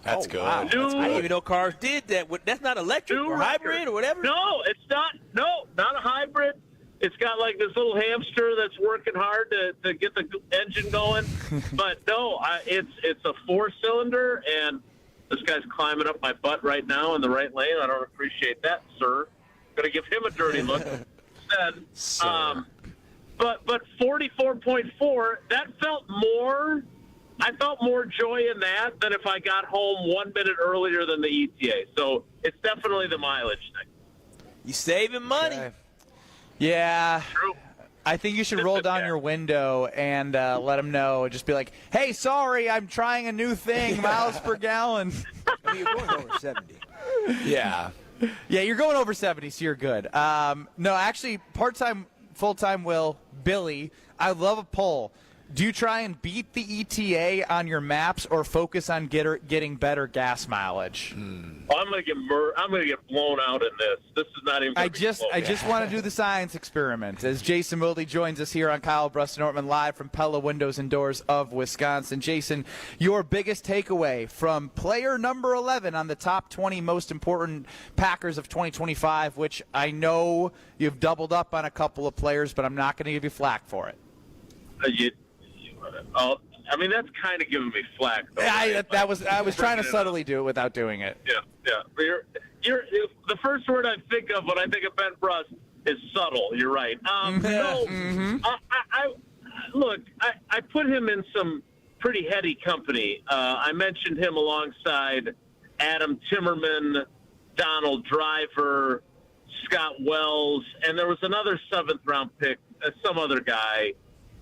That's good. Wow. I didn't even know cars did that. That's not electric or hybrid or whatever? No, it's not. No, not a hybrid. It's got this little hamster that's working hard to get the engine going. But no, it's a 4-cylinder, and this guy's climbing up my butt right now in the right lane. I don't appreciate that, sir. Going to give him a dirty look instead. But 44.4, that felt more. I felt more joy in that than if I got home 1 minute earlier than the ETA. So it's definitely the mileage thing. You saving money. Okay. Yeah. True. I think you should roll down your window and let them know. Just be like, hey, sorry, I'm trying a new thing, miles per gallon. You're going over 70. Yeah. Yeah, you're going over 70, so you're good. No, actually, part-time, full-time Billy, I love a poll. Do you try and beat the ETA on your maps or focus on getting better gas mileage? I'm going to get blown out in this. This is not even. I just want to do the science experiment. As Jason Wilde joins us here on Kyle Brust Nortman live from Pella Windows and Doors of Wisconsin. Jason, your biggest takeaway from player number 11 on the top 20 most important Packers of 2025, which I know you've doubled up on a couple of players, but I'm not going to give you flack for it. That's kind of giving me flack, though. I was trying to subtly do it without doing it. Yeah. You're the first word I think of when I think of Ben Brust is subtle. You're right. Look, I put him in some pretty heady company. I mentioned him alongside Adam Timmerman, Donald Driver, Scott Wells, and there was another 7th-round pick, some other guy.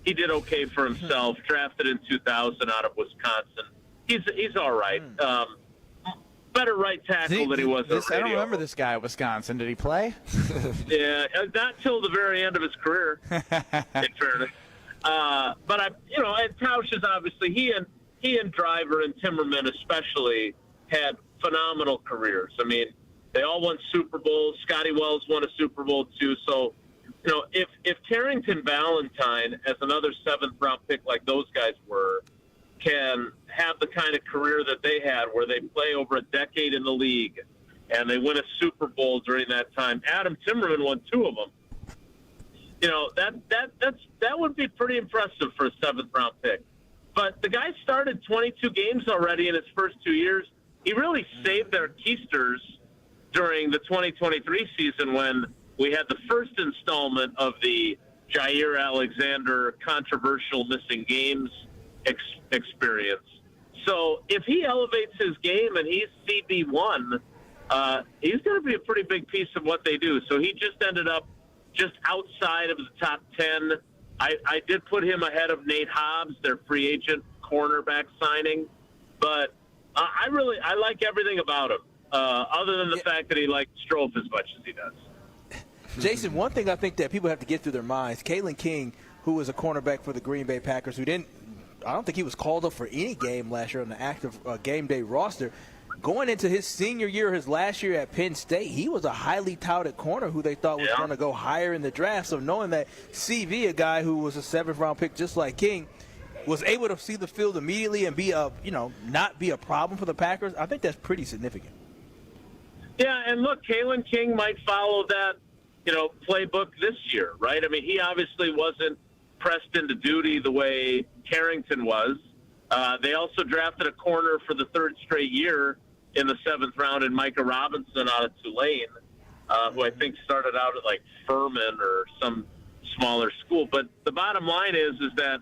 He did okay for himself, drafted in 2000 out of Wisconsin. He's all right. Better right tackle than he was at I don't remember this guy at Wisconsin. Did he play? Yeah, not till the very end of his career, in fairness. But and Tausch is obviously he and Driver and Timmerman especially had phenomenal careers. I mean, they all won Super Bowls. Scotty Wells won a Super Bowl too. So, if Carrington Valentine, as another 7th-round pick like those guys were, can have the kind of career that they had where they play over a decade in the league and they win a Super Bowl during that time. Adam Timmerman won 2 of them. That would be pretty impressive for a 7th-round pick. But the guy started 22 games already in his first 2 years. He really saved their keisters during the 2023 season when we had the first installment of the Jair Alexander controversial missing games experience. So if he elevates his game and he's CB1, he's going to be a pretty big piece of what they do. So he just ended up just outside of the top 10. I did put him ahead of Nate Hobbs, their free agent cornerback signing, but I like everything about him, other than the fact that he likes Strofe as much as he does. Jason, one thing I think that people have to get through their minds, Kalen King, who was a cornerback for the Green Bay Packers, I don't think he was called up for any game last year on the active game day roster. Going into his senior year, his last year at Penn State, he was a highly touted corner who they thought was going to go higher in the draft. So knowing that CV, a guy who was a 7th-round pick just like King, was able to see the field immediately and be not be a problem for the Packers, I think that's pretty significant. Yeah, and look, Kalen King might follow that, playbook this year, right? I mean, he obviously wasn't pressed into duty the way Carrington was. They also drafted a corner for the 3rd straight year in the 7th round in Micah Robinson out of Tulane, who I think started out at like Furman or some smaller school. But the bottom line is that,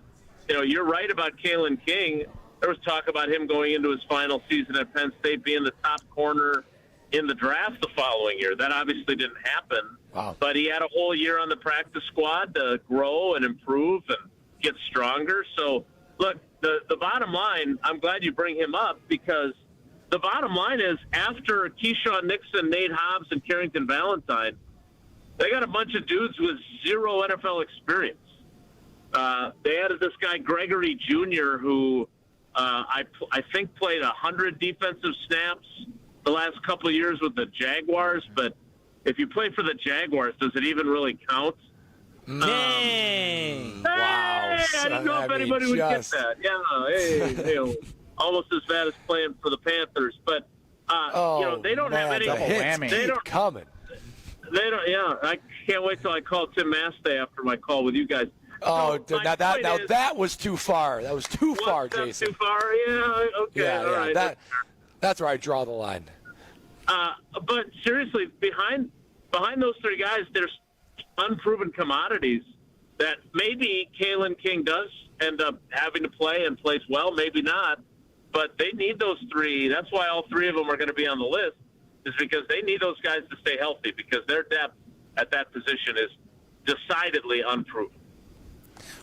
you're right about Kalen King. There was talk about him going into his final season at Penn State being the top corner in the draft the following year. That obviously didn't happen. Wow. But he had a whole year on the practice squad to grow and improve and get stronger. So, look, the bottom line, I'm glad you bring him up, because the bottom line is after Keyshawn Nixon, Nate Hobbs, and Carrington Valentine, they got a bunch of dudes with 0 NFL experience. They added this guy, Gregory Jr., who I think played 100 defensive snaps the last couple of years with the Jaguars. But if you play for the Jaguars, does it even really count? Dang. Wow. I didn't know if anybody would get that. Yeah, almost as bad as playing for the Panthers. But, they don't have any. They don't coming. They don't. Yeah, I can't wait till I call Tim Mastay after my call with you guys. Oh, that was too far. That was too far, Jason. Too far? Yeah. Okay. Yeah, all right. That's where I draw the line. But seriously, behind those 3 guys, there's unproven commodities that maybe Kalen King does end up having to play and plays well, maybe not. But they need those 3. That's why all 3 of them are going to be on the list, is because they need those guys to stay healthy, because their depth at that position is decidedly unproven.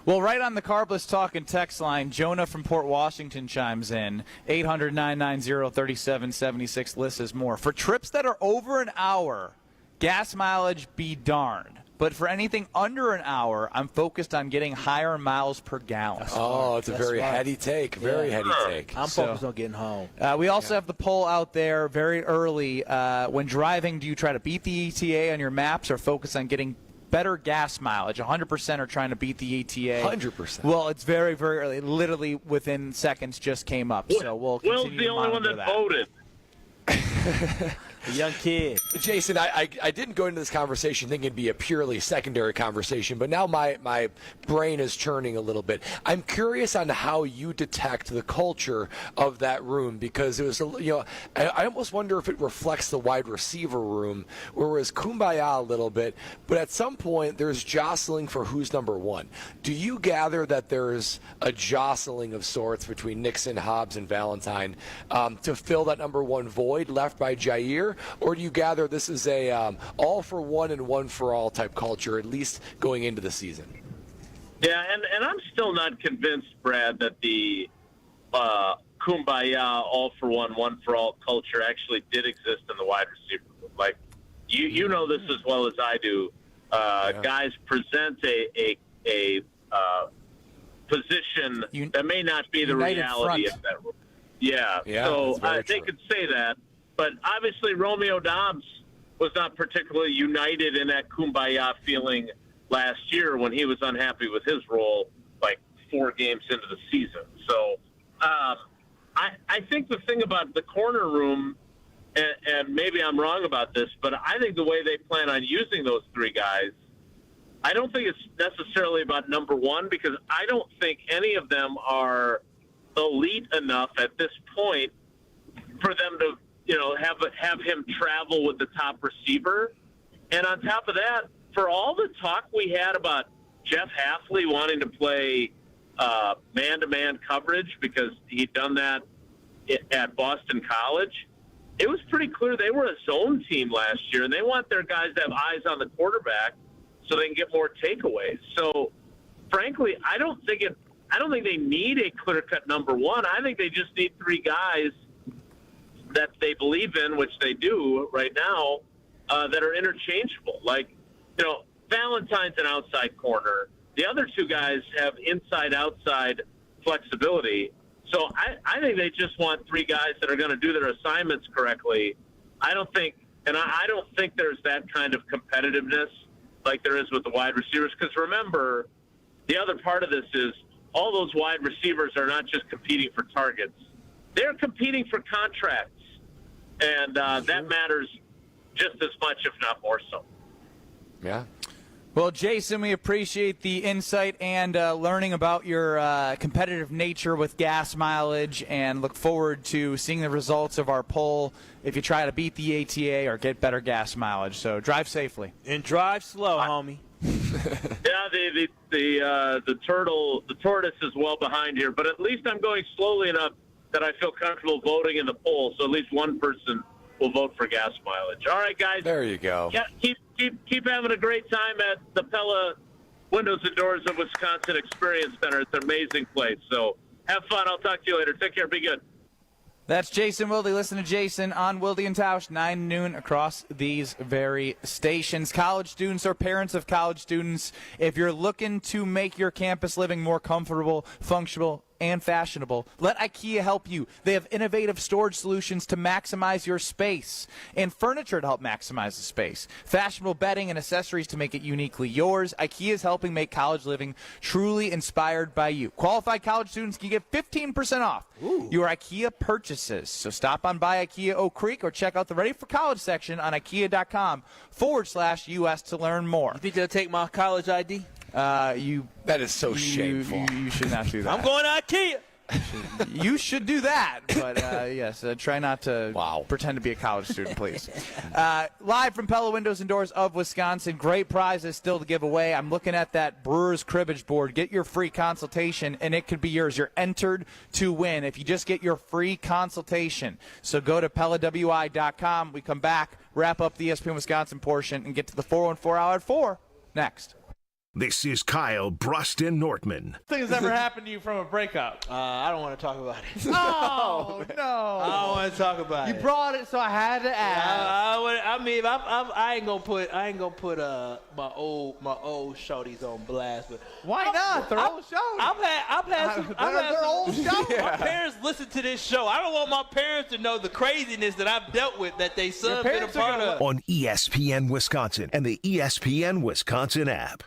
Well, right on the Carbless Talk and text line, Jonah from Port Washington chimes in. 800-990-3776. List is more. For trips that are over an hour, gas mileage be darned. But for anything under an hour, I'm focused on getting higher miles per gallon. Oh, it's a very heady take. Very heady take. I'm focused on getting home. We also have the poll out there very early. When driving, do you try to beat the ETA on your maps or focus on getting better gas mileage? 100% are trying to beat the ETA. 100%. Well, it's very, very early. Literally within seconds just came up. So we'll continue Will's the only one that voted. A young kid. Jason, I didn't go into this conversation thinking it'd be a purely secondary conversation, but now my brain is churning a little bit. I'm curious on how you detect the culture of that room, because it was, I almost wonder if it reflects the wide receiver room, where it was kumbaya a little bit, but at some point there's jostling for who's number 1. Do you gather that there's a jostling of sorts between Nixon, Hobbs, and Valentine to fill that number 1 void left by Jair? Or do you gather this is a all for one and one for all type culture, at least going into the season? Yeah, and I'm still not convinced, Brad, that the kumbaya, all for one for all culture actually did exist in the wide receiver room. Like, you know this as well as I do. Guys present a position that may not be the reality of that room. Yeah, so they could say that. But obviously Romeo Doubs was not particularly united in that kumbaya feeling last year when he was unhappy with his role like 4 games into the season. So I think the thing about the corner room, and maybe I'm wrong about this, but I think the way they plan on using those 3 guys, I don't think it's necessarily about number 1, because I don't think any of them are elite enough at this point for them to have him travel with the top receiver. And on top of that, for all the talk we had about Jeff Hafley wanting to play man-to-man coverage because he'd done that at Boston College, it was pretty clear they were a zone team last year, and they want their guys to have eyes on the quarterback so they can get more takeaways. So, frankly, I don't think I don't think they need a clear-cut number one. I think they just need three guys that they believe in, which they do right now, that are interchangeable. Like, Valentine's an outside corner. The other two guys have inside-outside flexibility. So I think they just want three guys that are going to do their assignments correctly. I don't think there's that kind of competitiveness like there is with the wide receivers. Because remember, the other part of this is all those wide receivers are not just competing for targets. They're competing for contracts. And that matters just as much, if not more so. Yeah. Well, Jason, we appreciate the insight and learning about your competitive nature with gas mileage, and look forward to seeing the results of our poll if you try to beat the ATA or get better gas mileage. So drive safely. And drive slow, homie. Yeah, the tortoise is well behind here, but at least I'm going slowly enough that I feel comfortable voting in the poll, so at least one person will vote for gas mileage. All right, guys. There you go. Yeah, keep having a great time at the Pella Windows and Doors of Wisconsin Experience Center. It's an amazing place. So have fun. I'll talk to you later. Take care. Be good. That's Jason Wilde. Listen to Jason on Wilde and Tausch, 9 noon across these very stations. College students or parents of college students, if you're looking to make your campus living more comfortable, functional, and fashionable, let IKEA help you. They have innovative storage solutions to maximize your space and furniture to help maximize the space. Fashionable bedding and accessories to make it uniquely yours. IKEA is helping make college living truly inspired by you. Qualified college students can get 15% off your IKEA purchases. So stop on by IKEA Oak Creek or check out the Ready for College section on IKEA.com/US to learn more. You think they'll take my college ID? That is so shameful. You should not do that. I'm going to IKEA. You should do that, but yes, try not to pretend to be a college student, please. Live from Pella Windows and Doors of Wisconsin, great prizes still to give away. I'm looking at that Brewers cribbage board. Get your free consultation, and it could be yours. You're entered to win if you just get your free consultation. So go to PellaWI.com. We come back, wrap up the ESPN Wisconsin portion, and get to the 414 Hour at 4 next. This is Kyle Bruston Nortman. Things ever happened to you from a breakup? I don't want to talk about it. Oh, no. I don't want to talk about it. You brought it, so I had to ask. I ain't gonna put my old shorties on blast. But why not? They're old shows. I've had some old shows. My parents listen to this show. I don't want my parents to know the craziness that I've dealt with that they son been a part of. On ESPN Wisconsin and the ESPN Wisconsin app.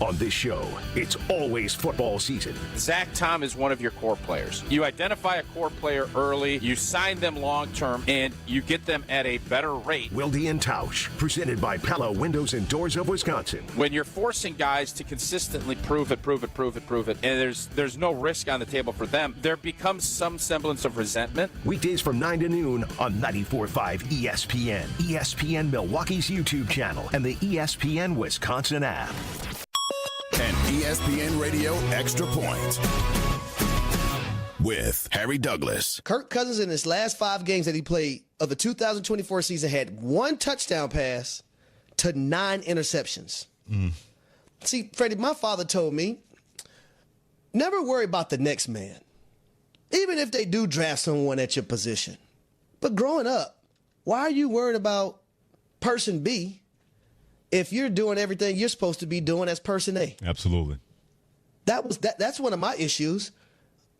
On this show, it's always football season. Zach Tom is one of your core players. You identify a core player early, you sign them long-term, and you get them at a better rate. Wilde and Tausch, presented by Pella Windows and Doors of Wisconsin. When you're forcing guys to consistently prove it, and there's no risk on the table for them, there becomes some semblance of resentment. Weekdays from 9 to noon on 94.5 ESPN, ESPN Milwaukee's YouTube channel, and the ESPN Wisconsin app. An ESPN Radio Extra Point with Harry Douglas. Kirk Cousins in his last 5 games that he played of the 2024 season had 1 touchdown pass to 9 interceptions. See, Freddie, my father told me, never worry about the next man, even if they do draft someone at your position. But growing up, why are you worried about person B if you're doing everything you're supposed to be doing as person A? Absolutely. That's one of my issues.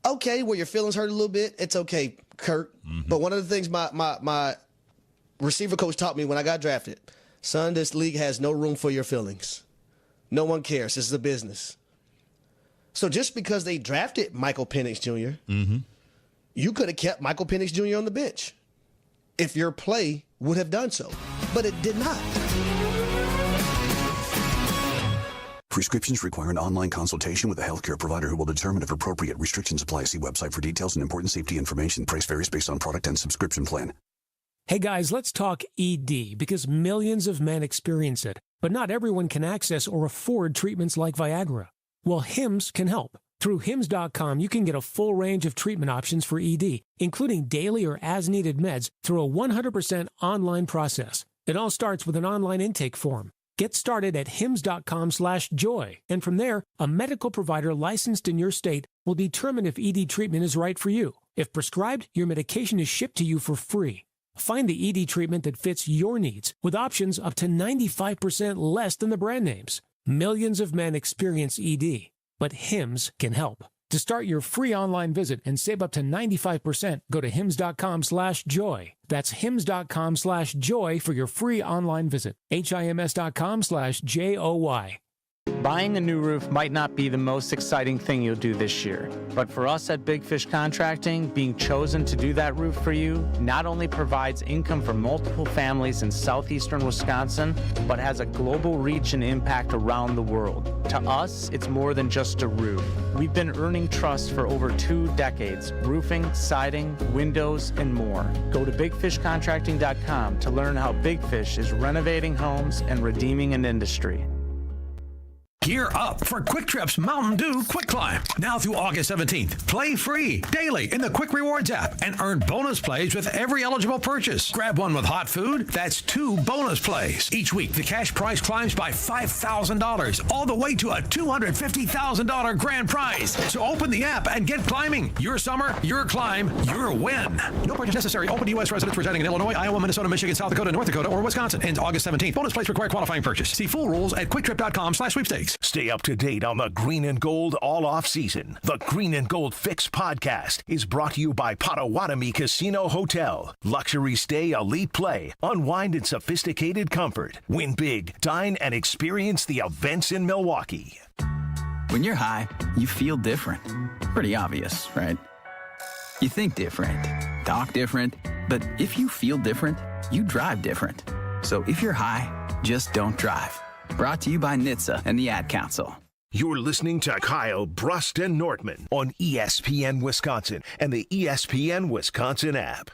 Okay, where your feelings hurt a little bit, it's okay, Kurt. But one of the things my receiver coach taught me when I got drafted, son, this league has no room for your feelings. No one cares. This is a business. So just because they drafted Michael Penix Jr., you could have kept Michael Penix Jr. on the bench if your play would have done so. But it did not. Prescriptions require an online consultation with a healthcare provider who will determine if appropriate restrictions apply. See website for details and important safety information. Price varies based on product and subscription plan. Hey guys, let's talk ED because millions of men experience it, but not everyone can access or afford treatments like Viagra. Well, Hims can help. Through Hims.com, you can get a full range of treatment options for ED, including daily or as-needed meds through a 100% online process. It all starts with an online intake form. Get started at hims.com/joy, and from there, a medical provider licensed in your state will determine if ED treatment is right for you. If prescribed, your medication is shipped to you for free. Find the ED treatment that fits your needs with options up to 95% less than the brand names. Millions of men experience ED, but Hims can help. To start your free online visit and save up to 95%, go to hims.com/joy. That's hims.com/joy for your free online visit. HIMS.com/JOY. Buying a new roof might not be the most exciting thing you'll do this year, but for us at Big Fish Contracting, being chosen to do that roof for you not only provides income for multiple families in southeastern Wisconsin, but has a global reach and impact around the world. To us, it's more than just a roof. We've been earning trust for over 2 decades, roofing, siding, windows, and more. Go to bigfishcontracting.com to learn how Big Fish is renovating homes and redeeming an industry. Gear up for Quick Trip's Mountain Dew Quick Climb. Now through August 17th. Play free daily in the Quick Rewards app and earn bonus plays with every eligible purchase. Grab one with hot food. That's 2 bonus plays. Each week, the cash prize climbs by $5,000, all the way to a $250,000 grand prize. So open the app and get climbing. Your summer, your climb, your win. No purchase necessary. Open to U.S. residents residing in Illinois, Iowa, Minnesota, Michigan, South Dakota, North Dakota, or Wisconsin. Ends August 17th. Bonus plays require qualifying purchase. See full rules at quicktrip.com/sweepstakes. Stay up to date on the Green and Gold all off season. The Green and Gold Fix podcast is brought to you by Potawatomi Casino Hotel. Luxury stay, elite play, unwind in sophisticated comfort. Win big, dine, and experience the events in Milwaukee. When you're high, you feel different. Pretty obvious, right? You think different, talk different, but if you feel different, you drive different. So if you're high, just don't drive. Brought to you by NHTSA and the Ad Council. You're listening to Kyle Brust and Nortman on ESPN Wisconsin and the ESPN Wisconsin app.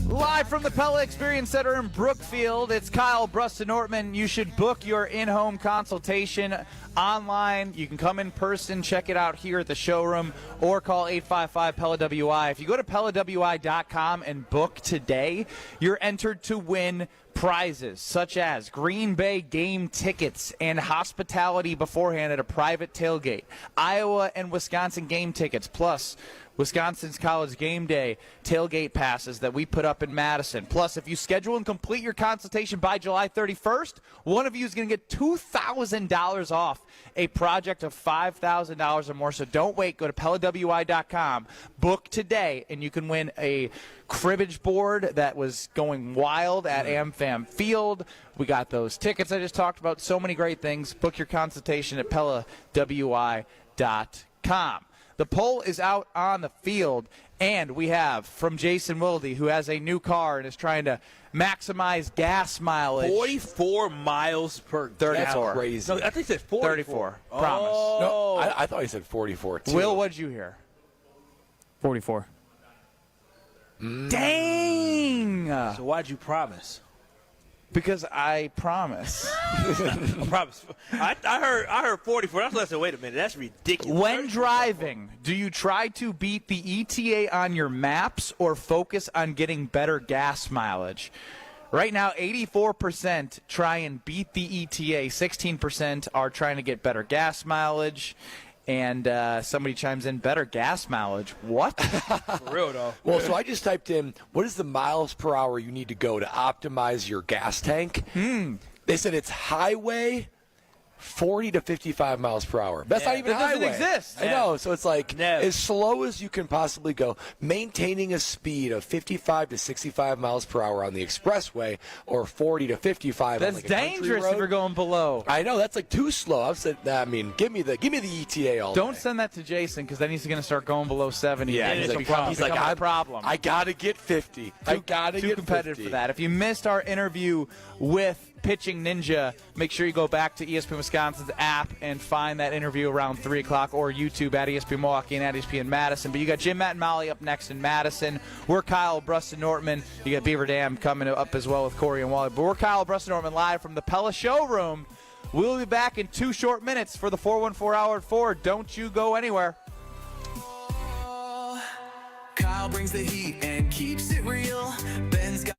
Live from the Pella Experience Center in Brookfield, it's Kyle Brust and Nortman. You should book your in-home consultation online. You can come in person, check it out here at the showroom, or call 855-PELLA-WI. If you go to PellaWI.com and book today, you're entered to win prizes such as Green Bay game tickets and hospitality beforehand at a private tailgate, Iowa and Wisconsin game tickets, plus Wisconsin's College Game Day tailgate passes that we put up in Madison. Plus, if you schedule and complete your consultation by July 31st, one of you is going to get $2,000 off a project of $5,000 or more. So don't wait. Go to PellaWI.com. Book today, and you can win a cribbage board that was going wild at AmFam Field. We got those tickets I just talked about. So many great things. Book your consultation at PellaWI.com. The poll is out on the field, and we have from Jason Wilde, who has a new car and is trying to maximize gas mileage. 44 miles per 34. That's crazy. No, I think he said 44. 34. Promise. No, I thought he said 44 too. Will, what'd you hear? 44. Dang! So why'd you promise? Because I promise. I promise. I heard 44. That's less. Wait a minute. That's ridiculous. When driving, do you try to beat the ETA on your maps or focus on getting better gas mileage? Right now, 84% try and beat the ETA. 16% are trying to get better gas mileage. And somebody chimes in, better gas mileage. What? For real, though. Well, so I just typed in, what is the miles per hour you need to go to optimize your gas tank? They said it's highway 40 to 55 miles per hour. That's not even that highway. doesn't exist. I know. So it's like as slow as you can possibly go, maintaining a speed of 55 to 65 miles per hour on the expressway or 40 to 55 That's on like a country dangerous road. if you're going below. I know. That's like too slow. I've said, I mean, give me the ETA all Don't day. send that to Jason because then he's going to start going below 70. Yeah, and he's it's like, a problem. I got to get 50. I got to Too get competitive 50. for that. If you missed our interview with Pitching Ninja, make sure you go back to ESPN Wisconsin's app and find that interview around 3 o'clock, or YouTube at ESPN Milwaukee and at ESPN Madison. But you got Jim, Matt, and Molly up next in Madison. We're Kyle, Brust, and Nortman. You got Beaver Dam coming up as well with Corey and Wally. But we're Kyle, Brust, and Nortman live from the Pella showroom. We'll be back in 2 short minutes for the 414 Hour at 4. Don't you go anywhere. Kyle brings the heat and keeps it real. Ben's got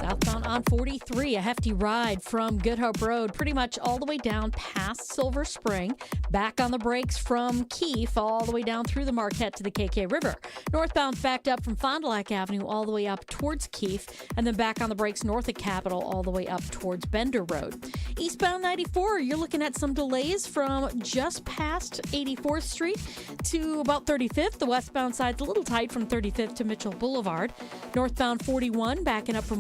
Southbound on 43, a hefty ride from Good Hope Road, pretty much all the way down past Silver Spring. Back on the brakes from Keefe, all the way down through the Marquette to the KK River. Northbound's backed up from Fond du Lac Avenue all the way up towards Keefe, and then back on the brakes north of Capitol all the way up towards Bender Road. Eastbound 94, you're looking at some delays from just past 84th Street to about 35th. The westbound side's a little tight from 35th to Mitchell Boulevard. Northbound 41, backing up from